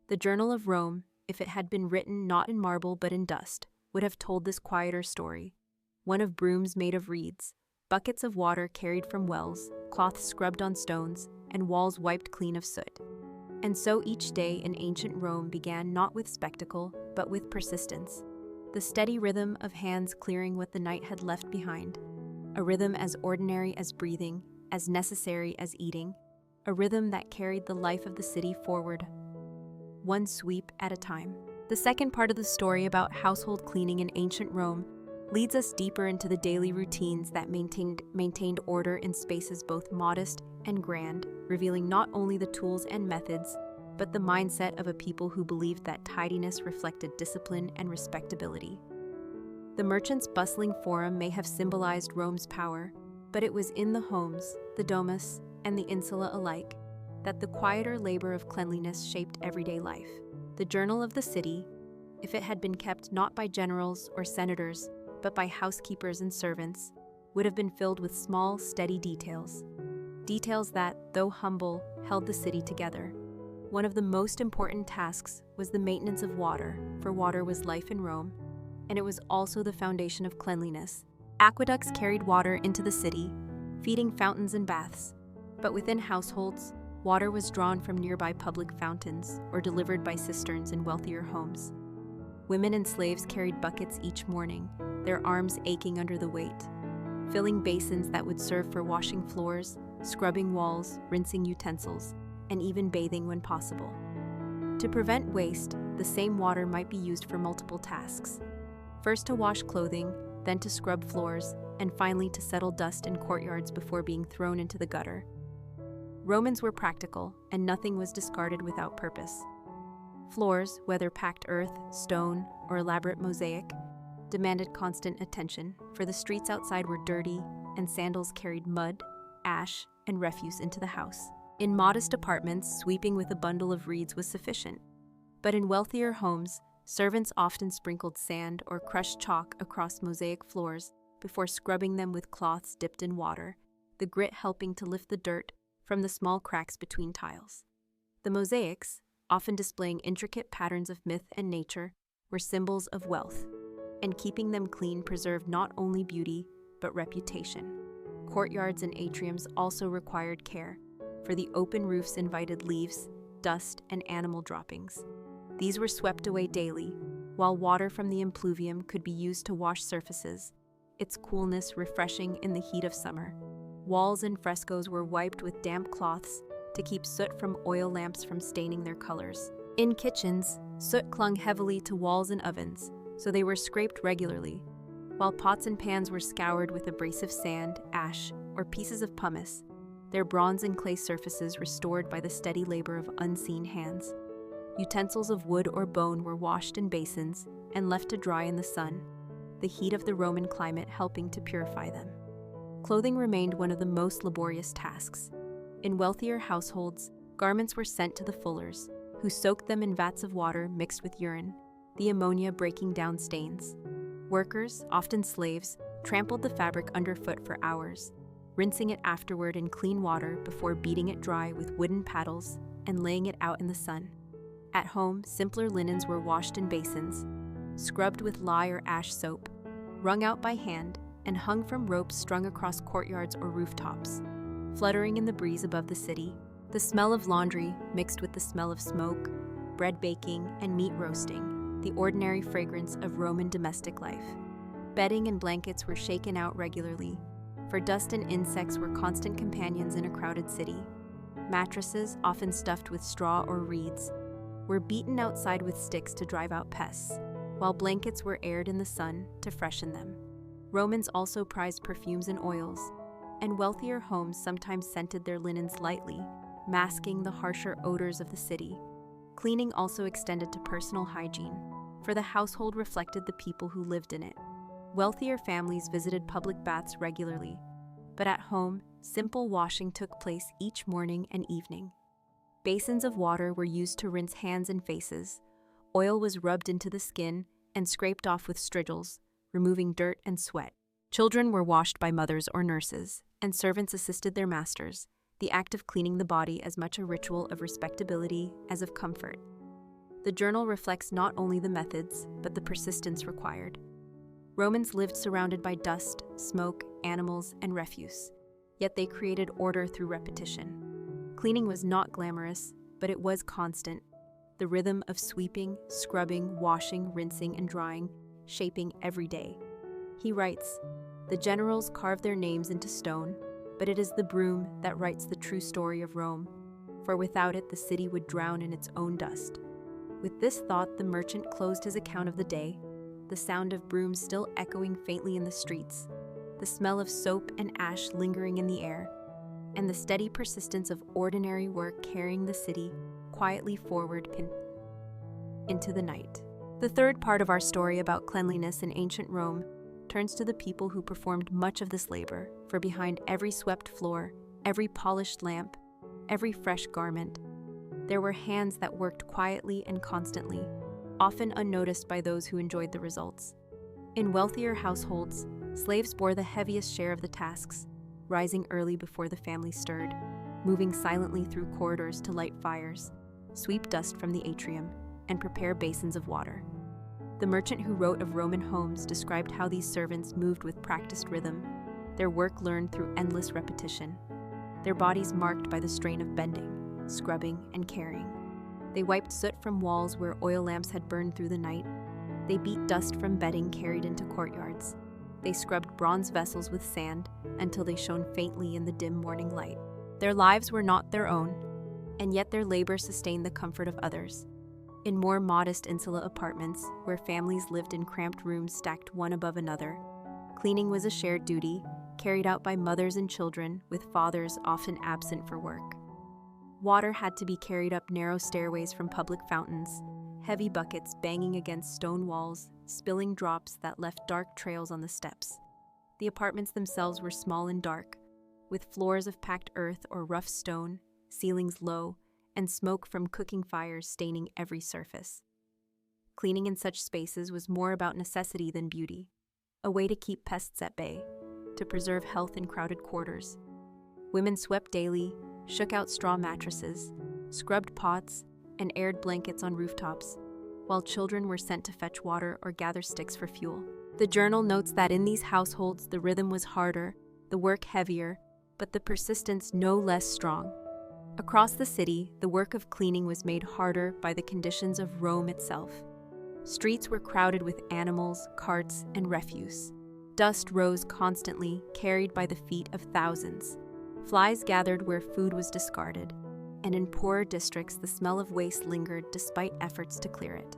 The Journal of Rome, if it had been written not in marble but in dust, would have told this quieter story, one of brooms made of reeds, buckets of water carried from wells, cloths scrubbed on stones, and walls wiped clean of soot. And so each day in ancient Rome began not with spectacle, but with persistence. The steady rhythm of hands clearing what the night had left behind. A rhythm as ordinary as breathing, as necessary as eating. A rhythm that carried the life of the city forward, one sweep at a time. The second part of the story about household cleaning in ancient Rome leads us deeper into the daily routines that maintained order in spaces both modest and grand, revealing not only the tools and methods, but the mindset of a people who believed that tidiness reflected discipline and respectability. The merchant's bustling forum may have symbolized Rome's power, but it was in the homes, the domus, and the insula alike, that the quieter labor of cleanliness shaped everyday life. The journal of the city, if it had been kept not by generals or senators, but by housekeepers and servants, would have been filled with small, steady details. Details that, though humble, held the city together. One of the most important tasks was the maintenance of water, for water was life in Rome, and it was also the foundation of cleanliness. Aqueducts carried water into the city, feeding fountains and baths, but within households, water was drawn from nearby public fountains or delivered by cisterns in wealthier homes. Women and slaves carried buckets each morning, their arms aching under the weight, filling basins that would serve for washing floors, scrubbing walls, rinsing utensils, and even bathing when possible. To prevent waste, the same water might be used for multiple tasks. First to wash clothing, then to scrub floors, and finally to settle dust in courtyards before being thrown into the gutter. Romans were practical, and nothing was discarded without purpose. Floors, whether packed earth, stone, or elaborate mosaic, demanded constant attention, for the streets outside were dirty, and sandals carried mud, ash, and refuse into the house. In modest apartments, sweeping with a bundle of reeds was sufficient. But in wealthier homes, servants often sprinkled sand or crushed chalk across mosaic floors before scrubbing them with cloths dipped in water, the grit helping to lift the dirt from the small cracks between tiles. The mosaics, often displaying intricate patterns of myth and nature, were symbols of wealth, and keeping them clean preserved not only beauty, but reputation. Courtyards and atriums also required care, for the open roofs invited leaves, dust, and animal droppings. These were swept away daily, while water from the impluvium could be used to wash surfaces, its coolness refreshing in the heat of summer. Walls and frescoes were wiped with damp cloths to keep soot from oil lamps from staining their colors. In kitchens, soot clung heavily to walls and ovens, so they were scraped regularly, while pots and pans were scoured with abrasive sand, ash, or pieces of pumice, their bronze and clay surfaces restored by the steady labor of unseen hands. Utensils of wood or bone were washed in basins and left to dry in the sun, the heat of the Roman climate helping to purify them. Clothing remained one of the most laborious tasks. In wealthier households, garments were sent to the fullers, who soaked them in vats of water mixed with urine, the ammonia breaking down stains. Workers, often slaves, trampled the fabric underfoot for hours, rinsing it afterward in clean water before beating it dry with wooden paddles and laying it out in the sun. At home, simpler linens were washed in basins, scrubbed with lye or ash soap, wrung out by hand, and hung from ropes strung across courtyards or rooftops. Fluttering in the breeze above the city, the smell of laundry mixed with the smell of smoke, bread baking, and meat roasting, the ordinary fragrance of Roman domestic life. Bedding and blankets were shaken out regularly, for dust and insects were constant companions in a crowded city. Mattresses, often stuffed with straw or reeds, were beaten outside with sticks to drive out pests, while blankets were aired in the sun to freshen them. Romans also prized perfumes and oils, and wealthier homes sometimes scented their linens lightly, masking the harsher odors of the city. Cleaning also extended to personal hygiene, for the household reflected the people who lived in it. Wealthier families visited public baths regularly, but at home, simple washing took place each morning and evening. Basins of water were used to rinse hands and faces. Oil was rubbed into the skin and scraped off with strigils, removing dirt and sweat. Children were washed by mothers or nurses, and servants assisted their masters, the act of cleaning the body as much a ritual of respectability as of comfort. The journal reflects not only the methods, but the persistence required. Romans lived surrounded by dust, smoke, animals, and refuse, yet they created order through repetition. Cleaning was not glamorous, but it was constant, the rhythm of sweeping, scrubbing, washing, rinsing, and drying, shaping every day. He writes, "The generals carve their names into stone, but it is the broom that writes the true story of Rome, for without it the city would drown in its own dust." With this thought, the merchant closed his account of the day, the sound of brooms still echoing faintly in the streets, the smell of soap and ash lingering in the air, and the steady persistence of ordinary work carrying the city quietly forward into the night. The third part of our story about cleanliness in ancient Rome turns to the people who performed much of this labor, for behind every swept floor, every polished lamp, every fresh garment, there were hands that worked quietly and constantly, often unnoticed by those who enjoyed the results. In wealthier households, slaves bore the heaviest share of the tasks, rising early before the family stirred, moving silently through corridors to light fires, sweep dust from the atrium, and prepare basins of water. The merchant who wrote of Roman homes described how these servants moved with practiced rhythm, their work learned through endless repetition, their bodies marked by the strain of bending, scrubbing, and carrying. They wiped soot from walls where oil lamps had burned through the night. They beat dust from bedding carried into courtyards. They scrubbed bronze vessels with sand until they shone faintly in the dim morning light. Their lives were not their own, and yet their labor sustained the comfort of others. In more modest insula apartments, where families lived in cramped rooms stacked one above another, cleaning was a shared duty, carried out by mothers and children, with fathers often absent for work. Water had to be carried up narrow stairways from public fountains, heavy buckets banging against stone walls, spilling drops that left dark trails on the steps. The apartments themselves were small and dark, with floors of packed earth or rough stone, ceilings low, and smoke from cooking fires staining every surface. Cleaning in such spaces was more about necessity than beauty, a way to keep pests at bay, to preserve health in crowded quarters. Women swept daily, shook out straw mattresses, scrubbed pots, and aired blankets on rooftops, while children were sent to fetch water or gather sticks for fuel. The journal notes that in these households the rhythm was harder, the work heavier, but the persistence no less strong. Across the city, the work of cleaning was made harder by the conditions of Rome itself. Streets were crowded with animals, carts, and refuse. Dust rose constantly, carried by the feet of thousands. Flies gathered where food was discarded, and in poorer districts the smell of waste lingered despite efforts to clear it.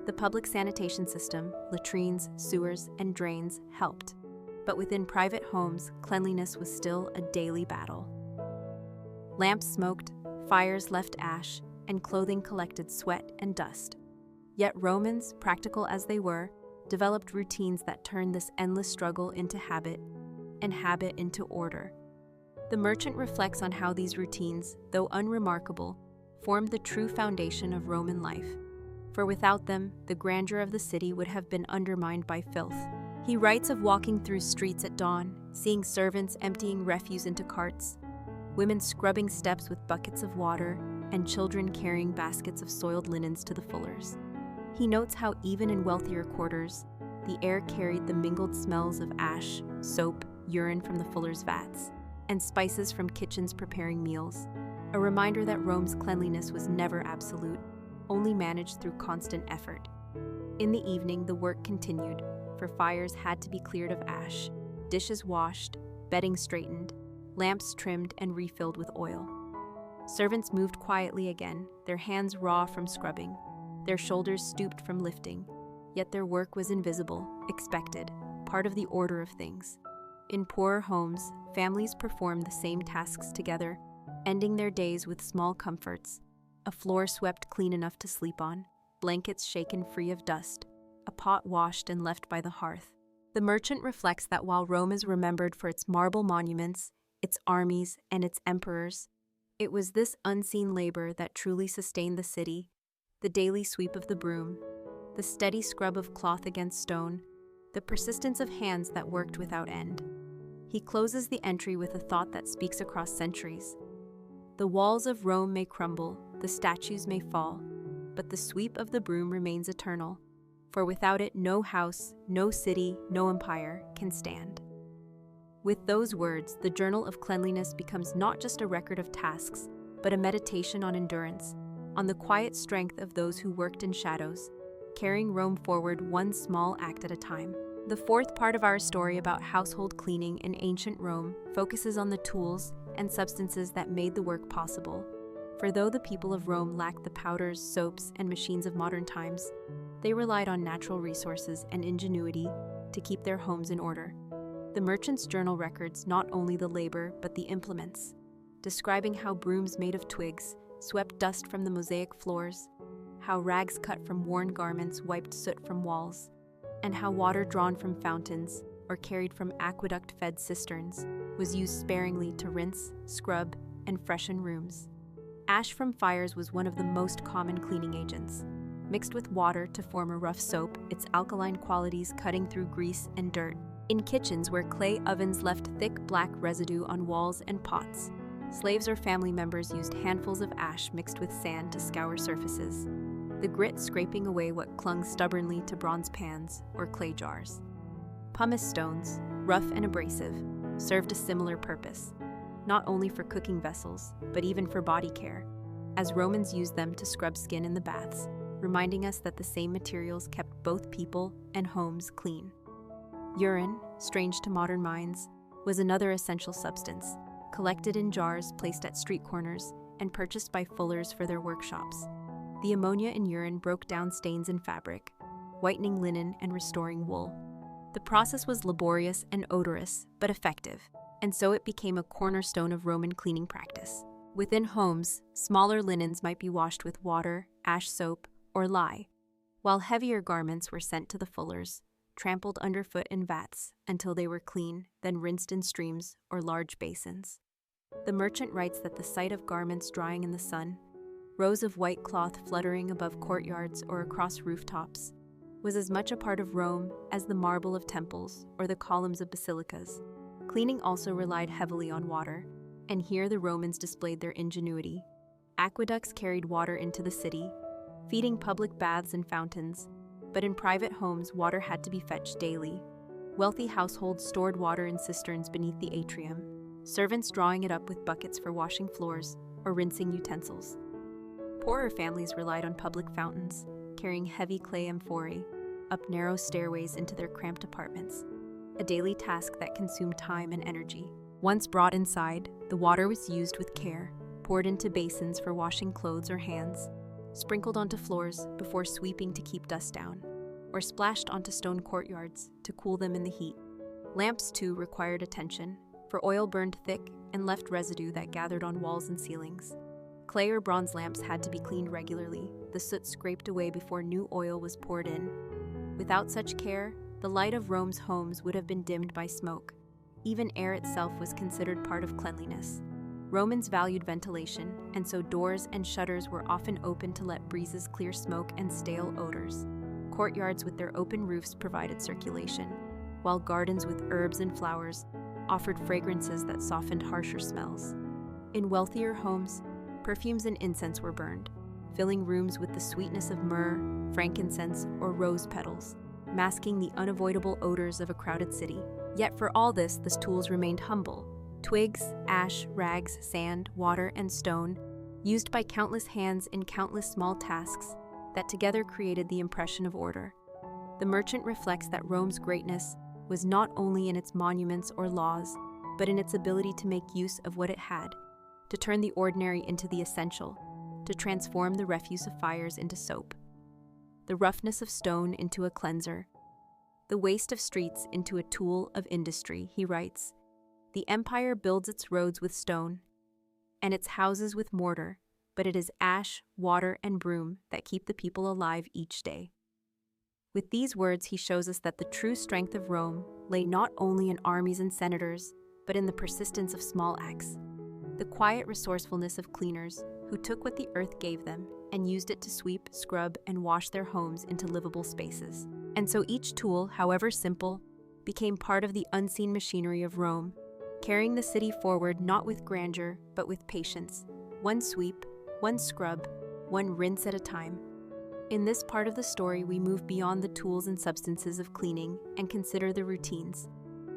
The public sanitation system, latrines, sewers, and drains helped, but within private homes, cleanliness was still a daily battle. Lamps smoked, fires left ash, and clothing collected sweat and dust. Yet Romans, practical as they were, developed routines that turned this endless struggle into habit, and habit into order. The merchant reflects on how these routines, though unremarkable, formed the true foundation of Roman life. For without them, the grandeur of the city would have been undermined by filth. He writes of walking through streets at dawn, seeing servants emptying refuse into carts, women scrubbing steps with buckets of water, and children carrying baskets of soiled linens to the fullers. He notes how even in wealthier quarters, the air carried the mingled smells of ash, soap, urine from the fullers' vats, and spices from kitchens preparing meals, a reminder that Rome's cleanliness was never absolute, only managed through constant effort. In the evening, the work continued, for fires had to be cleared of ash, dishes washed, bedding straightened, lamps trimmed and refilled with oil. Servants moved quietly again, their hands raw from scrubbing, their shoulders stooped from lifting, yet their work was invisible, expected, part of the order of things. In poorer homes, families performed the same tasks together, ending their days with small comforts: a floor swept clean enough to sleep on, blankets shaken free of dust, a pot washed and left by the hearth. The merchant reflects that while Rome is remembered for its marble monuments, its armies, and its emperors, it was this unseen labor that truly sustained the city: the daily sweep of the broom, the steady scrub of cloth against stone, the persistence of hands that worked without end. He closes the entry with a thought that speaks across centuries. The walls of Rome may crumble, the statues may fall, but the sweep of the broom remains eternal, for without it no house, no city, no empire can stand. With those words, the Journal of Cleanliness becomes not just a record of tasks, but a meditation on endurance, on the quiet strength of those who worked in shadows, carrying Rome forward one small act at a time. The fourth part of our story about household cleaning in ancient Rome focuses on the tools and substances that made the work possible. For though the people of Rome lacked the powders, soaps, and machines of modern times, they relied on natural resources and ingenuity to keep their homes in order. The merchant's journal records not only the labor but the implements, describing how brooms made of twigs swept dust from the mosaic floors, how rags cut from worn garments wiped soot from walls, and how water drawn from fountains or carried from aqueduct-fed cisterns was used sparingly to rinse, scrub, and freshen rooms. Ash from fires was one of the most common cleaning agents. Mixed with water to form a rough soap, its alkaline qualities cutting through grease and dirt. In kitchens where clay ovens left thick black residue on walls and pots, slaves or family members used handfuls of ash mixed with sand to scour surfaces, the grit scraping away what clung stubbornly to bronze pans or clay jars. Pumice stones, rough and abrasive, served a similar purpose, not only for cooking vessels, but even for body care, as Romans used them to scrub skin in the baths, reminding us that the same materials kept both people and homes clean. Urine, strange to modern minds, was another essential substance, collected in jars placed at street corners and purchased by fullers for their workshops. The ammonia in urine broke down stains in fabric, whitening linen and restoring wool. The process was laborious and odorous, but effective, and so it became a cornerstone of Roman cleaning practice. Within homes, smaller linens might be washed with water, ash soap, or lye, while heavier garments were sent to the fullers, trampled underfoot in vats until they were clean, then rinsed in streams or large basins. The merchant writes that the sight of garments drying in the sun, rows of white cloth fluttering above courtyards or across rooftops, was as much a part of Rome as the marble of temples or the columns of basilicas. Cleaning also relied heavily on water, and here the Romans displayed their ingenuity. Aqueducts carried water into the city, feeding public baths and fountains, but in private homes water had to be fetched daily. Wealthy households stored water in cisterns beneath the atrium, servants drawing it up with buckets for washing floors or rinsing utensils. Poorer families relied on public fountains, carrying heavy clay amphorae up narrow stairways into their cramped apartments, a daily task that consumed time and energy. Once brought inside, the water was used with care, poured into basins for washing clothes or hands, sprinkled onto floors before sweeping to keep dust down, or splashed onto stone courtyards to cool them in the heat. Lamps, too, required attention, for oil burned thick and left residue that gathered on walls and ceilings. Clay or bronze lamps had to be cleaned regularly, the soot scraped away before new oil was poured in. Without such care, the light of Rome's homes would have been dimmed by smoke. Even air itself was considered part of cleanliness. Romans valued ventilation, and so doors and shutters were often open to let breezes clear smoke and stale odors. Courtyards with their open roofs provided circulation, while gardens with herbs and flowers offered fragrances that softened harsher smells. In wealthier homes, perfumes and incense were burned, filling rooms with the sweetness of myrrh, frankincense, or rose petals, masking the unavoidable odors of a crowded city. Yet for all this, the tools remained humble: twigs, ash, rags, sand, water, and stone, used by countless hands in countless small tasks that together created the impression of order. The merchant reflects that Rome's greatness was not only in its monuments or laws, but in its ability to make use of what it had: to turn the ordinary into the essential, to transform the refuse of fires into soap, the roughness of stone into a cleanser, the waste of streets into a tool of industry. He writes, "The empire builds its roads with stone, and its houses with mortar, but it is ash, water, and broom that keep the people alive each day." With these words, he shows us that the true strength of Rome lay not only in armies and senators, but in the persistence of small acts, the quiet resourcefulness of cleaners who took what the earth gave them and used it to sweep, scrub, and wash their homes into livable spaces. And so each tool, however simple, became part of the unseen machinery of Rome, carrying the city forward not with grandeur, but with patience, one sweep, one scrub, one rinse at a time. In this part of the story, we move beyond the tools and substances of cleaning and consider the routines,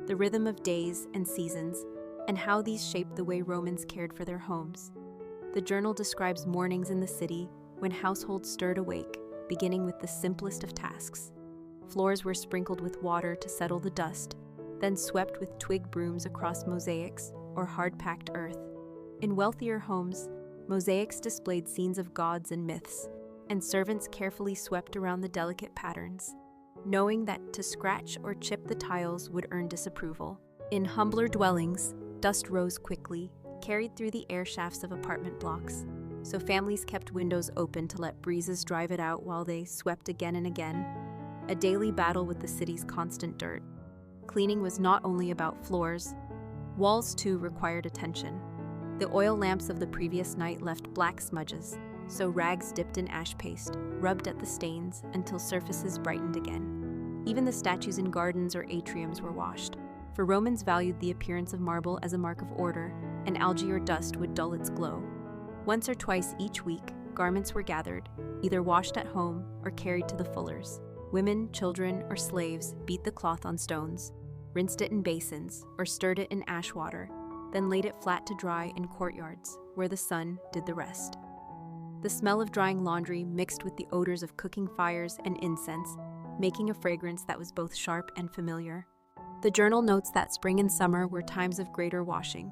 the rhythm of days and seasons, and how these shaped the way Romans cared for their homes. The journal describes mornings in the city when households stirred awake, beginning with the simplest of tasks. Floors were sprinkled with water to settle the dust, then swept with twig brooms across mosaics or hard-packed earth. In wealthier homes, mosaics displayed scenes of gods and myths, and servants carefully swept around the delicate patterns, knowing that to scratch or chip the tiles would earn disapproval. In humbler dwellings, dust rose quickly, carried through the air shafts of apartment blocks, so families kept windows open to let breezes drive it out while they swept again and again, a daily battle with the city's constant dirt. Cleaning was not only about floors, walls too required attention. The oil lamps of the previous night left black smudges, so rags dipped in ash paste rubbed at the stains until surfaces brightened again. Even the statues in gardens or atriums were washed, for Romans valued the appearance of marble as a mark of order, and algae or dust would dull its glow. Once or twice each week, garments were gathered, either washed at home or carried to the fullers. Women, children, or slaves beat the cloth on stones, rinsed it in basins, or stirred it in ash water, then laid it flat to dry in courtyards, where the sun did the rest. The smell of drying laundry mixed with the odors of cooking fires and incense, making a fragrance that was both sharp and familiar. The journal notes that spring and summer were times of greater washing,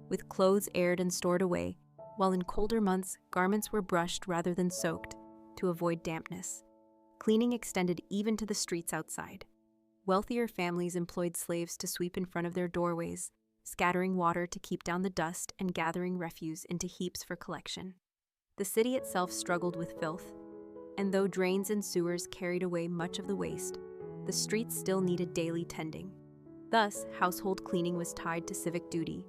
with clothes aired and stored away, while in colder months, garments were brushed rather than soaked to avoid dampness. Cleaning extended even to the streets outside. Wealthier families employed slaves to sweep in front of their doorways, scattering water to keep down the dust and gathering refuse into heaps for collection. The city itself struggled with filth, and though drains and sewers carried away much of the waste, the streets still needed daily tending. Thus, household cleaning was tied to civic duty,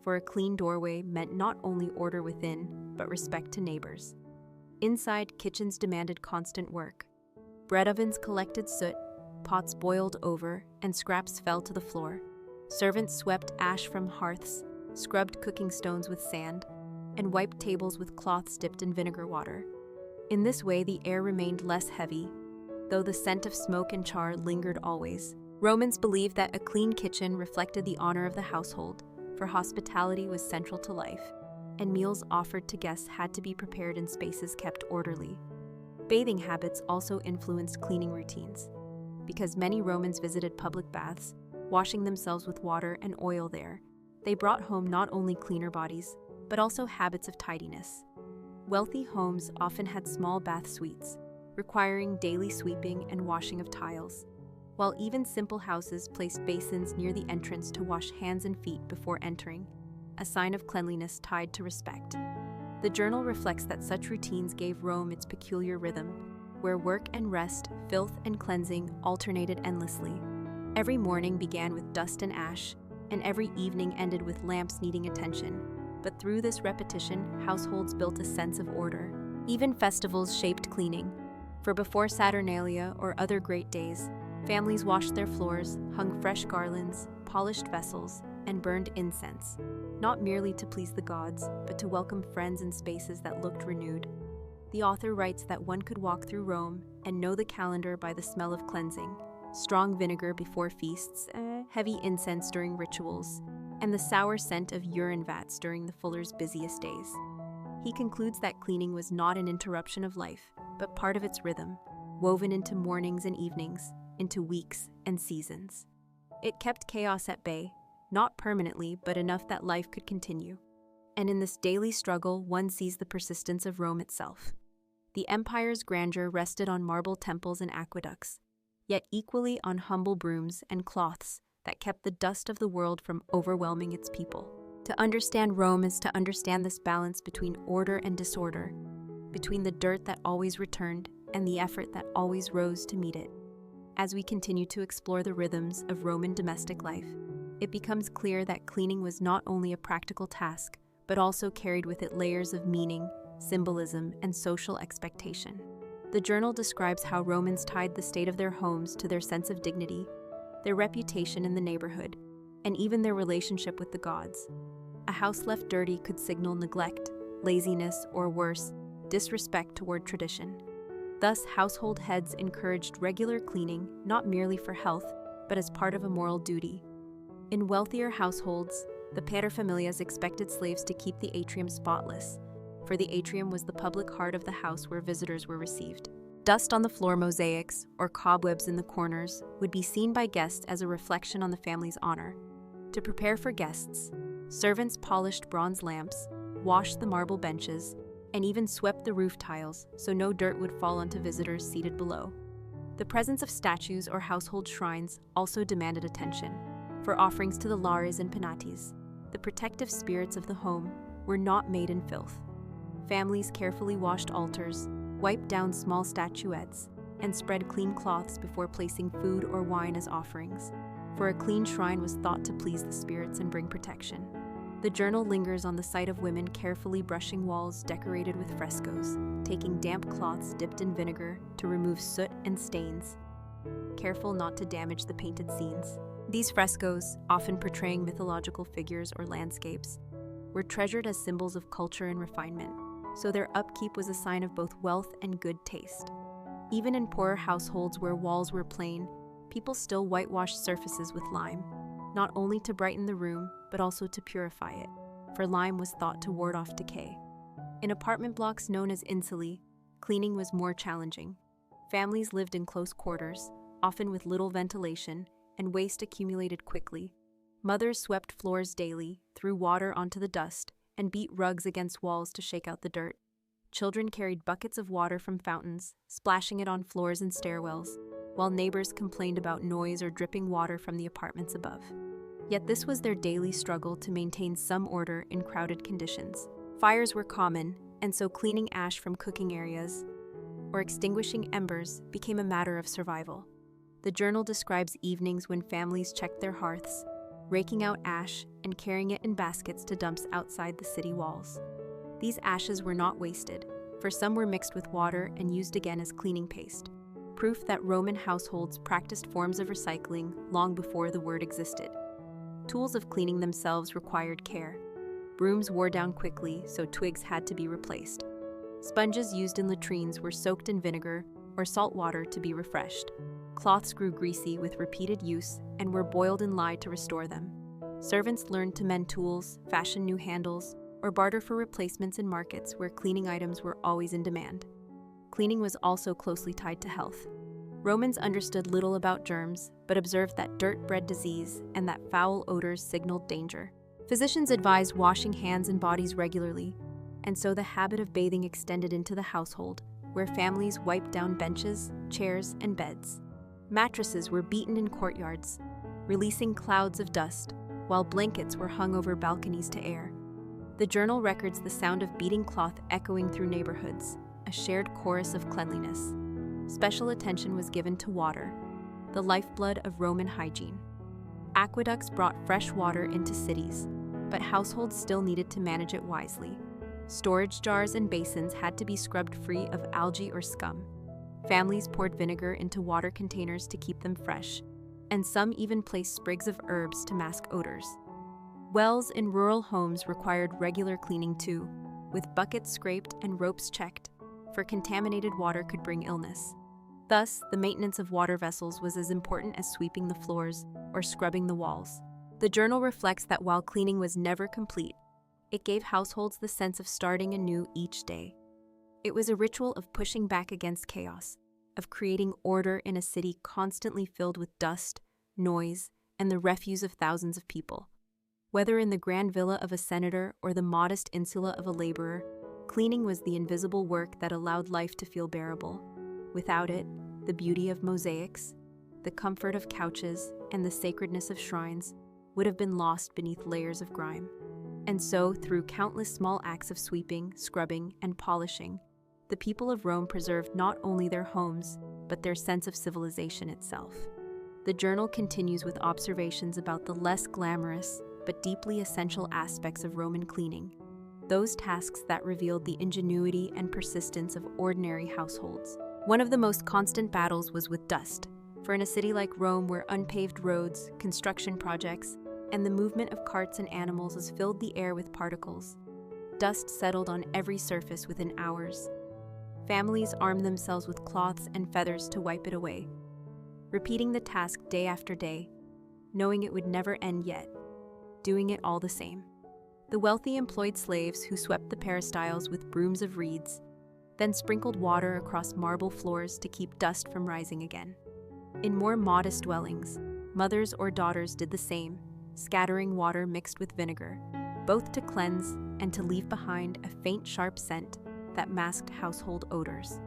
for a clean doorway meant not only order within, but respect to neighbors. Inside, kitchens demanded constant work. Bread ovens collected soot, pots boiled over, and scraps fell to the floor. Servants swept ash from hearths, scrubbed cooking stones with sand, and wiped tables with cloths dipped in vinegar water. In this way, the air remained less heavy, though the scent of smoke and char lingered always. Romans believed that a clean kitchen reflected the honor of the household, for hospitality was central to life, and meals offered to guests had to be prepared in spaces kept orderly. Bathing habits also influenced cleaning routines, because many Romans visited public baths, washing themselves with water and oil there. They brought home not only cleaner bodies, but also habits of tidiness. Wealthy homes often had small bath suites, requiring daily sweeping and washing of tiles, while even simple houses placed basins near the entrance to wash hands and feet before entering, a sign of cleanliness tied to respect. The journal reflects that such routines gave Rome its peculiar rhythm, where work and rest, filth and cleansing alternated endlessly. Every morning began with dust and ash, and every evening ended with lamps needing attention. But through this repetition, households built a sense of order. Even festivals shaped cleaning, for before Saturnalia or other great days, families washed their floors, hung fresh garlands, polished vessels, and burned incense, not merely to please the gods, but to welcome friends in spaces that looked renewed. The author writes that one could walk through Rome and know the calendar by the smell of cleansing, strong vinegar before feasts, heavy incense during rituals, and the sour scent of urine vats during the fuller's busiest days. He concludes that cleaning was not an interruption of life, but part of its rhythm, woven into mornings and evenings, into weeks and seasons. It kept chaos at bay, not permanently, but enough that life could continue. And in this daily struggle, one sees the persistence of Rome itself. The empire's grandeur rested on marble temples and aqueducts, yet equally on humble brooms and cloths that kept the dust of the world from overwhelming its people. To understand Rome is to understand this balance between order and disorder, between the dirt that always returned and the effort that always rose to meet it. As we continue to explore the rhythms of Roman domestic life, it becomes clear that cleaning was not only a practical task, but also carried with it layers of meaning, symbolism, and social expectation. The journal describes how Romans tied the state of their homes to their sense of dignity, their reputation in the neighborhood, and even their relationship with the gods. A house left dirty could signal neglect, laziness, or worse, disrespect toward tradition. Thus, household heads encouraged regular cleaning not merely for health, but as part of a moral duty. In wealthier households, the paterfamilias expected slaves to keep the atrium spotless, for the atrium was the public heart of the house where visitors were received. Dust on the floor mosaics, or cobwebs in the corners, would be seen by guests as a reflection on the family's honor. To prepare for guests, servants polished bronze lamps, washed the marble benches, and even swept the roof tiles so no dirt would fall onto visitors seated below. The presence of statues or household shrines also demanded attention. For offerings to the lares and penates, the protective spirits of the home, were not made in filth. Families carefully washed altars, wiped down small statuettes, and spread clean cloths before placing food or wine as offerings, for a clean shrine was thought to please the spirits and bring protection. The journal lingers on the sight of women carefully brushing walls decorated with frescoes, taking damp cloths dipped in vinegar to remove soot and stains, careful not to damage the painted scenes. These frescoes, often portraying mythological figures or landscapes, were treasured as symbols of culture and refinement, so their upkeep was a sign of both wealth and good taste. Even in poorer households where walls were plain, people still whitewashed surfaces with lime, not only to brighten the room, but also to purify it, for lime was thought to ward off decay. In apartment blocks known as insulae, cleaning was more challenging. Families lived in close quarters, often with little ventilation, and waste accumulated quickly. Mothers swept floors daily, threw water onto the dust, and beat rugs against walls to shake out the dirt. Children carried buckets of water from fountains, splashing it on floors and stairwells, while neighbors complained about noise or dripping water from the apartments above. Yet this was their daily struggle to maintain some order in crowded conditions. Fires were common, and so cleaning ash from cooking areas or extinguishing embers became a matter of survival. The journal describes evenings when families checked their hearths, raking out ash and carrying it in baskets to dumps outside the city walls. These ashes were not wasted, for some were mixed with water and used again as cleaning paste, proof that Roman households practiced forms of recycling long before the word existed. Tools of cleaning themselves required care. Brooms wore down quickly, so twigs had to be replaced. Sponges used in latrines were soaked in vinegar or salt water to be refreshed. Cloths grew greasy with repeated use and were boiled in lye to restore them. Servants learned to mend tools, fashion new handles, or barter for replacements in markets where cleaning items were always in demand. Cleaning was also closely tied to health. Romans understood little about germs, but observed that dirt bred disease and that foul odors signaled danger. Physicians advised washing hands and bodies regularly, and so the habit of bathing extended into the household, where families wiped down benches, chairs, and beds. Mattresses were beaten in courtyards, releasing clouds of dust, while blankets were hung over balconies to air. The journal records the sound of beating cloth echoing through neighborhoods, a shared chorus of cleanliness. Special attention was given to water, the lifeblood of Roman hygiene. Aqueducts brought fresh water into cities, but households still needed to manage it wisely. Storage jars and basins had to be scrubbed free of algae or scum. Families poured vinegar into water containers to keep them fresh, and some even placed sprigs of herbs to mask odors. Wells in rural homes required regular cleaning too, with buckets scraped and ropes checked, for contaminated water could bring illness. Thus, the maintenance of water vessels was as important as sweeping the floors or scrubbing the walls. The journal reflects that while cleaning was never complete, it gave households the sense of starting anew each day. It was a ritual of pushing back against chaos, of creating order in a city constantly filled with dust, noise, and the refuse of thousands of people. Whether in the grand villa of a senator or the modest insula of a laborer, cleaning was the invisible work that allowed life to feel bearable. Without it, the beauty of mosaics, the comfort of couches, and the sacredness of shrines would have been lost beneath layers of grime. And so, through countless small acts of sweeping, scrubbing, and polishing, the people of Rome preserved not only their homes, but their sense of civilization itself. The journal continues with observations about the less glamorous, but deeply essential aspects of Roman cleaning, those tasks that revealed the ingenuity and persistence of ordinary households. One of the most constant battles was with dust, for in a city like Rome where unpaved roads, construction projects, and the movement of carts and animals has filled the air with particles, dust settled on every surface within hours. Families armed themselves with cloths and feathers to wipe it away, repeating the task day after day, knowing it would never end yet, doing it all the same. The wealthy employed slaves who swept the peristyles with brooms of reeds, then sprinkled water across marble floors to keep dust from rising again. In more modest dwellings, mothers or daughters did the same, scattering water mixed with vinegar, both to cleanse and to leave behind a faint, sharp scent that masked household odors.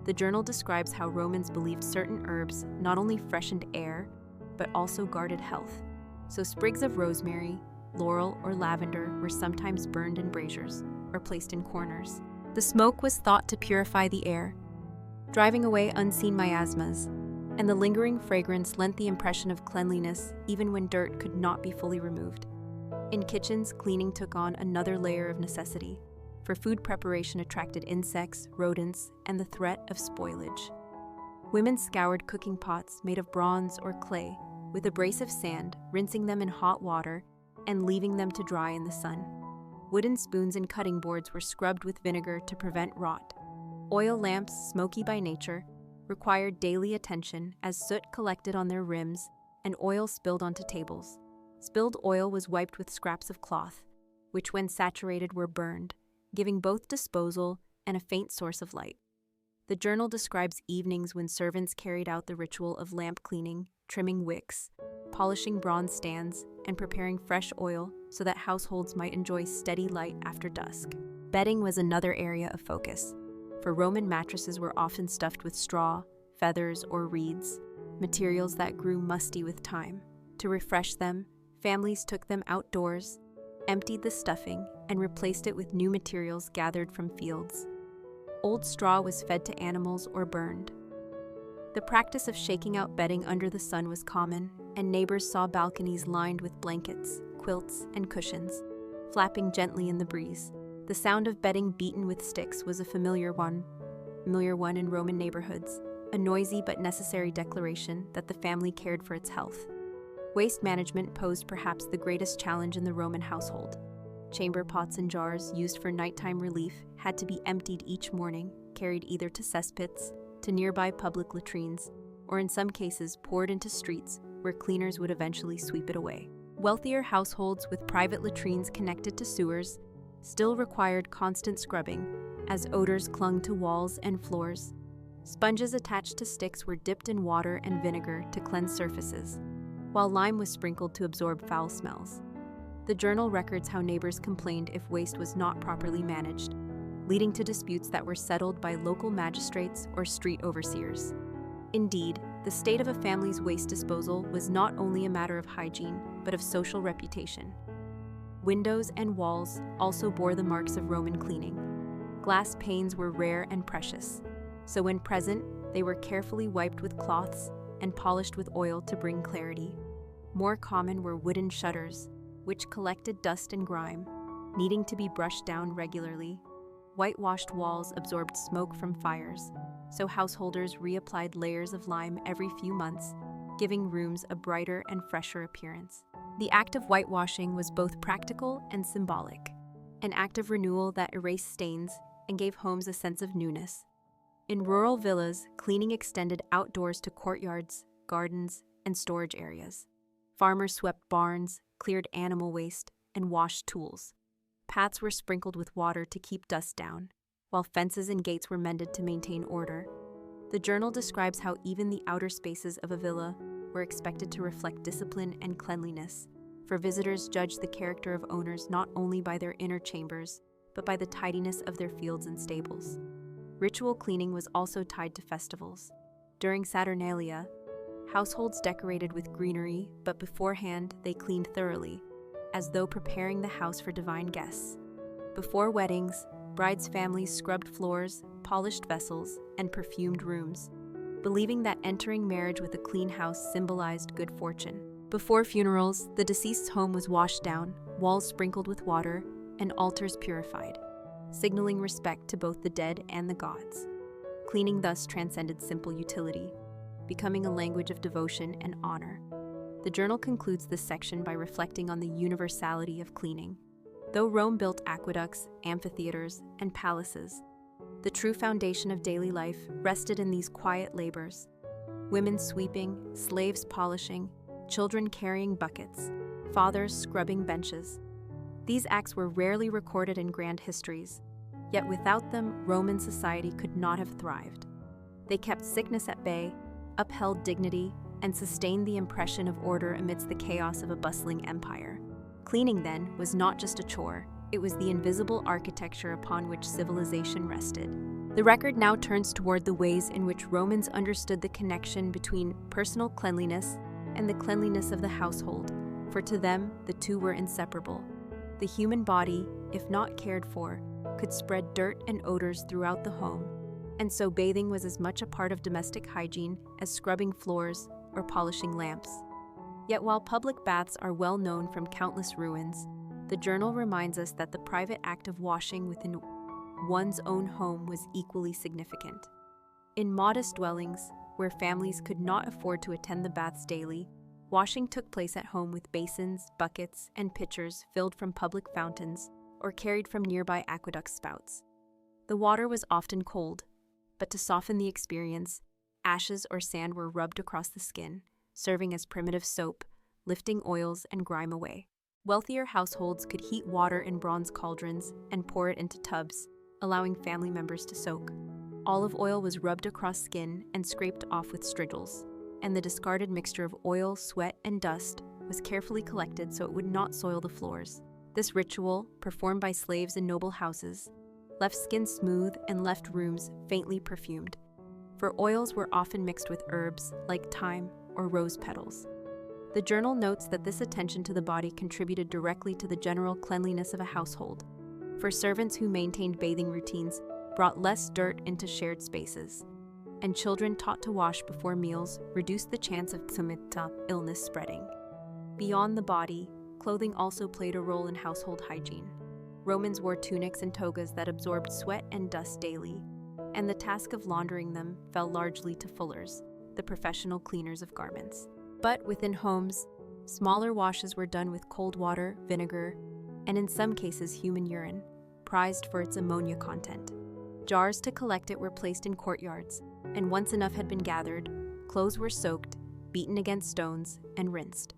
The journal describes how Romans believed certain herbs not only freshened air, but also guarded health. So sprigs of rosemary, laurel, or lavender were sometimes burned in braziers or placed in corners. The smoke was thought to purify the air, driving away unseen miasmas, and the lingering fragrance lent the impression of cleanliness even when dirt could not be fully removed. In kitchens, cleaning took on another layer of necessity, for food preparation attracted insects, rodents, and the threat of spoilage. Women scoured cooking pots made of bronze or clay with abrasive sand, rinsing them in hot water and leaving them to dry in the sun. Wooden spoons and cutting boards were scrubbed with vinegar to prevent rot. Oil lamps, smoky by nature, required daily attention as soot collected on their rims and oil spilled onto tables. Spilled oil was wiped with scraps of cloth, which when saturated were burned, giving both disposal and a faint source of light. The journal describes evenings when servants carried out the ritual of lamp cleaning, trimming wicks, polishing bronze stands, and preparing fresh oil so that households might enjoy steady light after dusk. Bedding was another area of focus, for Roman mattresses were often stuffed with straw, feathers, or reeds, materials that grew musty with time. To refresh them, families took them outdoors, emptied the stuffing, and replaced it with new materials gathered from fields. Old straw was fed to animals or burned. The practice of shaking out bedding under the sun was common, and neighbors saw balconies lined with blankets, quilts, and cushions, flapping gently in the breeze. The sound of bedding beaten with sticks was a familiar one in Roman neighborhoods, a noisy but necessary declaration that the family cared for its health. Waste management posed perhaps the greatest challenge in the Roman household. Chamber pots and jars used for nighttime relief had to be emptied each morning, carried either to cesspits, to nearby public latrines, or in some cases poured into streets where cleaners would eventually sweep it away. Wealthier households with private latrines connected to sewers still required constant scrubbing, as odors clung to walls and floors. Sponges attached to sticks were dipped in water and vinegar to cleanse surfaces, while lime was sprinkled to absorb foul smells. The journal records how neighbors complained if waste was not properly managed, leading to disputes that were settled by local magistrates or street overseers. Indeed, the state of a family's waste disposal was not only a matter of hygiene, but of social reputation. Windows and walls also bore the marks of Roman cleaning. Glass panes were rare and precious, so when present, they were carefully wiped with cloths and polished with oil to bring clarity. More common were wooden shutters, which collected dust and grime, needing to be brushed down regularly. Whitewashed walls absorbed smoke from fires, so householders reapplied layers of lime every few months, giving rooms a brighter and fresher appearance. The act of whitewashing was both practical and symbolic, an act of renewal that erased stains and gave homes a sense of newness. In rural villas, cleaning extended outdoors to courtyards, gardens, and storage areas. Farmers swept barns, cleared animal waste, and washed tools. Paths were sprinkled with water to keep dust down, while fences and gates were mended to maintain order. The journal describes how even the outer spaces of a villa were expected to reflect discipline and cleanliness, for visitors judged the character of owners not only by their inner chambers, but by the tidiness of their fields and stables. Ritual cleaning was also tied to festivals. During Saturnalia, households decorated with greenery, but beforehand they cleaned thoroughly, as though preparing the house for divine guests. Before weddings, brides' families scrubbed floors, polished vessels, and perfumed rooms, believing that entering marriage with a clean house symbolized good fortune. Before funerals, the deceased's home was washed down, walls sprinkled with water, and altars purified, signaling respect to both the dead and the gods. Cleaning thus transcended simple utility, becoming a language of devotion and honor. The journal concludes this section by reflecting on the universality of cleaning. Though Rome built aqueducts, amphitheaters, and palaces, the true foundation of daily life rested in these quiet labors. Women sweeping, slaves polishing, children carrying buckets, fathers scrubbing benches. These acts were rarely recorded in grand histories, yet without them, Roman society could not have thrived. They kept sickness at bay, upheld dignity, and sustained the impression of order amidst the chaos of a bustling empire. Cleaning, then, was not just a chore, it was the invisible architecture upon which civilization rested. The record now turns toward the ways in which Romans understood the connection between personal cleanliness and the cleanliness of the household, for to them, the two were inseparable. The human body, if not cared for, could spread dirt and odors throughout the home, and so bathing was as much a part of domestic hygiene as scrubbing floors or polishing lamps. Yet while public baths are well known from countless ruins, the journal reminds us that the private act of washing within one's own home was equally significant. In modest dwellings, where families could not afford to attend the baths daily, washing took place at home with basins, buckets, and pitchers filled from public fountains or carried from nearby aqueduct spouts. The water was often cold, but to soften the experience, ashes or sand were rubbed across the skin, serving as primitive soap, lifting oils and grime away. Wealthier households could heat water in bronze cauldrons and pour it into tubs, allowing family members to soak. Olive oil was rubbed across skin and scraped off with strigils, and the discarded mixture of oil, sweat, and dust was carefully collected so it would not soil the floors. This ritual, performed by slaves in noble houses, left skin smooth and left rooms faintly perfumed, for oils were often mixed with herbs like thyme or rose petals. The journal notes that this attention to the body contributed directly to the general cleanliness of a household, for servants who maintained bathing routines brought less dirt into shared spaces, and children taught to wash before meals reduced the chance of illness spreading. Beyond the body, clothing also played a role in household hygiene. Romans wore tunics and togas that absorbed sweat and dust daily, and the task of laundering them fell largely to fullers, the professional cleaners of garments. But within homes, smaller washes were done with cold water, vinegar, and in some cases human urine, prized for its ammonia content. Jars to collect it were placed in courtyards, and once enough had been gathered, clothes were soaked, beaten against stones, and rinsed.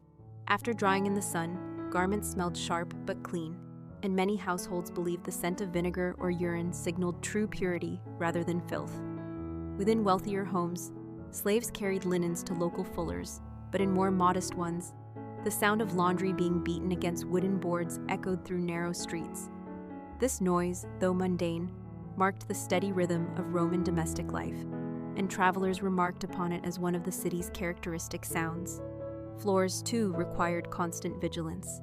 After drying in the sun, garments smelled sharp but clean, and many households believed the scent of vinegar or urine signaled true purity rather than filth. Within wealthier homes, slaves carried linens to local fullers, but in more modest ones, the sound of laundry being beaten against wooden boards echoed through narrow streets. This noise, though mundane, marked the steady rhythm of Roman domestic life, and travelers remarked upon it as one of the city's characteristic sounds. Floors, too, required constant vigilance.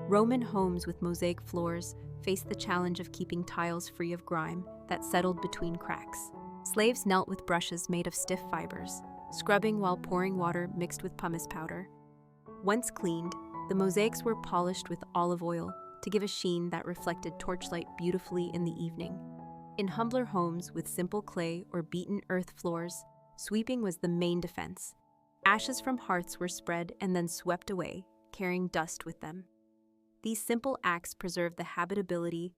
Roman homes with mosaic floors faced the challenge of keeping tiles free of grime that settled between cracks. Slaves knelt with brushes made of stiff fibers, scrubbing while pouring water mixed with pumice powder. Once cleaned, the mosaics were polished with olive oil to give a sheen that reflected torchlight beautifully in the evening. In humbler homes with simple clay or beaten earth floors, sweeping was the main defense. Ashes from hearths were spread and then swept away, carrying dust with them. These simple acts preserved the habitability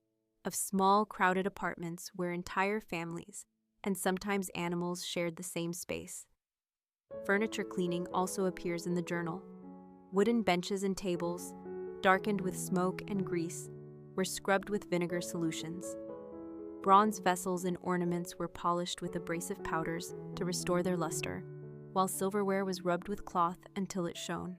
of small, crowded apartments where entire families, and sometimes animals, shared the same space. Furniture cleaning also appears in the journal. Wooden benches and tables, darkened with smoke and grease, were scrubbed with vinegar solutions. Bronze vessels and ornaments were polished with abrasive powders to restore their luster, while silverware was rubbed with cloth until it shone.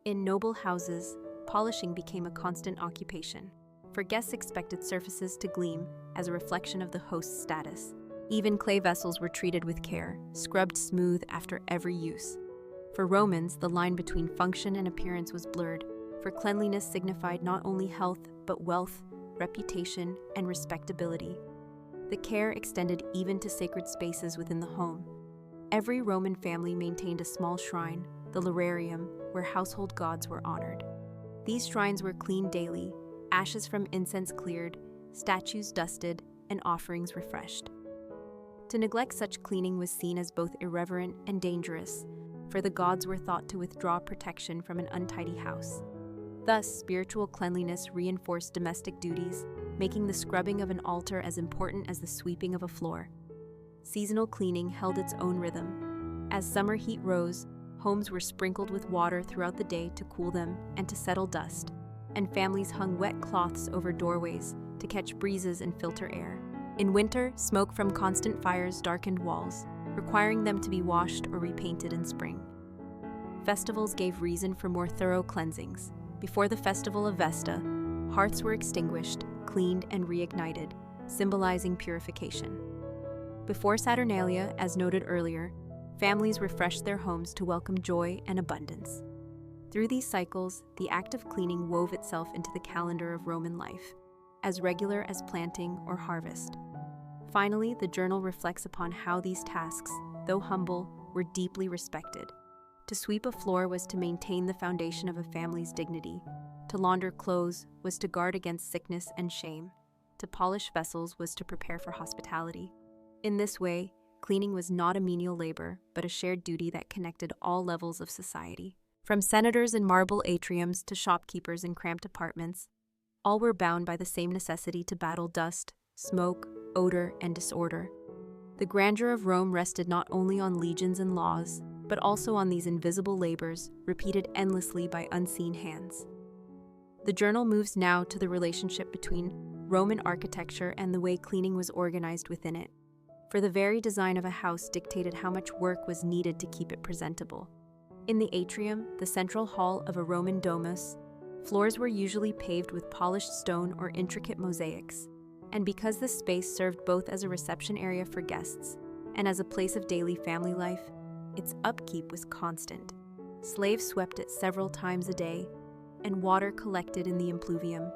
In noble houses, polishing became a constant occupation, for guests expected surfaces to gleam as a reflection of the host's status. Even clay vessels were treated with care, scrubbed smooth after every use. For Romans, the line between function and appearance was blurred, for cleanliness signified not only health but wealth, reputation, and respectability. The care extended even to sacred spaces within the home. Every Roman family maintained a small shrine, the lararium, where household gods were honored. These shrines were cleaned daily, ashes from incense cleared, statues dusted, and offerings refreshed. To neglect such cleaning was seen as both irreverent and dangerous, for the gods were thought to withdraw protection from an untidy house. Thus, spiritual cleanliness reinforced domestic duties, making the scrubbing of an altar as important as the sweeping of a floor. Seasonal cleaning held its own rhythm. As summer heat rose, homes were sprinkled with water throughout the day to cool them and to settle dust, and families hung wet cloths over doorways to catch breezes and filter air. In winter, smoke from constant fires darkened walls, requiring them to be washed or repainted in spring. Festivals gave reason for more thorough cleansings. Before the festival of Vesta, hearths were extinguished, cleaned, and reignited, symbolizing purification. Before Saturnalia, as noted earlier, families refreshed their homes to welcome joy and abundance. Through these cycles, the act of cleaning wove itself into the calendar of Roman life, as regular as planting or harvest. Finally, the journal reflects upon how these tasks, though humble, were deeply respected. To sweep a floor was to maintain the foundation of a family's dignity. To launder clothes was to guard against sickness and shame. To polish vessels was to prepare for hospitality. In this way, cleaning was not a menial labor, but a shared duty that connected all levels of society. From senators in marble atriums to shopkeepers in cramped apartments, all were bound by the same necessity to battle dust, smoke, odor, and disorder. The grandeur of Rome rested not only on legions and laws, but also on these invisible labors, repeated endlessly by unseen hands. The journal moves now to the relationship between Roman architecture and the way cleaning was organized within it. For the very design of a house dictated how much work was needed to keep it presentable. In the atrium, the central hall of a Roman domus, floors were usually paved with polished stone or intricate mosaics, and because this space served both as a reception area for guests and as a place of daily family life, its upkeep was constant. Slaves swept it several times a day, and water collected in the impluvium.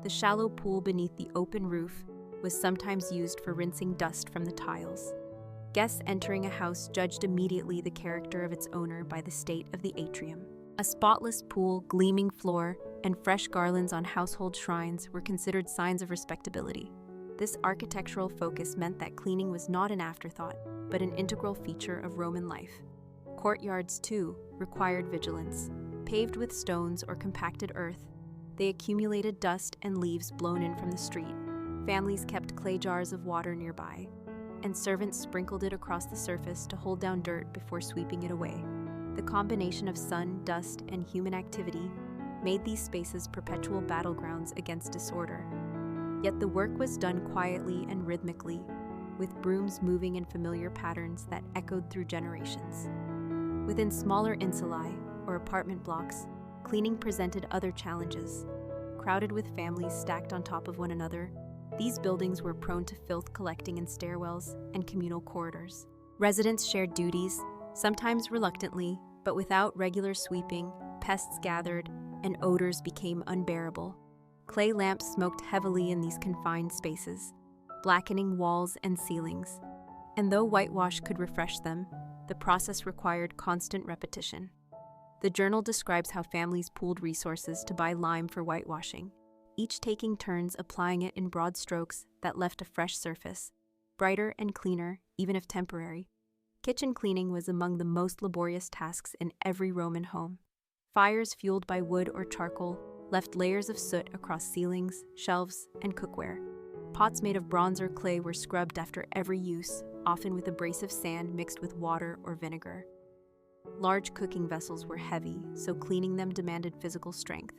The shallow pool beneath the open roof was sometimes used for rinsing dust from the tiles. Guests entering a house judged immediately the character of its owner by the state of the atrium. A spotless pool, gleaming floor, and fresh garlands on household shrines were considered signs of respectability. This architectural focus meant that cleaning was not an afterthought, but an integral feature of Roman life. Courtyards, too, required vigilance. Paved with stones or compacted earth, they accumulated dust and leaves blown in from the street. Families kept clay jars of water nearby, and servants sprinkled it across the surface to hold down dirt before sweeping it away. The combination of sun, dust, and human activity made these spaces perpetual battlegrounds against disorder. Yet the work was done quietly and rhythmically, with brooms moving in familiar patterns that echoed through generations. Within smaller insulae, or apartment blocks, cleaning presented other challenges. Crowded with families stacked on top of one another, these buildings were prone to filth collecting in stairwells and communal corridors. Residents shared duties, sometimes reluctantly, but without regular sweeping, pests gathered, and odors became unbearable. Clay lamps smoked heavily in these confined spaces, blackening walls and ceilings. And though whitewash could refresh them, the process required constant repetition. The journal describes how families pooled resources to buy lime for whitewashing, each taking turns applying it in broad strokes that left a fresh surface, brighter and cleaner, even if temporary. Kitchen cleaning was among the most laborious tasks in every Roman home. Fires fueled by wood or charcoal left layers of soot across ceilings, shelves, and cookware. Pots made of bronze or clay were scrubbed after every use, often with abrasive sand mixed with water or vinegar. Large cooking vessels were heavy, so cleaning them demanded physical strength,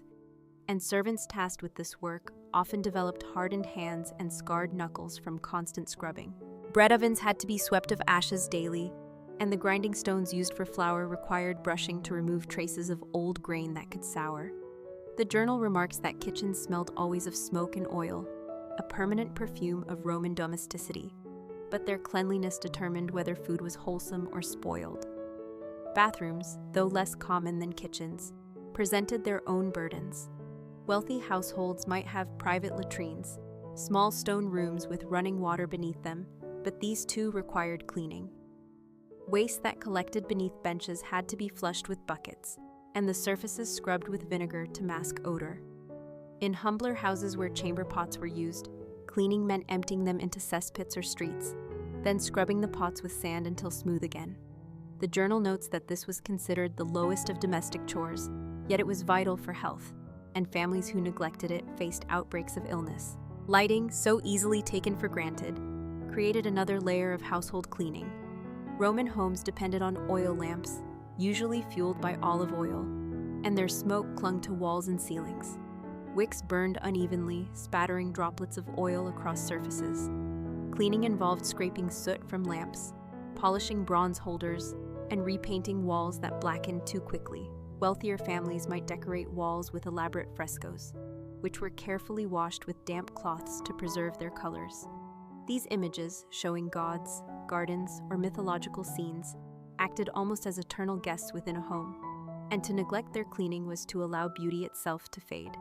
and servants tasked with this work often developed hardened hands and scarred knuckles from constant scrubbing. Bread ovens had to be swept of ashes daily, and the grinding stones used for flour required brushing to remove traces of old grain that could sour. The journal remarks that kitchens smelled always of smoke and oil, a permanent perfume of Roman domesticity, but their cleanliness determined whether food was wholesome or spoiled. Bathrooms, though less common than kitchens, presented their own burdens. Wealthy households might have private latrines, small stone rooms with running water beneath them, but these too required cleaning. Waste that collected beneath benches had to be flushed with buckets, and the surfaces scrubbed with vinegar to mask odor. In humbler houses where chamber pots were used, cleaning meant emptying them into cesspits or streets, then scrubbing the pots with sand until smooth again. The journal notes that this was considered the lowest of domestic chores, yet it was vital for health, and families who neglected it faced outbreaks of illness. Lighting, so easily taken for granted, created another layer of household cleaning. Roman homes depended on oil lamps, usually fueled by olive oil, and their smoke clung to walls and ceilings. Wicks burned unevenly, spattering droplets of oil across surfaces. Cleaning involved scraping soot from lamps, polishing bronze holders, and repainting walls that blackened too quickly. Wealthier families might decorate walls with elaborate frescoes, which were carefully washed with damp cloths to preserve their colors. These images, showing gods, gardens, or mythological scenes, acted almost as eternal guests within a home, and to neglect their cleaning was to allow beauty itself to fade.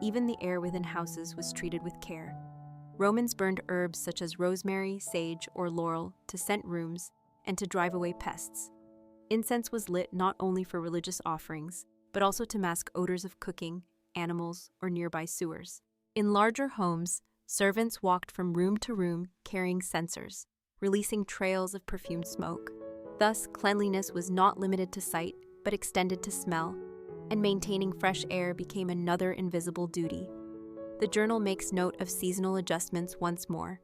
Even the air within houses was treated with care. Romans burned herbs such as rosemary, sage, or laurel to scent rooms and to drive away pests. Incense was lit not only for religious offerings, but also to mask odors of cooking, animals, or nearby sewers. In larger homes, servants walked from room to room carrying censers, releasing trails of perfumed smoke. Thus, cleanliness was not limited to sight, but extended to smell, and maintaining fresh air became another invisible duty. The journal makes note of seasonal adjustments once more.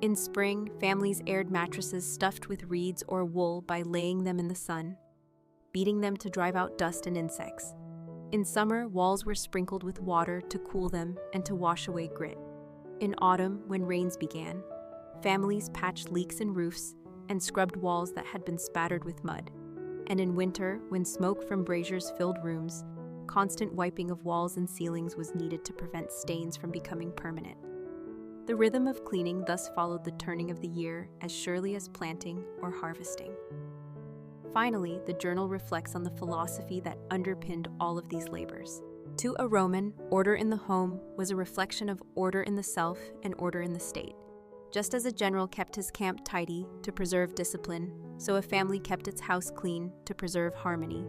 In spring, families aired mattresses stuffed with reeds or wool by laying them in the sun, beating them to drive out dust and insects. In summer, walls were sprinkled with water to cool them and to wash away grit. In autumn, when rains began, families patched leaks in roofs and scrubbed walls that had been spattered with mud. And in winter, when smoke from braziers filled rooms, constant wiping of walls and ceilings was needed to prevent stains from becoming permanent. The rhythm of cleaning thus followed the turning of the year as surely as planting or harvesting. Finally, the journal reflects on the philosophy that underpinned all of these labors. To a Roman, order in the home was a reflection of order in the self and order in the state. Just as a general kept his camp tidy to preserve discipline, so a family kept its house clean to preserve harmony.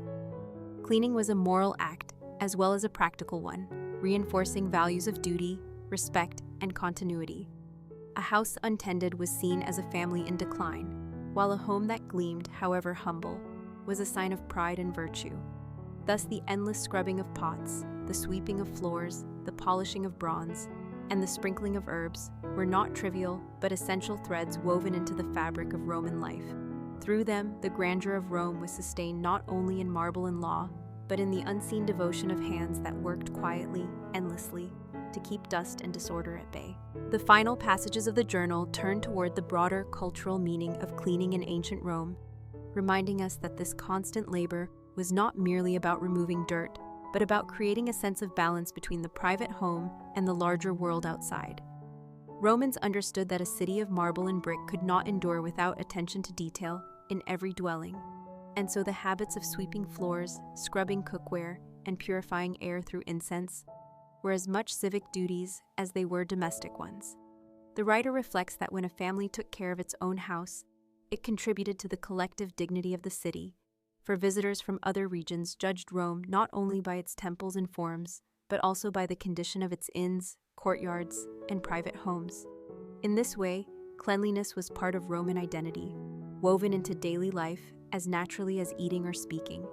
Cleaning was a moral act as well as a practical one, reinforcing values of duty, respect, and continuity. A house untended was seen as a family in decline, while a home that gleamed, however humble, was a sign of pride and virtue. Thus, the endless scrubbing of pots, the sweeping of floors, the polishing of bronze, and the sprinkling of herbs were not trivial but essential threads woven into the fabric of Roman life. Through them, the grandeur of Rome was sustained not only in marble and law, but in the unseen devotion of hands that worked quietly, endlessly, to keep dust and disorder at bay. The final passages of the journal turn toward the broader cultural meaning of cleaning in ancient Rome, reminding us that this constant labor was not merely about removing dirt, but about creating a sense of balance between the private home and the larger world outside. Romans understood that a city of marble and brick could not endure without attention to detail in every dwelling, and so the habits of sweeping floors, scrubbing cookware, and purifying air through incense were as much civic duties as they were domestic ones. The writer reflects that when a family took care of its own house, it contributed to the collective dignity of the city, for visitors from other regions judged Rome not only by its temples and forums, but also by the condition of its inns, courtyards, and private homes. In this way, cleanliness was part of Roman identity, woven into daily life as naturally as eating or speaking.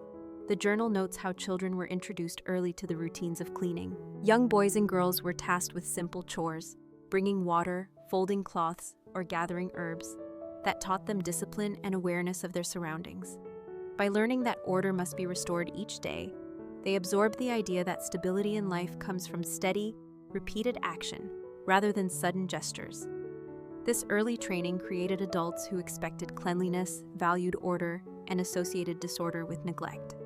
The journal notes how children were introduced early to the routines of cleaning. Young boys and girls were tasked with simple chores, bringing water, folding cloths, or gathering herbs, that taught them discipline and awareness of their surroundings. By learning that order must be restored each day, they absorbed the idea that stability in life comes from steady, repeated action, rather than sudden gestures. This early training created adults who expected cleanliness, valued order, and associated disorder with neglect.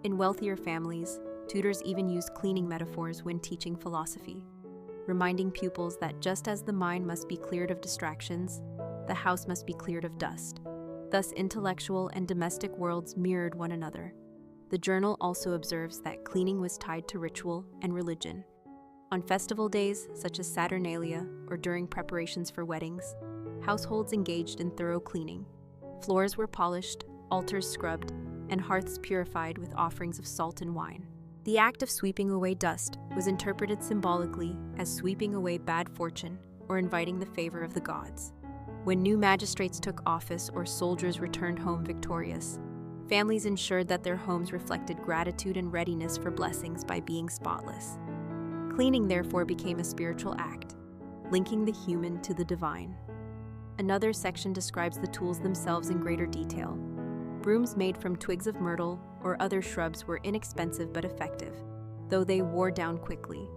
In wealthier families, Tutors even used cleaning metaphors when teaching philosophy, reminding pupils that just as the mind must be cleared of distractions, the house must be cleared of dust. Thus, intellectual and domestic worlds mirrored one another. The journal also observes that cleaning was tied to ritual and religion. On festival days, such as Saturnalia or during preparations for weddings, households engaged in thorough cleaning. Floors were polished, altars scrubbed, and hearths purified with offerings of salt and wine. The act of sweeping away dust was interpreted symbolically as sweeping away bad fortune or inviting the favor of the gods. When new magistrates took office or soldiers returned home victorious, families ensured that their homes reflected gratitude and readiness for blessings by being spotless. Cleaning therefore became a spiritual act, linking the human to the divine. Another section describes the tools themselves in greater detail. Brooms made from twigs of myrtle or other shrubs were inexpensive but effective, though they wore down quickly.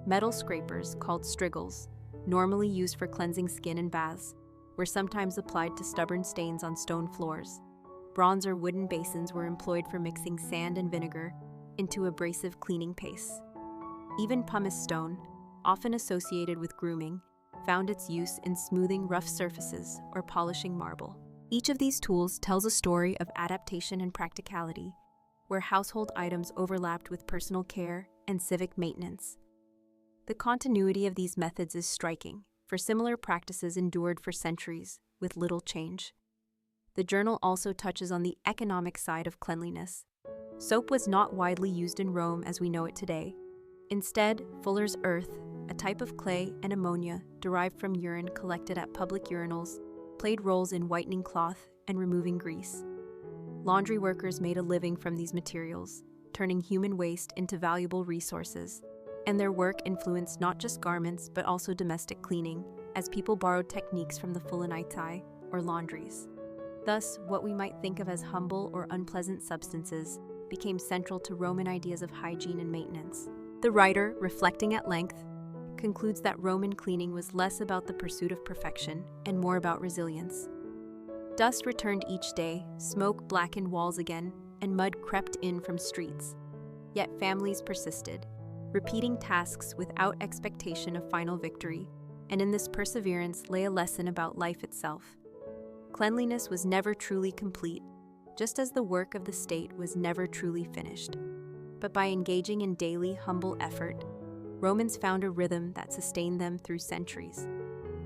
Metal scrapers, called strigils, normally used for cleansing skin and baths, were sometimes applied to stubborn stains on stone floors. Bronze or wooden basins were employed for mixing sand and vinegar into abrasive cleaning pastes. Even pumice stone, often associated with grooming, found its use in smoothing rough surfaces or polishing marble. Each of these tools tells a story of adaptation and practicality, where household items overlapped with personal care and civic maintenance. The continuity of these methods is striking, for similar practices endured for centuries with little change. The journal also touches on the economic side of cleanliness. Soap was not widely used in Rome as we know it today. Instead, fuller's earth, a type of clay, and ammonia derived from urine collected at public urinals, played roles in whitening cloth and removing grease. Laundry workers made a living from these materials, turning human waste into valuable resources, and their work influenced not just garments but also domestic cleaning, as people borrowed techniques from the Fulanitai, or laundries. Thus, what we might think of as humble or unpleasant substances became central to Roman ideas of hygiene and maintenance. The writer, reflecting at length, concludes that Roman cleaning was less about the pursuit of perfection and more about resilience. Dust returned each day, smoke blackened walls again, and mud crept in from streets. Yet families persisted, repeating tasks without expectation of final victory, and in this perseverance lay a lesson about life itself. Cleanliness was never truly complete, just as the work of the state was never truly finished. But by engaging in daily, humble effort, Romans found a rhythm that sustained them through centuries.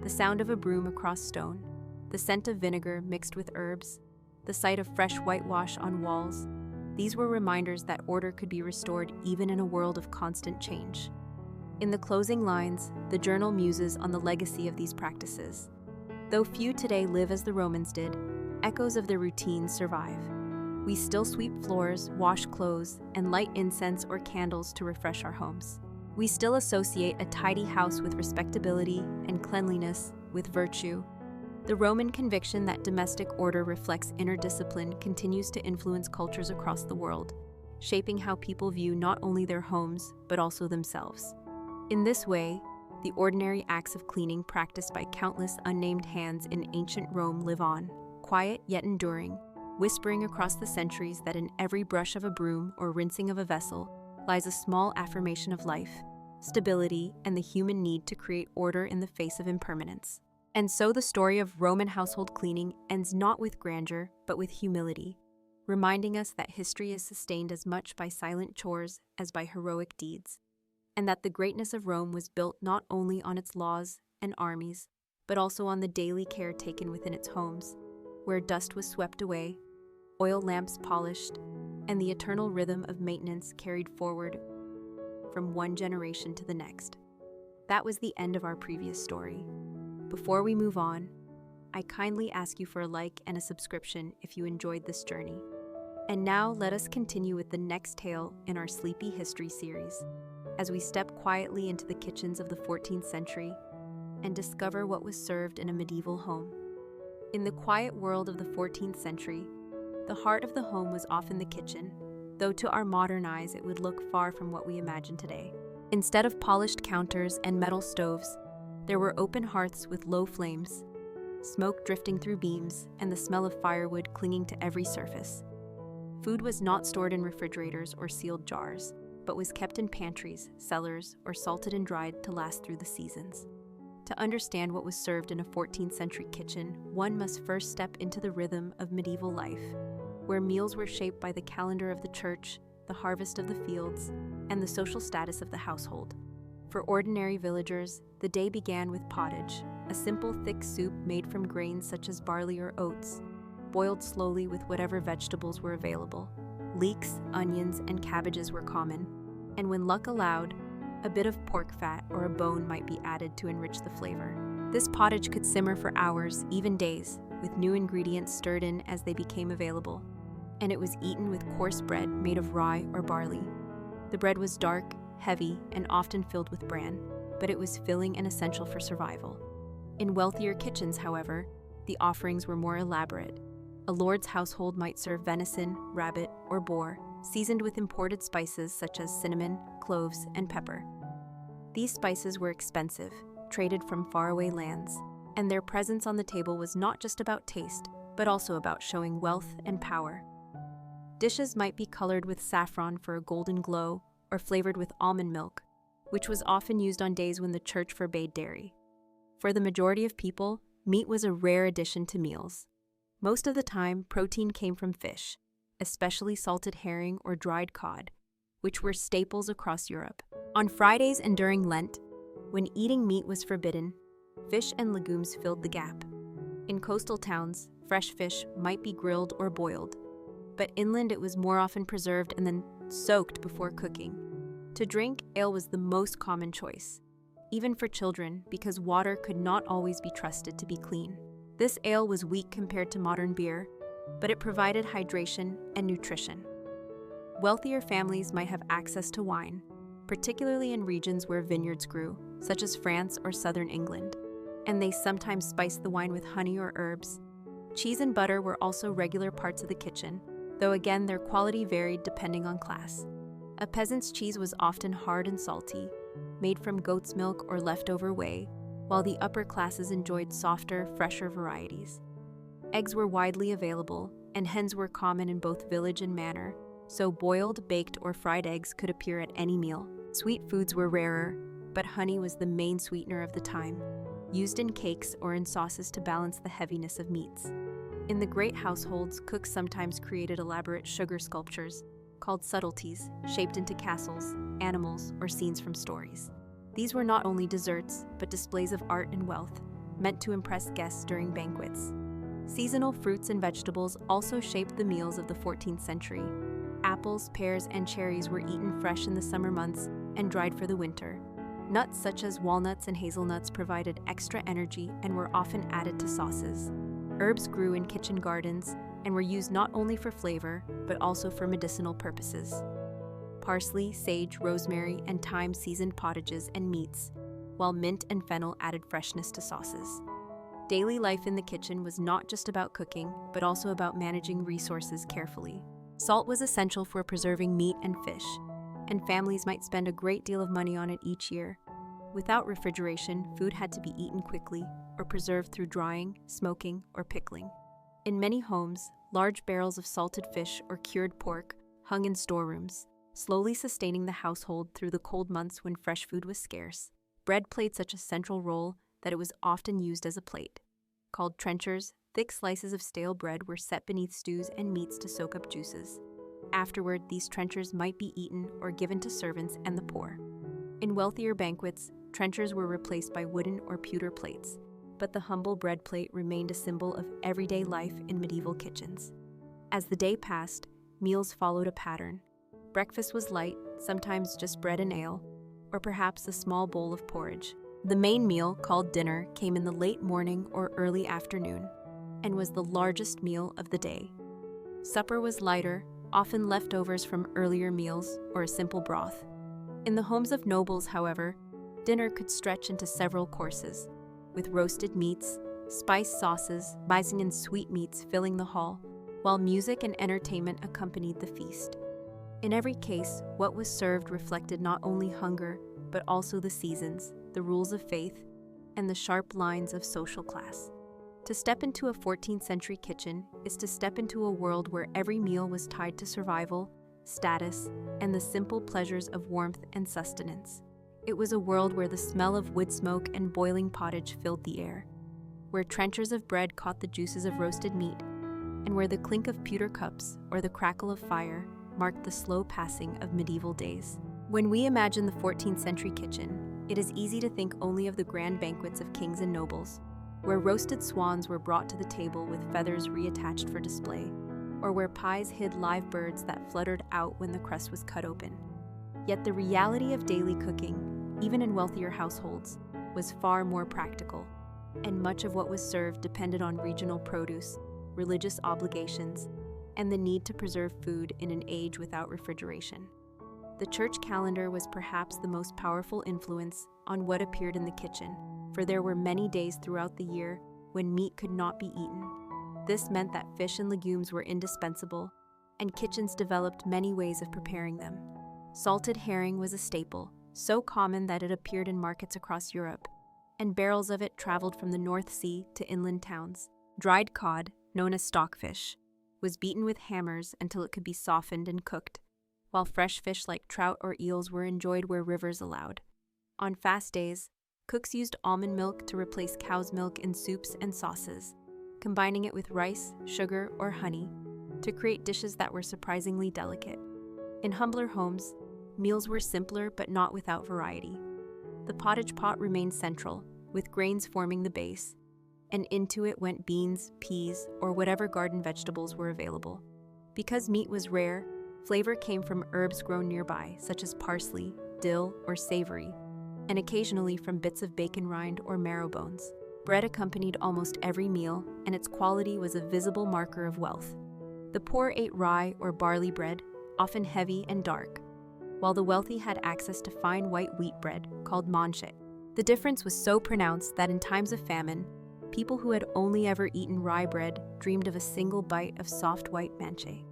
The sound of a broom across stone, the scent of vinegar mixed with herbs, the sight of fresh whitewash on walls, these were reminders that order could be restored even in a world of constant change. In the closing lines, the journal muses on the legacy of these practices. Though few today live as the Romans did, echoes of their routines survive. We still sweep floors, wash clothes, and light incense or candles to refresh our homes. We still associate a tidy house with respectability and cleanliness with virtue. The Roman conviction that domestic order reflects inner discipline continues to influence cultures across the world, shaping how people view not only their homes, but also themselves. In this way, the ordinary acts of cleaning practiced by countless unnamed hands in ancient Rome live on, quiet yet enduring, whispering across the centuries that in every brush of a broom or rinsing of a vessel lies a small affirmation of life, stability, and the human need to create order in the face of impermanence. And so the story of Roman household cleaning ends not with grandeur, but with humility, reminding us that history is sustained as much by silent chores as by heroic deeds, and that the greatness of Rome was built not only on its laws and armies, but also on the daily care taken within its homes, where dust was swept away, oil lamps polished, and the eternal rhythm of maintenance carried forward from one generation to the next. That was the end of our previous story. Before we move on, I kindly ask you for a like and a subscription if you enjoyed this journey. And now let us continue with the next tale in our Sleepy History series, as we step quietly into the kitchens of the 14th century and discover what was served in a medieval home. In the quiet world of the 14th century, the heart of the home was often the kitchen, though to our modern eyes it would look far from what we imagine today. Instead of polished counters and metal stoves, there were open hearths with low flames, smoke drifting through beams, and the smell of firewood clinging to every surface. Food was not stored in refrigerators or sealed jars, but was kept in pantries, cellars, or salted and dried to last through the seasons. To understand what was served in a 14th century kitchen, one must first step into the rhythm of medieval life, where meals were shaped by the calendar of the church, the harvest of the fields, and the social status of the household. For ordinary villagers, the day began with pottage, a simple thick soup made from grains such as barley or oats, boiled slowly with whatever vegetables were available. Leeks, onions, and cabbages were common, and when luck allowed, a bit of pork fat or a bone might be added to enrich the flavor. This pottage could simmer for hours, even days, with new ingredients stirred in as they became available, and it was eaten with coarse bread made of rye or barley. The bread was dark, heavy, and often filled with bran, but it was filling and essential for survival. In wealthier kitchens, however, the offerings were more elaborate. A lord's household might serve venison, rabbit, or boar, seasoned with imported spices such as cinnamon, cloves, and pepper. These spices were expensive, traded from faraway lands, and their presence on the table was not just about taste, but also about showing wealth and power. Dishes might be colored with saffron for a golden glow, or flavored with almond milk, which was often used on days when the church forbade dairy. For the majority of people, meat was a rare addition to meals. Most of the time, protein came from fish, especially salted herring or dried cod, which were staples across Europe. On Fridays and during Lent, when eating meat was forbidden, fish and legumes filled the gap. In coastal towns, fresh fish might be grilled or boiled, but inland it was more often preserved and then soaked before cooking. To drink, ale was the most common choice, even for children, because water could not always be trusted to be clean. This ale was weak compared to modern beer, but it provided hydration and nutrition. Wealthier families might have access to wine, particularly in regions where vineyards grew, such as France or southern England, and they sometimes spiced the wine with honey or herbs. Cheese and butter were also regular parts of the kitchen, though again their quality varied depending on class. A peasant's cheese was often hard and salty, made from goat's milk or leftover whey, while the upper classes enjoyed softer, fresher varieties. Eggs were widely available, and hens were common in both village and manor, so boiled, baked, or fried eggs could appear at any meal. Sweet foods were rarer, but honey was the main sweetener of the time, used in cakes or in sauces to balance the heaviness of meats. In the great households, cooks sometimes created elaborate sugar sculptures, called subtleties, shaped into castles, animals, or scenes from stories. These were not only desserts, but displays of art and wealth, meant to impress guests during banquets. Seasonal fruits and vegetables also shaped the meals of the 14th century. Apples, pears, and cherries were eaten fresh in the summer months and dried for the winter. Nuts such as walnuts and hazelnuts provided extra energy and were often added to sauces. Herbs grew in kitchen gardens and were used not only for flavor, but also for medicinal purposes. Parsley, sage, rosemary, and thyme seasoned pottages and meats, while mint and fennel added freshness to sauces. Daily life in the kitchen was not just about cooking, but also about managing resources carefully. Salt was essential for preserving meat and fish, and families might spend a great deal of money on it each year. Without refrigeration, food had to be eaten quickly or preserved through drying, smoking, or pickling. In many homes, large barrels of salted fish or cured pork hung in storerooms, slowly sustaining the household through the cold months when fresh food was scarce. Bread played such a central role that it was often used as a plate. Called trenchers, thick slices of stale bread were set beneath stews and meats to soak up juices. Afterward, these trenchers might be eaten or given to servants and the poor. In wealthier banquets, trenchers were replaced by wooden or pewter plates, but the humble bread plate remained a symbol of everyday life in medieval kitchens. As the day passed, meals followed a pattern. Breakfast was light, sometimes just bread and ale, or perhaps a small bowl of porridge. The main meal, called dinner, came in the late morning or early afternoon, and was the largest meal of the day. Supper was lighter, often leftovers from earlier meals or a simple broth. In the homes of nobles, however, dinner could stretch into several courses, with roasted meats, spiced sauces, rising and sweetmeats filling the hall, while music and entertainment accompanied the feast. In every case, what was served reflected not only hunger, but also the seasons, the rules of faith, and the sharp lines of social class. To step into a 14th century kitchen is to step into a world where every meal was tied to survival, status, and the simple pleasures of warmth and sustenance. It was a world where the smell of wood smoke and boiling pottage filled the air, where trenchers of bread caught the juices of roasted meat, and where the clink of pewter cups or the crackle of fire marked the slow passing of medieval days. When we imagine the 14th century kitchen, it is easy to think only of the grand banquets of kings and nobles, where roasted swans were brought to the table with feathers reattached for display, or where pies hid live birds that fluttered out when the crust was cut open. Yet the reality of daily cooking, even in wealthier households, was far more practical, and much of what was served depended on regional produce, religious obligations, and the need to preserve food in an age without refrigeration. The church calendar was perhaps the most powerful influence on what appeared in the kitchen, for there were many days throughout the year when meat could not be eaten. This meant that fish and legumes were indispensable, and kitchens developed many ways of preparing them. Salted herring was a staple, so common that it appeared in markets across Europe, and barrels of it traveled from the North Sea to inland towns. Dried cod, known as stockfish, was beaten with hammers until it could be softened and cooked, while fresh fish like trout or eels were enjoyed where rivers allowed. On fast days, cooks used almond milk to replace cow's milk in soups and sauces, combining it with rice, sugar, or honey to create dishes that were surprisingly delicate. In humbler homes, meals were simpler but not without variety. The pottage pot remained central, with grains forming the base, and into it went beans, peas, or whatever garden vegetables were available. Because meat was rare, flavor came from herbs grown nearby, such as parsley, dill, or savory, and occasionally from bits of bacon rind or marrow bones. Bread accompanied almost every meal, and its quality was a visible marker of wealth. The poor ate rye or barley bread, often heavy and dark, while the wealthy had access to fine white wheat bread called manchet. The difference was so pronounced that in times of famine, people who had only ever eaten rye bread dreamed of a single bite of soft white manchet.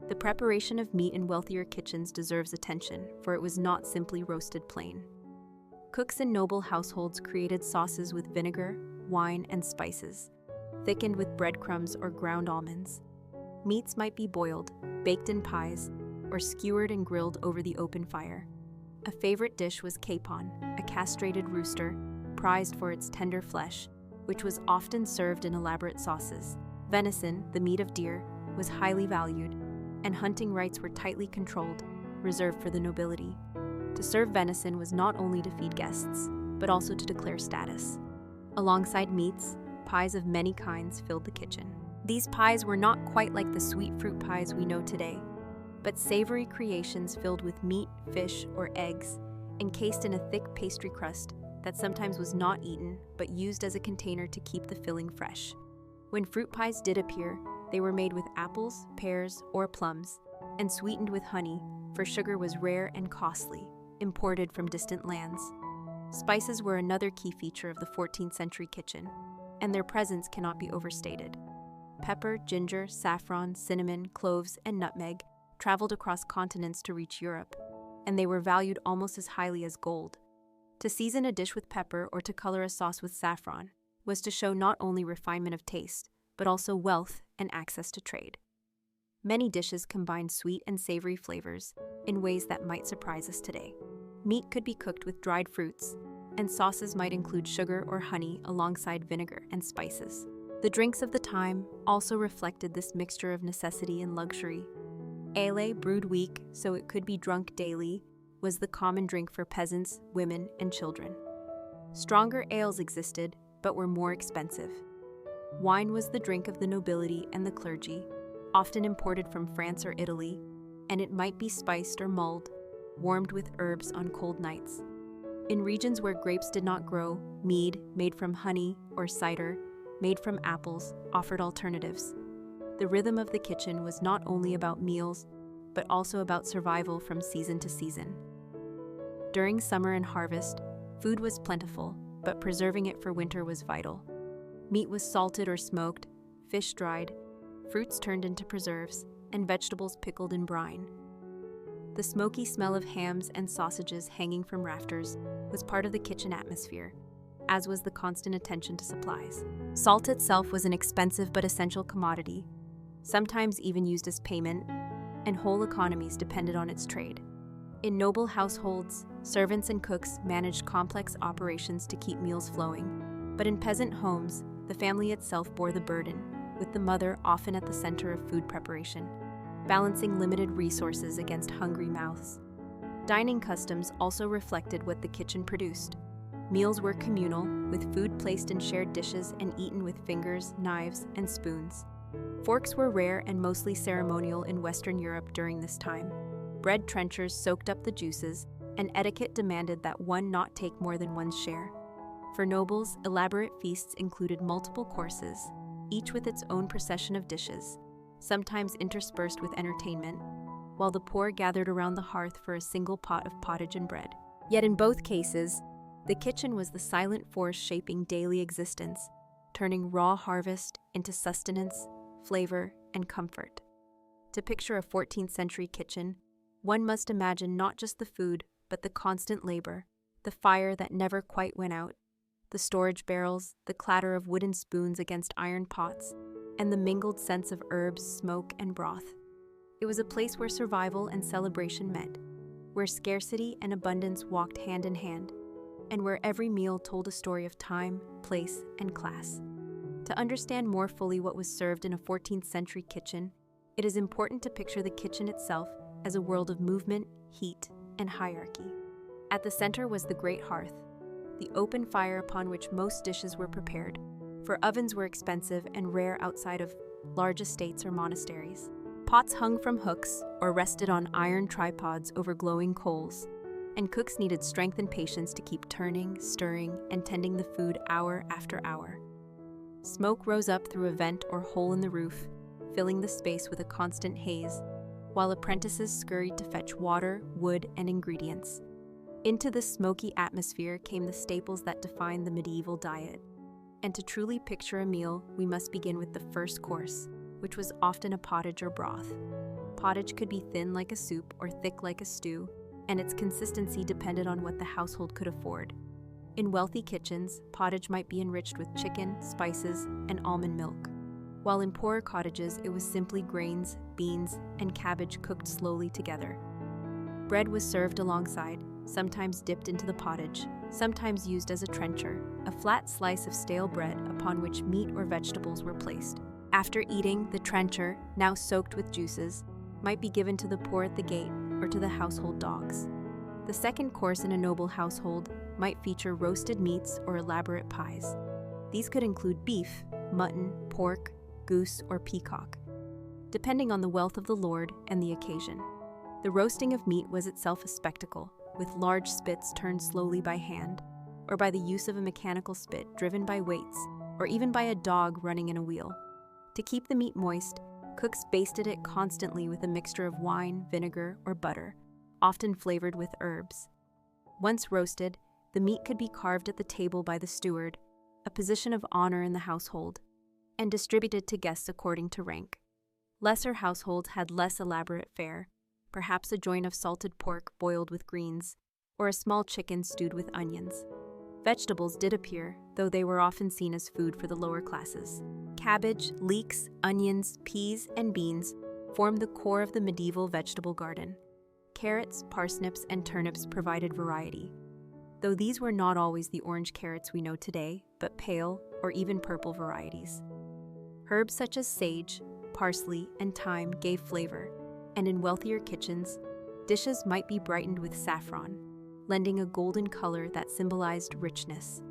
The preparation of meat in wealthier kitchens deserves attention, for it was not simply roasted plain. Cooks in noble households created sauces with vinegar, wine, and spices, thickened with breadcrumbs or ground almonds. Meats might be boiled, baked in pies, or skewered and grilled over the open fire. A favorite dish was capon, a castrated rooster, prized for its tender flesh, which was often served in elaborate sauces. Venison, the meat of deer, was highly valued, and hunting rights were tightly controlled, reserved for the nobility. To serve venison was not only to feed guests, but also to declare status. Alongside meats, pies of many kinds filled the kitchen. These pies were not quite like the sweet fruit pies we know today, but savory creations filled with meat, fish, or eggs, encased in a thick pastry crust that sometimes was not eaten but used as a container to keep the filling fresh. When fruit pies did appear, they were made with apples, pears, or plums, and sweetened with honey, for sugar was rare and costly, imported from distant lands. Spices were another key feature of the 14th century kitchen, and their presence cannot be overstated. Pepper, ginger, saffron, cinnamon, cloves, and nutmeg traveled across continents to reach Europe, and they were valued almost as highly as gold. To season a dish with pepper or to color a sauce with saffron was to show not only refinement of taste, but also wealth and access to trade. Many dishes combined sweet and savory flavors in ways that might surprise us today. Meat could be cooked with dried fruits, and sauces might include sugar or honey alongside vinegar and spices. The drinks of the time also reflected this mixture of necessity and luxury. Ale, brewed weak so it could be drunk daily, was the common drink for peasants, women, and children. Stronger ales existed, but were more expensive. Wine was the drink of the nobility and the clergy, often imported from France or Italy, and it might be spiced or mulled, warmed with herbs on cold nights. In regions where grapes did not grow, mead, made from honey, or cider, made from apples, offered alternatives. The rhythm of the kitchen was not only about meals, but also about survival from season to season. During summer and harvest, food was plentiful, but preserving it for winter was vital. Meat was salted or smoked, fish dried, fruits turned into preserves, and vegetables pickled in brine. The smoky smell of hams and sausages hanging from rafters was part of the kitchen atmosphere, as was the constant attention to supplies. Salt itself was an expensive but essential commodity, sometimes even used as payment, and whole economies depended on its trade. In noble households, servants and cooks managed complex operations to keep meals flowing, but in peasant homes, the family itself bore the burden, with the mother often at the center of food preparation, balancing limited resources against hungry mouths. Dining customs also reflected what the kitchen produced. Meals were communal, with food placed in shared dishes and eaten with fingers, knives, and spoons. Forks were rare and mostly ceremonial in Western Europe during this time. Bread trenchers soaked up the juices, and etiquette demanded that one not take more than one's share. For nobles, elaborate feasts included multiple courses, each with its own procession of dishes, sometimes interspersed with entertainment, while the poor gathered around the hearth for a single pot of pottage and bread. Yet in both cases, the kitchen was the silent force shaping daily existence, turning raw harvest into sustenance, flavor, and comfort. To picture a 14th century kitchen, one must imagine not just the food, but the constant labor, the fire that never quite went out, the storage barrels, the clatter of wooden spoons against iron pots, and the mingled scents of herbs, smoke, and broth. It was a place where survival and celebration met, where scarcity and abundance walked hand in hand, and where every meal told a story of time, place, and class. To understand more fully what was served in a 14th century kitchen, it is important to picture the kitchen itself as a world of movement, heat, and hierarchy. At the center was the great hearth, the open fire upon which most dishes were prepared, for ovens were expensive and rare outside of large estates or monasteries. Pots hung from hooks or rested on iron tripods over glowing coals, and cooks needed strength and patience to keep turning, stirring, and tending the food hour after hour. Smoke rose up through a vent or hole in the roof, filling the space with a constant haze, while apprentices scurried to fetch water, wood, and ingredients. Into this smoky atmosphere came the staples that defined the medieval diet. And to truly picture a meal, we must begin with the first course, which was often a pottage or broth. Pottage could be thin like a soup or thick like a stew, and its consistency depended on what the household could afford. In wealthy kitchens, pottage might be enriched with chicken, spices, and almond milk, while in poorer cottages it was simply grains, beans, and cabbage cooked slowly together. Bread was served alongside, sometimes dipped into the pottage, sometimes used as a trencher, a flat slice of stale bread upon which meat or vegetables were placed. After eating, the trencher, now soaked with juices, might be given to the poor at the gate or to the household dogs. The second course in a noble household might feature roasted meats or elaborate pies. These could include beef, mutton, pork, goose, or peacock, depending on the wealth of the lord and the occasion. The roasting of meat was itself a spectacle, with large spits turned slowly by hand, or by the use of a mechanical spit driven by weights, or even by a dog running in a wheel. To keep the meat moist, cooks basted it constantly with a mixture of wine, vinegar, or butter, often flavored with herbs. Once roasted, the meat could be carved at the table by the steward, a position of honor in the household, and distributed to guests according to rank. Lesser households had less elaborate fare, perhaps a joint of salted pork boiled with greens, or a small chicken stewed with onions. Vegetables did appear, though they were often seen as food for the lower classes. Cabbage, leeks, onions, peas, and beans formed the core of the medieval vegetable garden. Carrots, parsnips, and turnips provided variety, though these were not always the orange carrots we know today, but pale or even purple varieties. Herbs such as sage, parsley, and thyme gave flavor, and in wealthier kitchens, dishes might be brightened with saffron, lending a golden color that symbolized richness.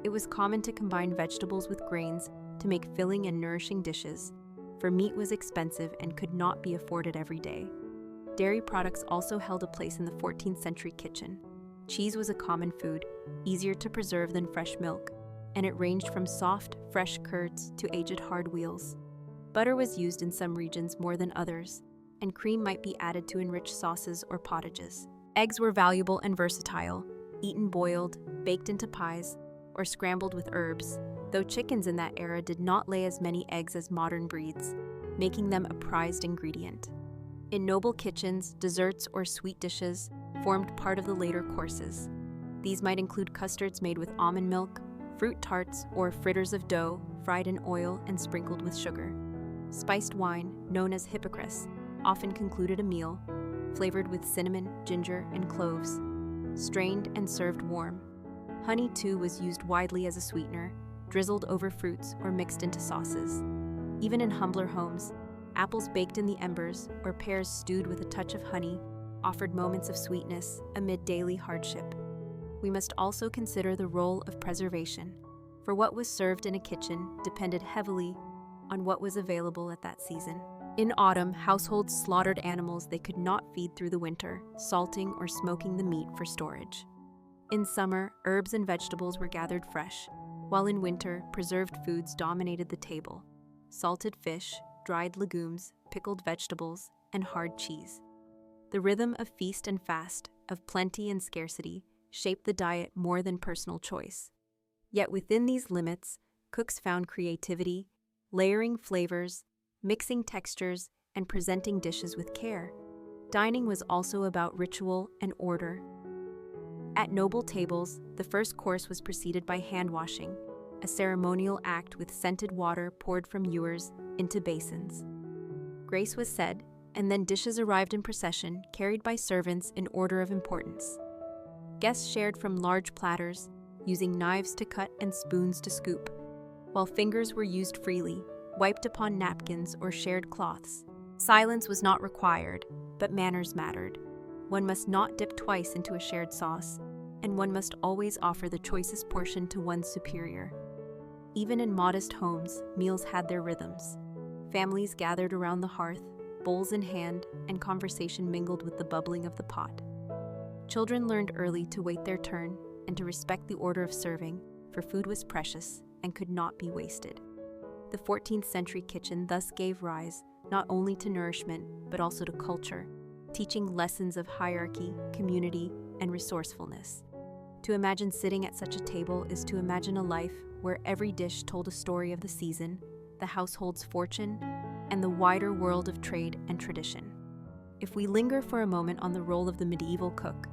It was common to combine vegetables with grains to make filling and nourishing dishes, for meat was expensive and could not be afforded every day. Dairy products also held a place in the 14th century kitchen. Cheese was a common food, easier to preserve than fresh milk, and it ranged from soft, fresh curds to aged hard wheels. Butter was used in some regions more than others, and cream might be added to enrich sauces or pottages. Eggs were valuable and versatile, eaten boiled, baked into pies, or scrambled with herbs, though chickens in that era did not lay as many eggs as modern breeds, making them a prized ingredient. In noble kitchens, desserts or sweet dishes formed part of the later courses. These might include custards made with almond milk, fruit tarts, or fritters of dough fried in oil and sprinkled with sugar. Spiced wine, known as hippocras, often concluded a meal, flavored with cinnamon, ginger, and cloves, strained and served warm. Honey, too, was used widely as a sweetener, drizzled over fruits or mixed into sauces. Even in humbler homes, apples baked in the embers or pears stewed with a touch of honey offered moments of sweetness amid daily hardship. We must also consider the role of preservation, for what was served in a kitchen depended heavily on what was available at that season. In autumn, households slaughtered animals they could not feed through the winter, salting or smoking the meat for storage. In summer, herbs and vegetables were gathered fresh, while in winter, preserved foods dominated the table: salted fish, dried legumes, pickled vegetables, and hard cheese. The rhythm of feast and fast, of plenty and scarcity, shaped the diet more than personal choice. Yet within these limits, cooks found creativity, layering flavors, mixing textures, and presenting dishes with care. Dining was also about ritual and order. At noble tables, the first course was preceded by hand-washing, a ceremonial act with scented water poured from ewers into basins. Grace was said, and then dishes arrived in procession, carried by servants in order of importance. Guests shared from large platters, using knives to cut and spoons to scoop, while fingers were used freely, wiped upon napkins or shared cloths. Silence was not required, but manners mattered. One must not dip twice into a shared sauce, and one must always offer the choicest portion to one's superior. Even in modest homes, meals had their rhythms. Families gathered around the hearth, bowls in hand, and conversation mingled with the bubbling of the pot. Children learned early to wait their turn and to respect the order of serving, for food was precious and could not be wasted. The 14th century kitchen thus gave rise not only to nourishment, but also to culture, teaching lessons of hierarchy, community, and resourcefulness. To imagine sitting at such a table is to imagine a life where every dish told a story of the season, the household's fortune, and the wider world of trade and tradition. If we linger for a moment on the role of the medieval cook,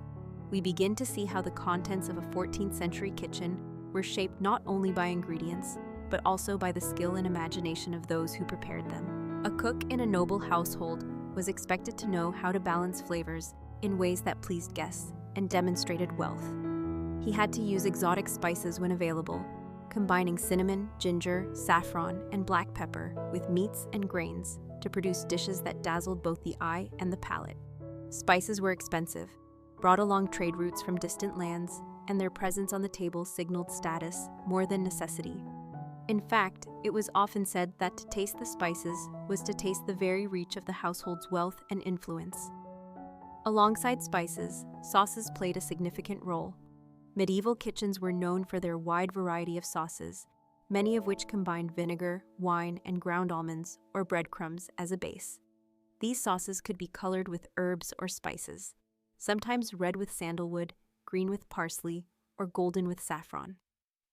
we begin to see how the contents of a 14th century kitchen were shaped not only by ingredients, but also by the skill and imagination of those who prepared them. A cook in a noble household was expected to know how to balance flavors in ways that pleased guests and demonstrated wealth. He had to use exotic spices when available, combining cinnamon, ginger, saffron, and black pepper with meats and grains to produce dishes that dazzled both the eye and the palate. Spices were expensive, brought along trade routes from distant lands, and their presence on the table signaled status more than necessity. In fact, it was often said that to taste the spices was to taste the very reach of the household's wealth and influence. Alongside spices, sauces played a significant role. Medieval kitchens were known for their wide variety of sauces, many of which combined vinegar, wine, and ground almonds or breadcrumbs as a base. These sauces could be colored with herbs or spices, sometimes red with sandalwood, green with parsley, or golden with saffron.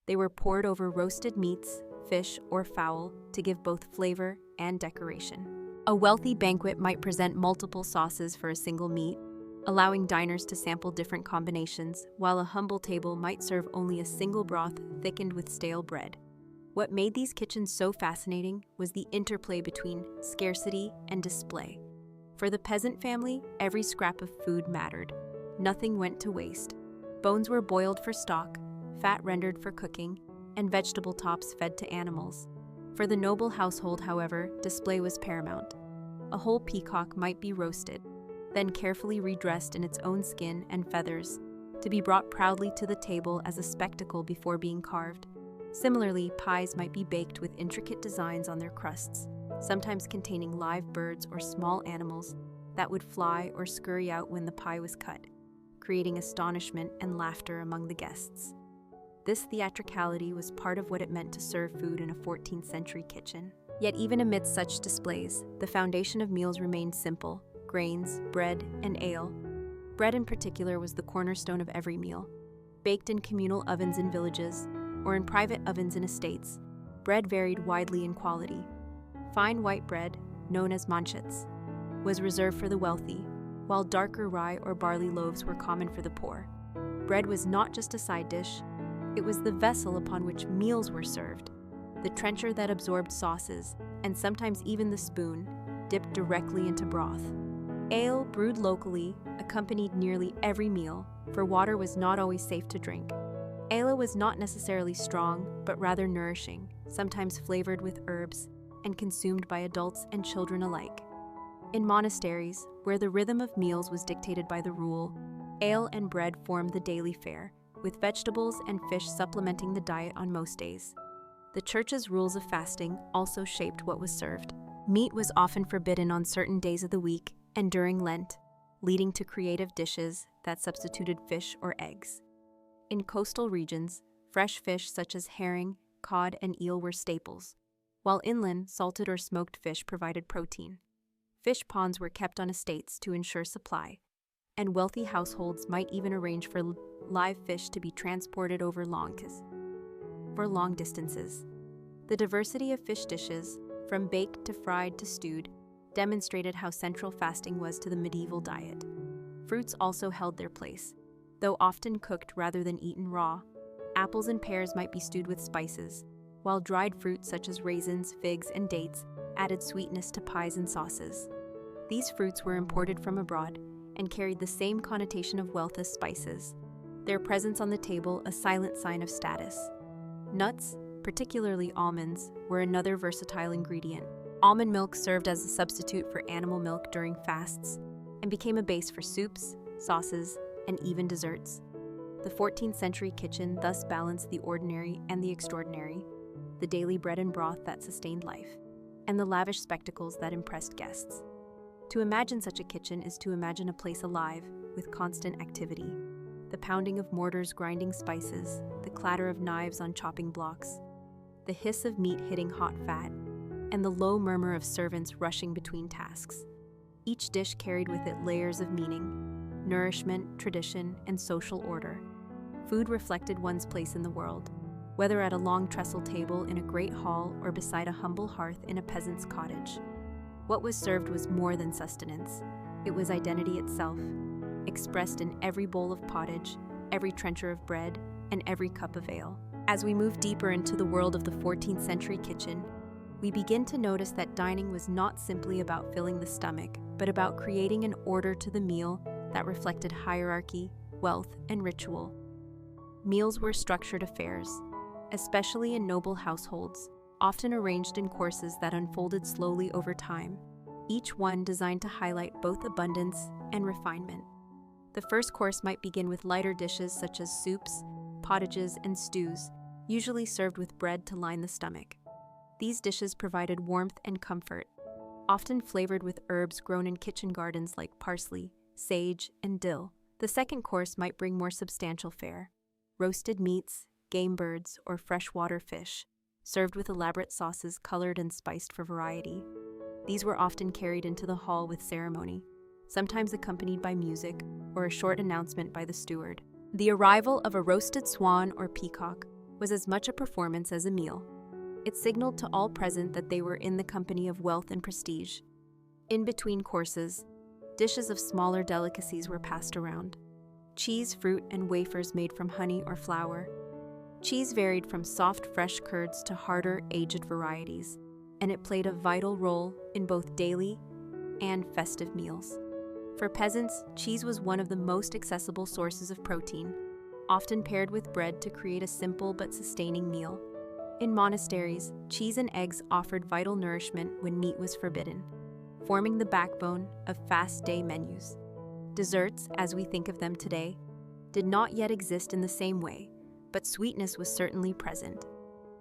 They were poured over roasted meats, fish, or fowl to give both flavor and decoration. A wealthy banquet might present multiple sauces for a single meat, allowing diners to sample different combinations, while a humble table might serve only a single broth thickened with stale bread. What made these kitchens so fascinating was the interplay between scarcity and display. For the peasant family, every scrap of food mattered. Nothing went to waste. Bones were boiled for stock, fat rendered for cooking, and vegetable tops fed to animals. For the noble household, however, display was paramount. A whole peacock might be roasted, then carefully redressed in its own skin and feathers, to be brought proudly to the table as a spectacle before being carved. Similarly, pies might be baked with intricate designs on their crusts, sometimes containing live birds or small animals that would fly or scurry out when the pie was cut, creating astonishment and laughter among the guests. This theatricality was part of what it meant to serve food in a 14th century kitchen. Yet even amidst such displays, the foundation of meals remained simple: grains, bread, and ale. Bread in particular was the cornerstone of every meal. Baked in communal ovens in villages, or in private ovens in estates, bread varied widely in quality. Fine white bread, known as manchets, was reserved for the wealthy, while darker rye or barley loaves were common for the poor. Bread was not just a side dish, it was the vessel upon which meals were served, the trencher that absorbed sauces, and sometimes even the spoon dipped directly into broth. Ale, brewed locally, accompanied nearly every meal, for water was not always safe to drink. Ale was not necessarily strong, but rather nourishing, sometimes flavored with herbs, and consumed by adults and children alike. In monasteries, where the rhythm of meals was dictated by the rule, ale and bread formed the daily fare, with vegetables and fish supplementing the diet on most days. The church's rules of fasting also shaped what was served. Meat was often forbidden on certain days of the week and during Lent, leading to creative dishes that substituted fish or eggs. In coastal regions, fresh fish such as herring, cod, and eel were staples, while inland, salted or smoked fish provided protein. Fish ponds were kept on estates to ensure supply, and wealthy households might even arrange for live fish to be transported over long distances. The diversity of fish dishes, from baked to fried to stewed, demonstrated how central fasting was to the medieval diet. Fruits also held their place, though often cooked rather than eaten raw. Apples and pears might be stewed with spices, while dried fruits such as raisins, figs, and dates added sweetness to pies and sauces. These fruits were imported from abroad and carried the same connotation of wealth as spices, their presence on the table a silent sign of status. Nuts, particularly almonds, were another versatile ingredient. Almond milk served as a substitute for animal milk during fasts and became a base for soups, sauces, and even desserts. The 14th century kitchen thus balanced the ordinary and the extraordinary, the daily bread and broth that sustained life, and the lavish spectacles that impressed guests. To imagine such a kitchen is to imagine a place alive, with constant activity. The pounding of mortars grinding spices, the clatter of knives on chopping blocks, the hiss of meat hitting hot fat, and the low murmur of servants rushing between tasks. Each dish carried with it layers of meaning, nourishment, tradition, and social order. Food reflected one's place in the world, whether at a long trestle table in a great hall or beside a humble hearth in a peasant's cottage. What was served was more than sustenance. It was identity itself, expressed in every bowl of pottage, every trencher of bread, and every cup of ale. As we move deeper into the world of the 14th century kitchen, we begin to notice that dining was not simply about filling the stomach, but about creating an order to the meal that reflected hierarchy, wealth, and ritual. Meals were structured affairs, especially in noble households, often arranged in courses that unfolded slowly over time, each one designed to highlight both abundance and refinement. The first course might begin with lighter dishes such as soups, pottages, and stews, usually served with bread to line the stomach. These dishes provided warmth and comfort, often flavored with herbs grown in kitchen gardens like parsley, sage, and dill. The second course might bring more substantial fare: roasted meats, game birds, or freshwater fish, served with elaborate sauces colored and spiced for variety. These were often carried into the hall with ceremony, sometimes accompanied by music or a short announcement by the steward. The arrival of a roasted swan or peacock was as much a performance as a meal. It signaled to all present that they were in the company of wealth and prestige. In between courses, dishes of smaller delicacies were passed around: cheese, fruit, and wafers made from honey or flour. Cheese varied from soft, fresh curds to harder, aged varieties, and it played a vital role in both daily and festive meals. For peasants, cheese was one of the most accessible sources of protein, often paired with bread to create a simple but sustaining meal. In monasteries, cheese and eggs offered vital nourishment when meat was forbidden, forming the backbone of fast day menus. Desserts, as we think of them today, did not yet exist in the same way, but sweetness was certainly present.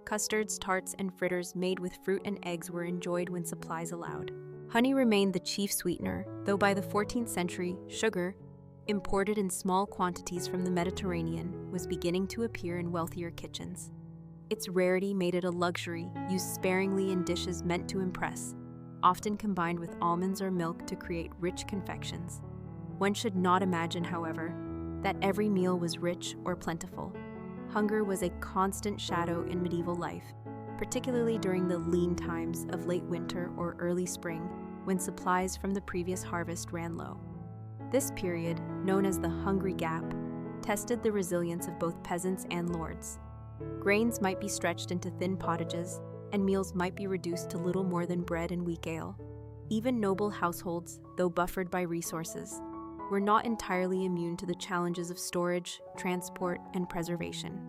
Custards, tarts, and fritters made with fruit and eggs were enjoyed when supplies allowed. Honey remained the chief sweetener, though by the 14th century, sugar, imported in small quantities from the Mediterranean, was beginning to appear in wealthier kitchens. Its rarity made it a luxury, used sparingly in dishes meant to impress, often combined with almonds or milk to create rich confections. One should not imagine, however, that every meal was rich or plentiful. Hunger was a constant shadow in medieval life, particularly during the lean times of late winter or early spring, when supplies from the previous harvest ran low. This period, known as the Hungry Gap, tested the resilience of both peasants and lords. Grains might be stretched into thin pottages, and meals might be reduced to little more than bread and weak ale. Even noble households, though buffered by resources, were not entirely immune to the challenges of storage, transport, and preservation.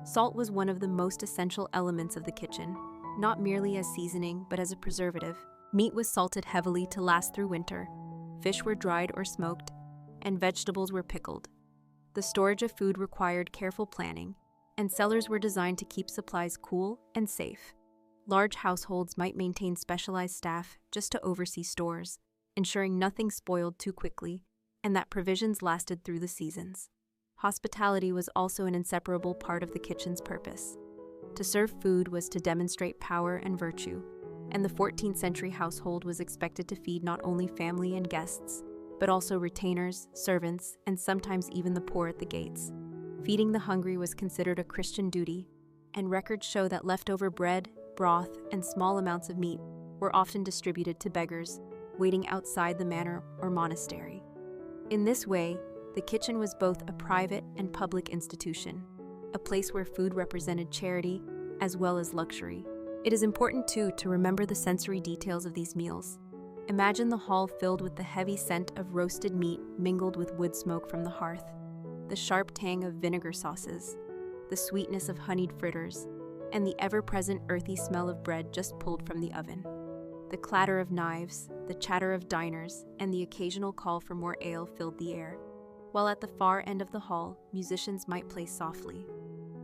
Salt was one of the most essential elements of the kitchen, not merely as seasoning but as a preservative. Meat was salted heavily to last through winter, fish were dried or smoked, and vegetables were pickled. The storage of food required careful planning, and cellars were designed to keep supplies cool and safe. Large households might maintain specialized staff just to oversee stores, ensuring nothing spoiled too quickly and that provisions lasted through the seasons. Hospitality was also an inseparable part of the kitchen's purpose. To serve food was to demonstrate power and virtue, and the 14th century household was expected to feed not only family and guests, but also retainers, servants, and sometimes even the poor at the gates. Feeding the hungry was considered a Christian duty, and records show that leftover bread, broth, and small amounts of meat were often distributed to beggars waiting outside the manor or monastery. In this way, the kitchen was both a private and public institution, a place where food represented charity as well as luxury. It is important, too, to remember the sensory details of these meals. Imagine the hall filled with the heavy scent of roasted meat mingled with wood smoke from the hearth, the sharp tang of vinegar sauces, the sweetness of honeyed fritters, and the ever-present earthy smell of bread just pulled from the oven. The clatter of knives, the chatter of diners, and the occasional call for more ale filled the air, while at the far end of the hall, musicians might play softly.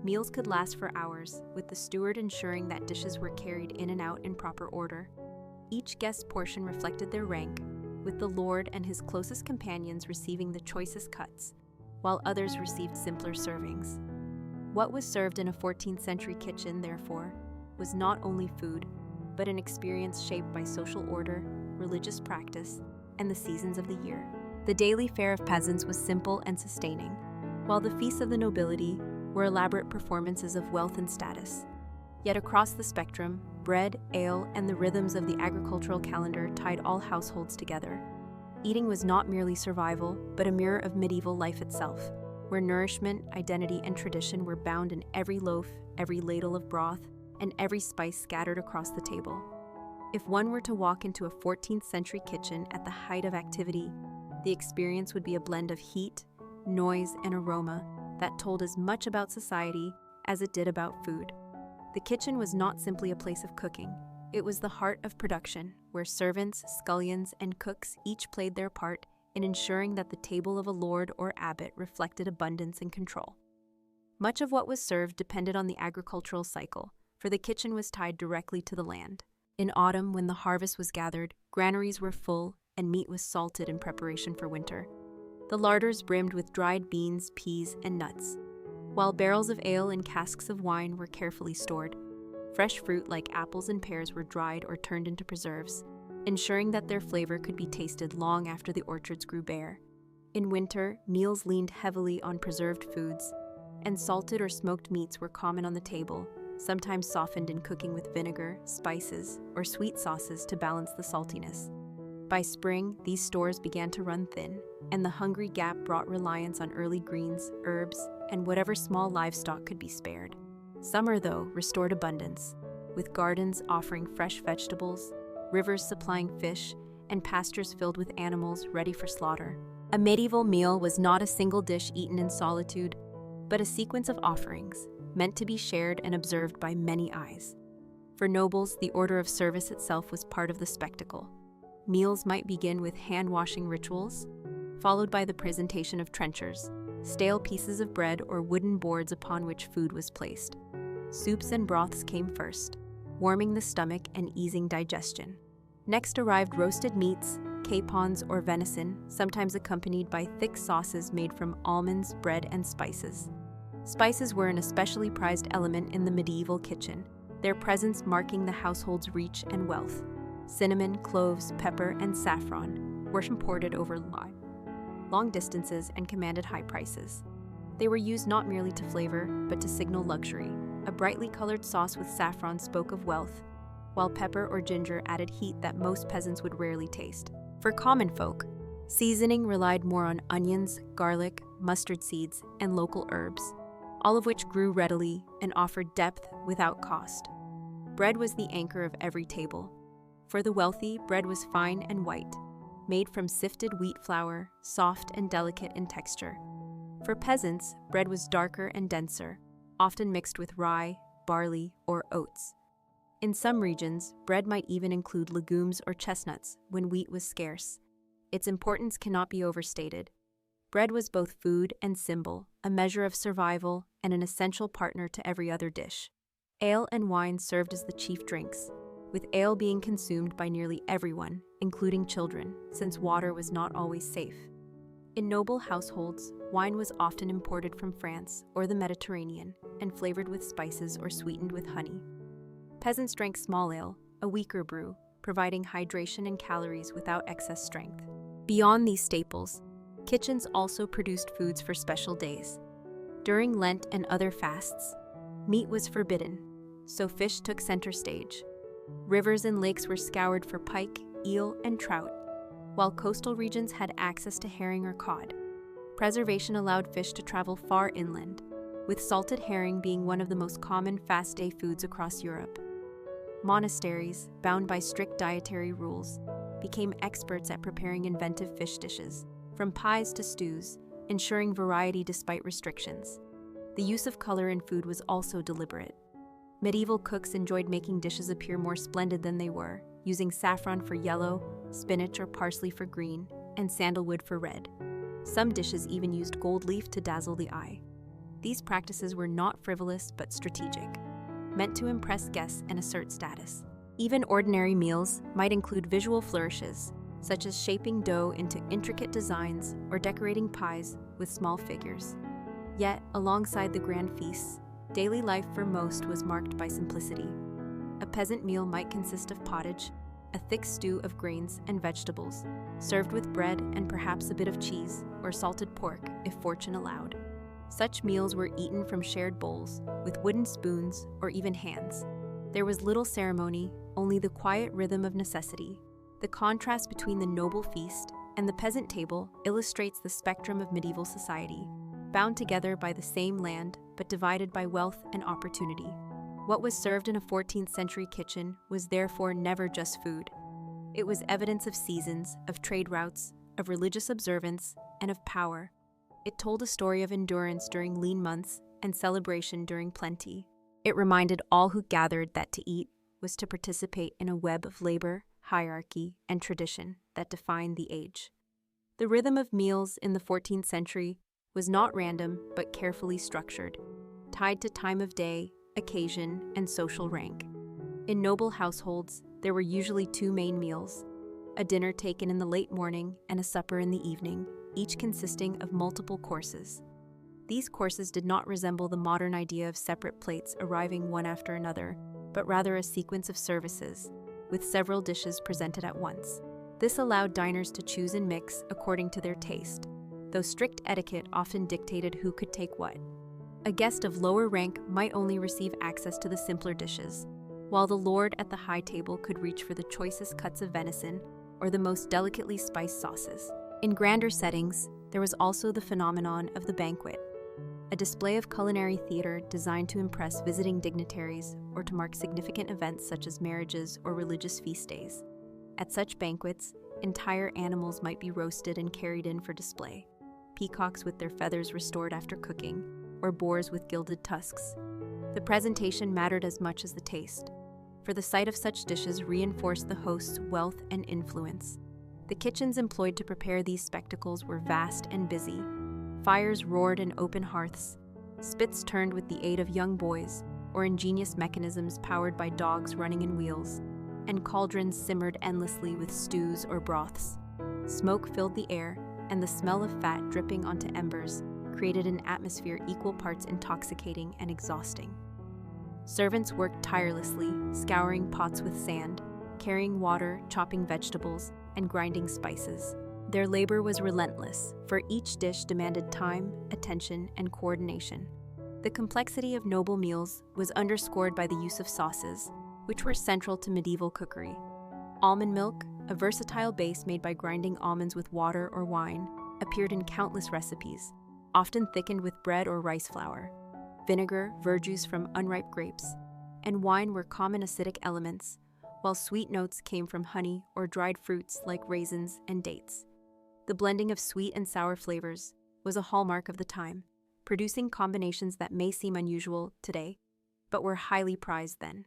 Meals could last for hours, with the steward ensuring that dishes were carried in and out in proper order. Each guest's portion reflected their rank, with the lord and his closest companions receiving the choicest cuts, while others received simpler servings. What was served in a 14th century kitchen, therefore, was not only food, but an experience shaped by social order, religious practice, and the seasons of the year. The daily fare of peasants was simple and sustaining, while the feasts of the nobility were elaborate performances of wealth and status. Yet across the spectrum, bread, ale, and the rhythms of the agricultural calendar tied all households together. Eating was not merely survival, but a mirror of medieval life itself, where nourishment, identity, and tradition were bound in every loaf, every ladle of broth, and every spice scattered across the table. If one were to walk into a 14th century kitchen at the height of activity, the experience would be a blend of heat, noise, and aroma that told as much about society as it did about food. The kitchen was not simply a place of cooking. It was the heart of production, where servants, scullions, and cooks each played their part in ensuring that the table of a lord or abbot reflected abundance and control. Much of what was served depended on the agricultural cycle, for the kitchen was tied directly to the land. In autumn, when the harvest was gathered, granaries were full and meat was salted in preparation for winter. The larders brimmed with dried beans, peas, and nuts, while barrels of ale and casks of wine were carefully stored. Fresh fruit like apples and pears were dried or turned into preserves, ensuring that their flavor could be tasted long after the orchards grew bare. In winter, meals leaned heavily on preserved foods, and salted or smoked meats were common on the table, sometimes softened in cooking with vinegar, spices, or sweet sauces to balance the saltiness. By spring, these stores began to run thin, and the hungry gap brought reliance on early greens, herbs, and whatever small livestock could be spared. Summer, though, restored abundance, with gardens offering fresh vegetables, rivers supplying fish, and pastures filled with animals ready for slaughter. A medieval meal was not a single dish eaten in solitude, but a sequence of offerings, meant to be shared and observed by many eyes. For nobles, the order of service itself was part of the spectacle. Meals might begin with hand-washing rituals, followed by the presentation of trenchers, stale pieces of bread or wooden boards upon which food was placed. Soups and broths came first, warming the stomach and easing digestion. Next arrived roasted meats, capons, or venison, sometimes accompanied by thick sauces made from almonds, bread, and spices. Spices were an especially prized element in the medieval kitchen, their presence marking the household's reach and wealth. Cinnamon, cloves, pepper, and saffron were imported over long distances and commanded high prices. They were used not merely to flavor, but to signal luxury. A brightly colored sauce with saffron spoke of wealth, while pepper or ginger added heat that most peasants would rarely taste. For common folk, seasoning relied more on onions, garlic, mustard seeds, and local herbs, all of which grew readily and offered depth without cost. Bread was the anchor of every table. For the wealthy, bread was fine and white, made from sifted wheat flour, soft and delicate in texture. For peasants, bread was darker and denser, often mixed with rye, barley, or oats. In some regions, bread might even include legumes or chestnuts when wheat was scarce. Its importance cannot be overstated. Bread was both food and symbol, a measure of survival and an essential partner to every other dish. Ale and wine served as the chief drinks, with ale being consumed by nearly everyone, including children, since water was not always safe. In noble households, wine was often imported from France or the Mediterranean and flavored with spices or sweetened with honey. Peasants drank small ale, a weaker brew, providing hydration and calories without excess strength. Beyond these staples, kitchens also produced foods for special days. During Lent and other fasts, meat was forbidden, so fish took center stage. Rivers and lakes were scoured for pike, eel, and trout, while coastal regions had access to herring or cod. Preservation allowed fish to travel far inland, with salted herring being one of the most common fast-day foods across Europe. Monasteries, bound by strict dietary rules, became experts at preparing inventive fish dishes, from pies to stews, ensuring variety despite restrictions. The use of color in food was also deliberate. Medieval cooks enjoyed making dishes appear more splendid than they were, using saffron for yellow, spinach or parsley for green, and sandalwood for red. Some dishes even used gold leaf to dazzle the eye. These practices were not frivolous but strategic, meant to impress guests and assert status. Even ordinary meals might include visual flourishes, such as shaping dough into intricate designs or decorating pies with small figures. Yet, alongside the grand feasts, daily life for most was marked by simplicity. A peasant meal might consist of pottage, a thick stew of grains and vegetables, served with bread and perhaps a bit of cheese or salted pork if fortune allowed. Such meals were eaten from shared bowls, with wooden spoons or even hands. There was little ceremony, only the quiet rhythm of necessity. The contrast between the noble feast and the peasant table illustrates the spectrum of medieval society, bound together by the same land but divided by wealth and opportunity. What was served in a 14th century kitchen was therefore never just food. It was evidence of seasons, of trade routes, of religious observance, and of power. It told a story of endurance during lean months and celebration during plenty. It reminded all who gathered that to eat was to participate in a web of labor, hierarchy, and tradition that defined the age. The rhythm of meals in the 14th century was not random but carefully structured, tied to time of day, occasion, and social rank. In noble households, there were usually two main meals, a dinner taken in the late morning and a supper in the evening, each consisting of multiple courses. These courses did not resemble the modern idea of separate plates arriving one after another, but rather a sequence of services, with several dishes presented at once. This allowed diners to choose and mix according to their taste, though strict etiquette often dictated who could take what. A guest of lower rank might only receive access to the simpler dishes, while the lord at the high table could reach for the choicest cuts of venison or the most delicately spiced sauces. In grander settings, there was also the phenomenon of the banquet, a display of culinary theater designed to impress visiting dignitaries or to mark significant events such as marriages or religious feast days. At such banquets, entire animals might be roasted and carried in for display, peacocks with their feathers restored after cooking, or boars with gilded tusks. The presentation mattered as much as the taste, for the sight of such dishes reinforced the host's wealth and influence. The kitchens employed to prepare these spectacles were vast and busy. Fires roared in open hearths, spits turned with the aid of young boys, or ingenious mechanisms powered by dogs running in wheels, and cauldrons simmered endlessly with stews or broths. Smoke filled the air, and the smell of fat dripping onto embers created an atmosphere equal parts intoxicating and exhausting. Servants worked tirelessly, scouring pots with sand, carrying water, chopping vegetables, and grinding spices. Their labor was relentless, for each dish demanded time, attention, and coordination. The complexity of noble meals was underscored by the use of sauces, which were central to medieval cookery. Almond milk, a versatile base made by grinding almonds with water or wine, appeared in countless recipes, often thickened with bread or rice flour. Vinegar, verjuice from unripe grapes, and wine were common acidic elements, while sweet notes came from honey or dried fruits like raisins and dates. The blending of sweet and sour flavors was a hallmark of the time, producing combinations that may seem unusual today, but were highly prized then.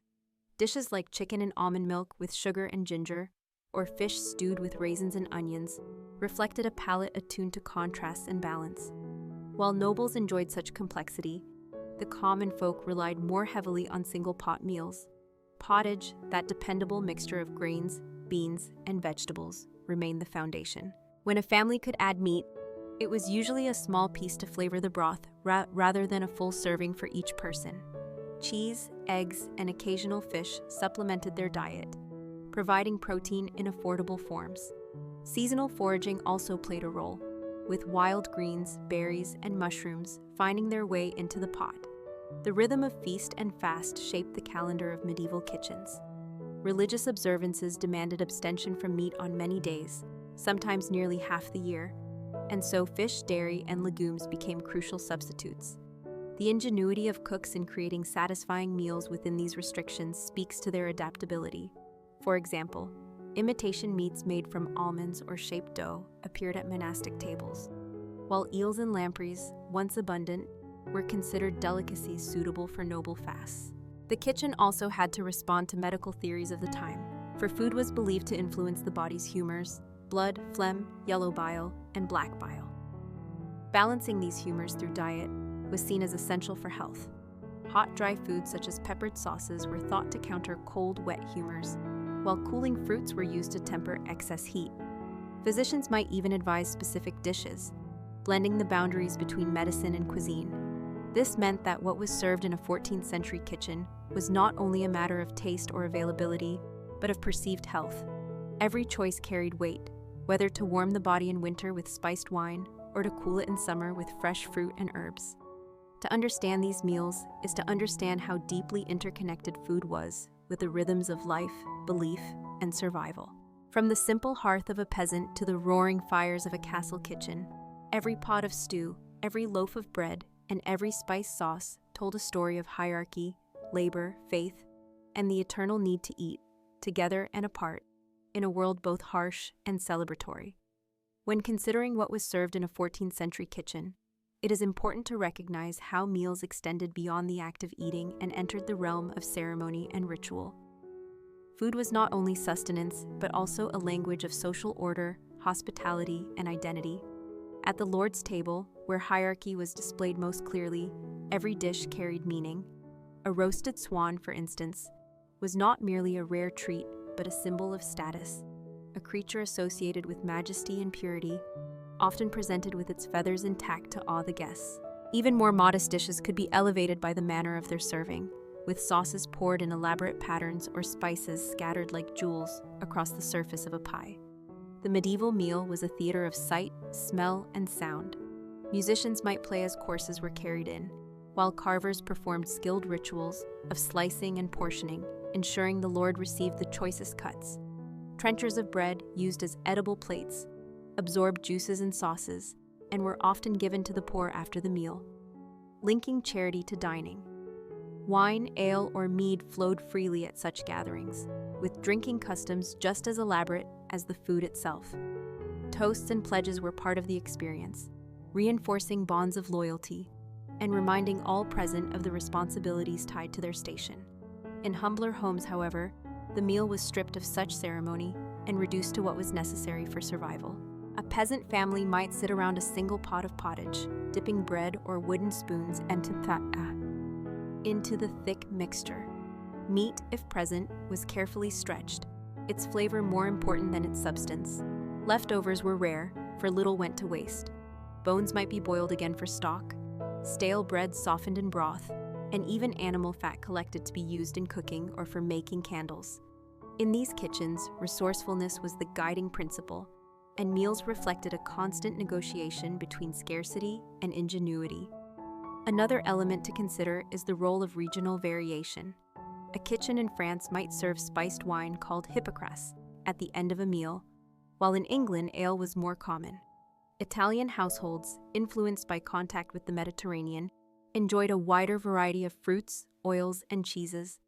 Dishes like chicken and almond milk with sugar and ginger, or fish stewed with raisins and onions, reflected a palate attuned to contrasts and balance. While nobles enjoyed such complexity, the common folk relied more heavily on single-pot meals. Pottage, that dependable mixture of grains, beans, and vegetables, remained the foundation. When a family could add meat, it was usually a small piece to flavor the broth rather than a full serving for each person. Cheese, eggs, and occasional fish supplemented their diet, providing protein in affordable forms. Seasonal foraging also played a role, with wild greens, berries, and mushrooms finding their way into the pot. The rhythm of feast and fast shaped the calendar of medieval kitchens. Religious observances demanded abstention from meat on many days, sometimes nearly half the year, and so fish, dairy, and legumes became crucial substitutes. The ingenuity of cooks in creating satisfying meals within these restrictions speaks to their adaptability. For example, imitation meats made from almonds or shaped dough appeared at monastic tables, while eels and lampreys, once abundant, were considered delicacies suitable for noble fasts. The kitchen also had to respond to medical theories of the time, for food was believed to influence the body's humors: blood, phlegm, yellow bile, and black bile. Balancing these humors through diet was seen as essential for health. Hot, dry foods such as peppered sauces were thought to counter cold, wet humors, while cooling fruits were used to temper excess heat. Physicians might even advise specific dishes, blending the boundaries between medicine and cuisine. This meant that what was served in a 14th century kitchen was not only a matter of taste or availability, but of perceived health. Every choice carried weight, whether to warm the body in winter with spiced wine or to cool it in summer with fresh fruit and herbs. To understand these meals is to understand how deeply interconnected food was with the rhythms of life, belief, and survival. From the simple hearth of a peasant to the roaring fires of a castle kitchen, every pot of stew, every loaf of bread, and every spiced sauce told a story of hierarchy, labor, faith, and the eternal need to eat, together and apart, in a world both harsh and celebratory. When considering what was served in a 14th century kitchen, it is important to recognize how meals extended beyond the act of eating and entered the realm of ceremony and ritual. Food was not only sustenance, but also a language of social order, hospitality, and identity. At the Lord's table, where hierarchy was displayed most clearly, every dish carried meaning. A roasted swan, for instance, was not merely a rare treat, but a symbol of status, a creature associated with majesty and purity, often presented with its feathers intact to awe the guests. Even more modest dishes could be elevated by the manner of their serving, with sauces poured in elaborate patterns or spices scattered like jewels across the surface of a pie. The medieval meal was a theater of sight, smell, and sound. Musicians might play as courses were carried in, while carvers performed skilled rituals of slicing and portioning, ensuring the Lord received the choicest cuts. Trenchers of bread, used as edible plates, absorbed juices and sauces, and were often given to the poor after the meal, linking charity to dining. Wine, ale, or mead flowed freely at such gatherings, with drinking customs just as elaborate as the food itself. Toasts and pledges were part of the experience, reinforcing bonds of loyalty and reminding all present of the responsibilities tied to their station. In humbler homes, however, the meal was stripped of such ceremony and reduced to what was necessary for survival. A peasant family might sit around a single pot of pottage, dipping bread or wooden spoons into the thick mixture. Meat, if present, was carefully stretched, its flavor more important than its substance. Leftovers were rare, for little went to waste. Bones might be boiled again for stock, stale bread softened in broth, and even animal fat collected to be used in cooking or for making candles. In these kitchens, resourcefulness was the guiding principle, and meals reflected a constant negotiation between scarcity and ingenuity. Another element to consider is the role of regional variation. A kitchen in France might serve spiced wine called hippocras at the end of a meal, while in England ale was more common. Italian households, influenced by contact with the Mediterranean, enjoyed a wider variety of fruits, oils, and cheeses,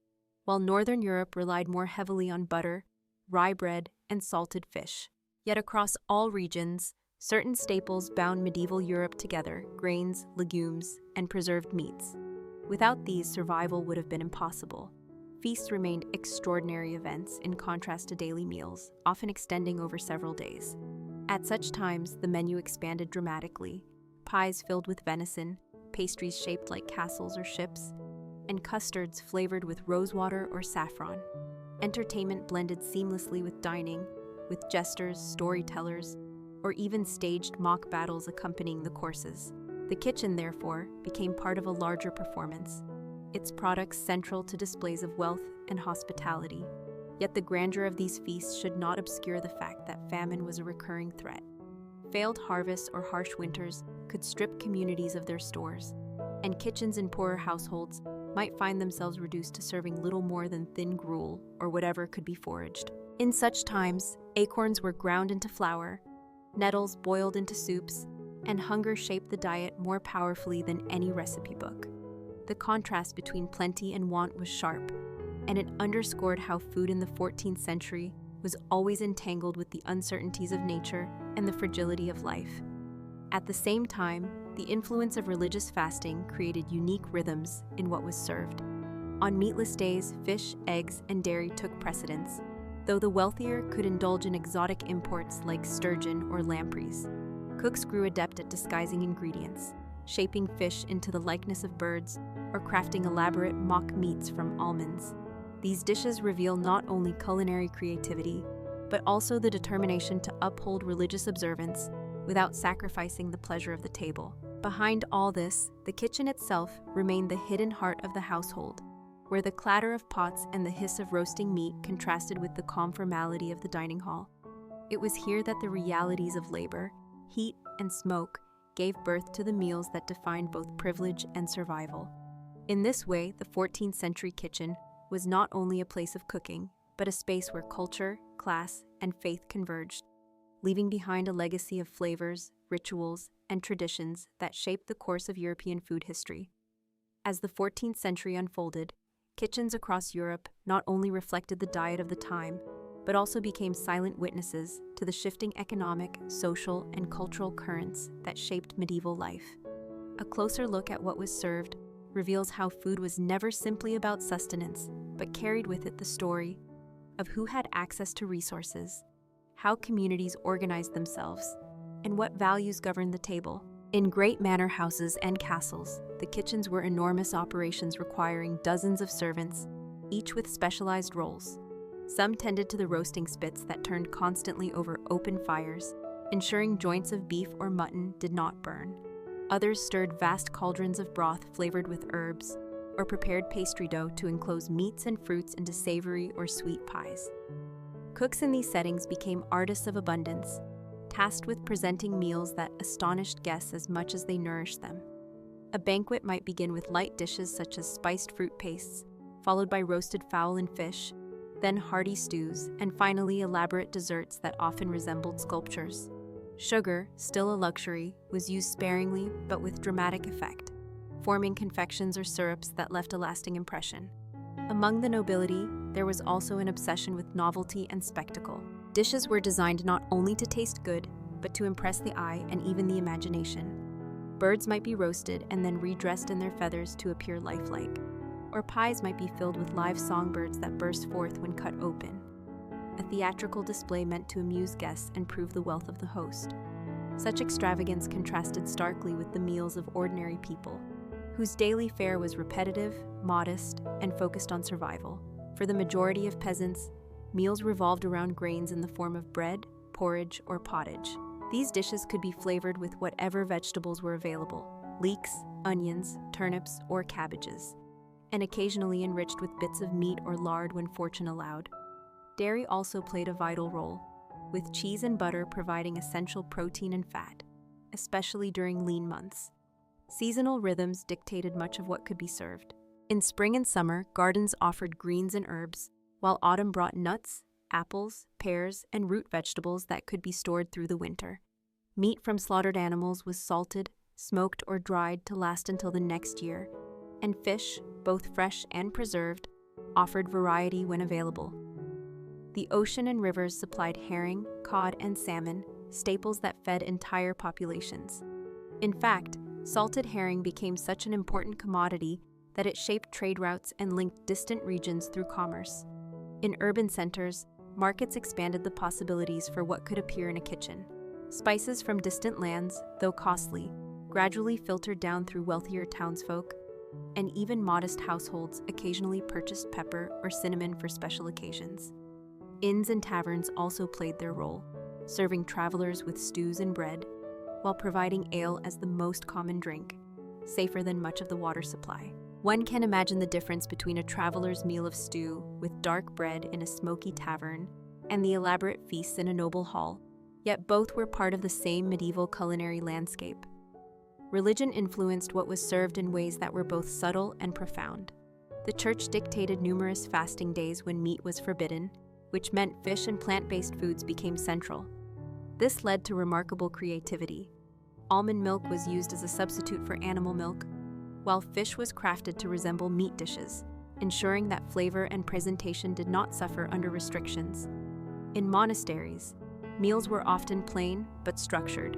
while Northern Europe relied more heavily on butter, rye bread, and salted fish. Yet across all regions, certain staples bound medieval Europe together: grains, legumes, and preserved meats. Without these, survival would have been impossible. Feasts remained extraordinary events in contrast to daily meals, often extending over several days. At such times, the menu expanded dramatically: pies filled with venison, pastries shaped like castles or ships, and custards flavored with rosewater or saffron. Entertainment blended seamlessly with dining, with jesters, storytellers, or even staged mock battles accompanying the courses. The kitchen, therefore, became part of a larger performance, its products central to displays of wealth and hospitality. Yet the grandeur of these feasts should not obscure the fact that famine was a recurring threat. Failed harvests or harsh winters could strip communities of their stores, and kitchens in poorer households might find themselves reduced to serving little more than thin gruel or whatever could be foraged. In such times, acorns were ground into flour, nettles boiled into soups, and hunger shaped the diet more powerfully than any recipe book. The contrast between plenty and want was sharp, and it underscored how food in the 14th century was always entangled with the uncertainties of nature and the fragility of life. At the same time, the influence of religious fasting created unique rhythms in what was served. On meatless days, fish, eggs, and dairy took precedence, though the wealthier could indulge in exotic imports like sturgeon or lampreys. Cooks grew adept at disguising ingredients, shaping fish into the likeness of birds, or crafting elaborate mock meats from almonds. These dishes reveal not only culinary creativity, but also the determination to uphold religious observance without sacrificing the pleasure of the table. Behind all this, the kitchen itself remained the hidden heart of the household, where the clatter of pots and the hiss of roasting meat contrasted with the calm formality of the dining hall. It was here that the realities of labor, heat, and smoke gave birth to the meals that defined both privilege and survival. In this way, the 14th century kitchen was not only a place of cooking, but a space where culture, class, and faith converged, leaving behind a legacy of flavors, rituals, and traditions that shaped the course of European food history. As the 14th century unfolded, kitchens across Europe not only reflected the diet of the time, but also became silent witnesses to the shifting economic, social, and cultural currents that shaped medieval life. A closer look at what was served reveals how food was never simply about sustenance, but carried with it the story of who had access to resources, how communities organized themselves, and what values governed the table. In great manor houses and castles, the kitchens were enormous operations requiring dozens of servants, each with specialized roles. Some tended to the roasting spits that turned constantly over open fires, ensuring joints of beef or mutton did not burn. Others stirred vast cauldrons of broth flavored with herbs, or prepared pastry dough to enclose meats and fruits into savory or sweet pies. Cooks in these settings became artists of abundance, tasked with presenting meals that astonished guests as much as they nourished them. A banquet might begin with light dishes such as spiced fruit pastes, followed by roasted fowl and fish, then hearty stews, and finally elaborate desserts that often resembled sculptures. Sugar, still a luxury, was used sparingly but with dramatic effect, forming confections or syrups that left a lasting impression. Among the nobility, there was also an obsession with novelty and spectacle. Dishes were designed not only to taste good, but to impress the eye and even the imagination. Birds might be roasted and then redressed in their feathers to appear lifelike, or pies might be filled with live songbirds that burst forth when cut open. A theatrical display meant to amuse guests and prove the wealth of the host. Such extravagance contrasted starkly with the meals of ordinary people, whose daily fare was repetitive, modest, and focused on survival. For the majority of peasants, meals revolved around grains in the form of bread, porridge, or pottage. These dishes could be flavored with whatever vegetables were available: leeks, onions, turnips, or cabbages, and occasionally enriched with bits of meat or lard when fortune allowed. Dairy also played a vital role, with cheese and butter providing essential protein and fat, especially during lean months. Seasonal rhythms dictated much of what could be served. In spring and summer, gardens offered greens and herbs, while autumn brought nuts, apples, pears, and root vegetables that could be stored through the winter. Meat from slaughtered animals was salted, smoked, or dried to last until the next year, and fish, both fresh and preserved, offered variety when available. The ocean and rivers supplied herring, cod, and salmon, staples that fed entire populations. In fact, salted herring became such an important commodity that it shaped trade routes and linked distant regions through commerce. In urban centers, markets expanded the possibilities for what could appear in a kitchen. Spices from distant lands, though costly, gradually filtered down through wealthier townsfolk, and even modest households occasionally purchased pepper or cinnamon for special occasions. Inns and taverns also played their role, serving travelers with stews and bread, while providing ale as the most common drink, safer than much of the water supply. One can imagine the difference between a traveler's meal of stew with dark bread in a smoky tavern and the elaborate feasts in a noble hall, yet both were part of the same medieval culinary landscape. Religion influenced what was served in ways that were both subtle and profound. The church dictated numerous fasting days when meat was forbidden, which meant fish and plant-based foods became central. This led to remarkable creativity. Almond milk was used as a substitute for animal milk, while fish was crafted to resemble meat dishes, ensuring that flavor and presentation did not suffer under restrictions. In monasteries, meals were often plain but structured,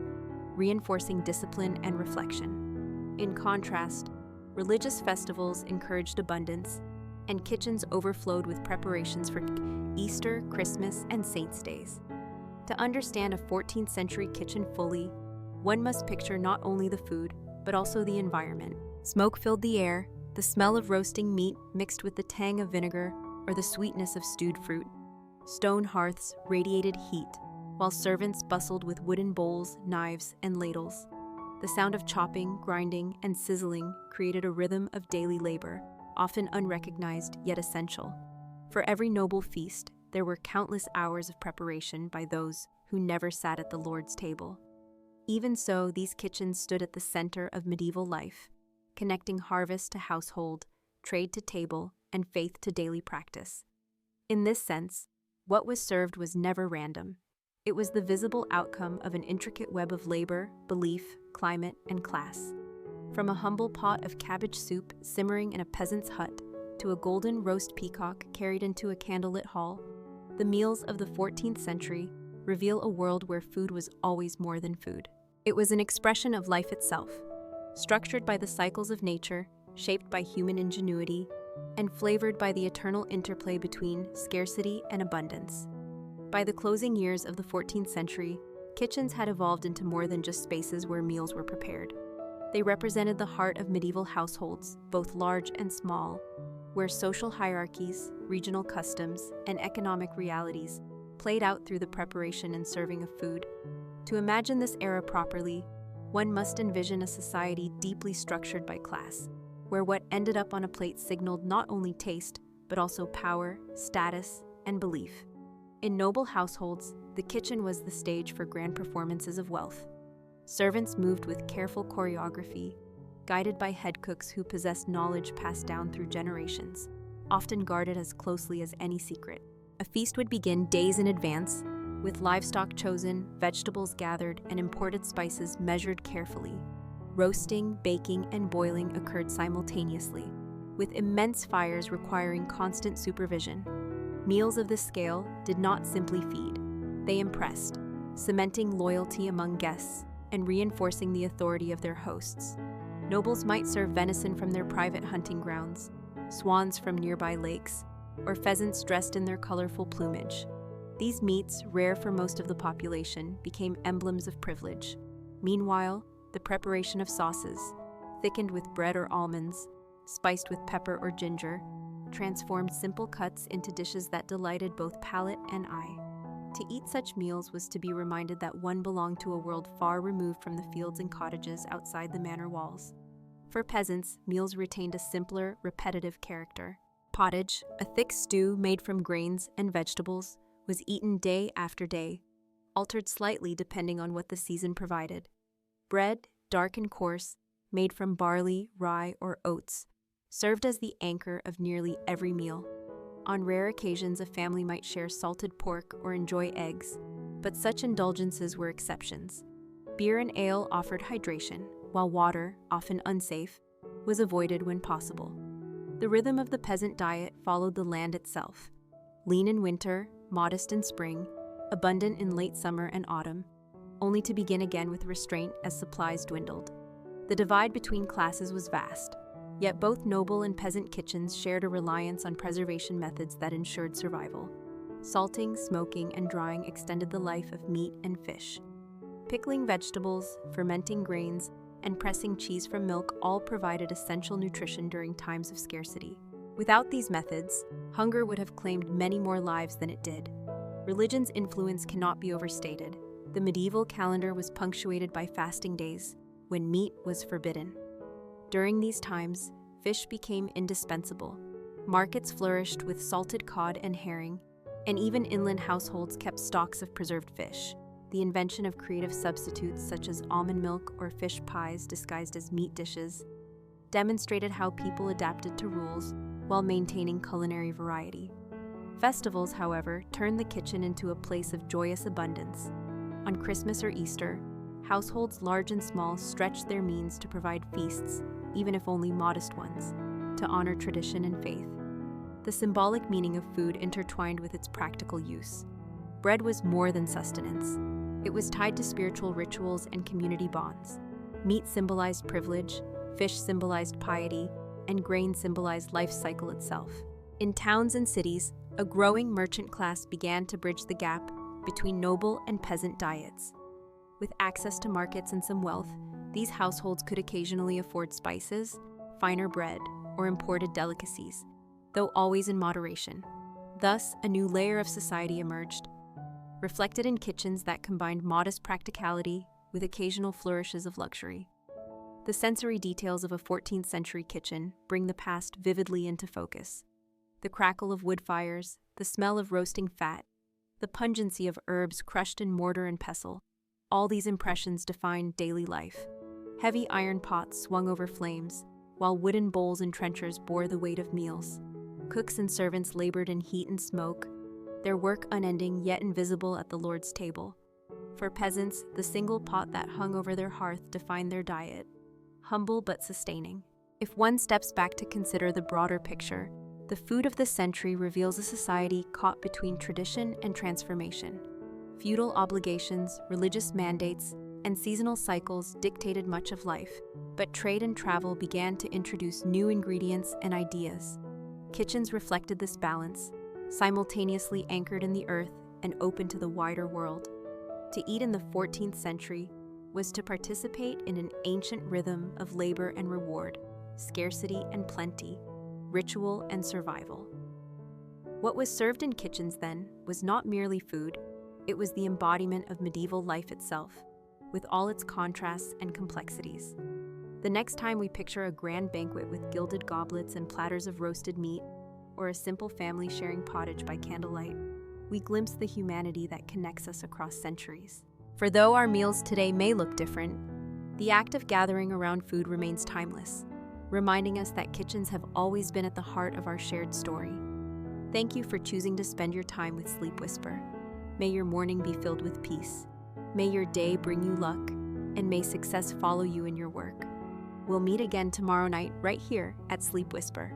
reinforcing discipline and reflection. In contrast, religious festivals encouraged abundance, and kitchens overflowed with preparations for Easter, Christmas, and saints' days. To understand a 14th century kitchen fully, one must picture not only the food, but also the environment. Smoke filled the air, the smell of roasting meat mixed with the tang of vinegar or the sweetness of stewed fruit. Stone hearths radiated heat, while servants bustled with wooden bowls, knives, and ladles. The sound of chopping, grinding, and sizzling created a rhythm of daily labor, often unrecognized yet essential. For every noble feast, there were countless hours of preparation by those who never sat at the Lord's table. Even so, these kitchens stood at the center of medieval life, connecting harvest to household, trade to table, and faith to daily practice. In this sense, what was served was never random. It was the visible outcome of an intricate web of labor, belief, climate, and class. From a humble pot of cabbage soup simmering in a peasant's hut to a golden roast peacock carried into a candlelit hall, the meals of the 14th century reveal a world where food was always more than food. It was an expression of life itself, structured by the cycles of nature, shaped by human ingenuity, and flavored by the eternal interplay between scarcity and abundance. By the closing years of the 14th century, kitchens had evolved into more than just spaces where meals were prepared. They represented the heart of medieval households, both large and small, where social hierarchies, regional customs, and economic realities played out through the preparation and serving of food. To imagine this era properly, one must envision a society deeply structured by class, where what ended up on a plate signaled not only taste, but also power, status, and belief. In noble households, the kitchen was the stage for grand performances of wealth. Servants moved with careful choreography, guided by head cooks who possessed knowledge passed down through generations, often guarded as closely as any secret. A feast would begin days in advance, with livestock chosen, vegetables gathered, and imported spices measured carefully. Roasting, baking, and boiling occurred simultaneously, with immense fires requiring constant supervision. Meals of this scale did not simply feed, they impressed, cementing loyalty among guests and reinforcing the authority of their hosts. Nobles might serve venison from their private hunting grounds, swans from nearby lakes, or pheasants dressed in their colorful plumage. These meats, rare for most of the population, became emblems of privilege. Meanwhile, the preparation of sauces, thickened with bread or almonds, spiced with pepper or ginger, transformed simple cuts into dishes that delighted both palate and eye. To eat such meals was to be reminded that one belonged to a world far removed from the fields and cottages outside the manor walls. For peasants, meals retained a simpler, repetitive character. Pottage, a thick stew made from grains and vegetables, was eaten day after day, altered slightly depending on what the season provided. Bread, dark and coarse, made from barley, rye, or oats, served as the anchor of nearly every meal. On rare occasions, a family might share salted pork or enjoy eggs, but such indulgences were exceptions. Beer and ale offered hydration, while water, often unsafe, was avoided when possible. The rhythm of the peasant diet followed the land itself. Lean in winter, modest in spring, abundant in late summer and autumn, only to begin again with restraint as supplies dwindled. The divide between classes was vast, yet both noble and peasant kitchens shared a reliance on preservation methods that ensured survival. Salting, smoking, and drying extended the life of meat and fish. Pickling vegetables, fermenting grains, and pressing cheese from milk all provided essential nutrition during times of scarcity. Without these methods, hunger would have claimed many more lives than it did. Religion's influence cannot be overstated. The medieval calendar was punctuated by fasting days, when meat was forbidden. During these times, fish became indispensable. Markets flourished with salted cod and herring, and even inland households kept stocks of preserved fish. The invention of creative substitutes such as almond milk or fish pies disguised as meat dishes demonstrated how people adapted to rules while maintaining culinary variety. Festivals, however, turned the kitchen into a place of joyous abundance. On Christmas or Easter, households large and small stretched their means to provide feasts, even if only modest ones, to honor tradition and faith. The symbolic meaning of food intertwined with its practical use. Bread was more than sustenance. It was tied to spiritual rituals and community bonds. Meat symbolized privilege, fish symbolized piety, and grain symbolized life cycle itself. In towns and cities, a growing merchant class began to bridge the gap between noble and peasant diets. With access to markets and some wealth, these households could occasionally afford spices, finer bread, or imported delicacies, though always in moderation. Thus, a new layer of society emerged, reflected in kitchens that combined modest practicality with occasional flourishes of luxury. The sensory details of a 14th century kitchen bring the past vividly into focus. The crackle of wood fires, the smell of roasting fat, the pungency of herbs crushed in mortar and pestle, all these impressions defined daily life. Heavy iron pots swung over flames, while wooden bowls and trenchers bore the weight of meals. Cooks and servants labored in heat and smoke, their work unending yet invisible at the Lord's table. For peasants, the single pot that hung over their hearth defined their diet, humble but sustaining. If one steps back to consider the broader picture, the food of the century reveals a society caught between tradition and transformation. Feudal obligations, religious mandates, and seasonal cycles dictated much of life, but trade and travel began to introduce new ingredients and ideas. Kitchens reflected this balance, simultaneously anchored in the earth and open to the wider world. To eat in the 14th century was to participate in an ancient rhythm of labor and reward, scarcity and plenty, ritual and survival. What was served in kitchens then was not merely food, it was the embodiment of medieval life itself, with all its contrasts and complexities. The next time we picture a grand banquet with gilded goblets and platters of roasted meat, or a simple family sharing pottage by candlelight, we glimpse the humanity that connects us across centuries. For though our meals today may look different, the act of gathering around food remains timeless, reminding us that kitchens have always been at the heart of our shared story. Thank you for choosing to spend your time with Sleep Whisper. May your morning be filled with peace. May your day bring you luck, and may success follow you in your work. We'll meet again tomorrow night right here at Sleep Whisper.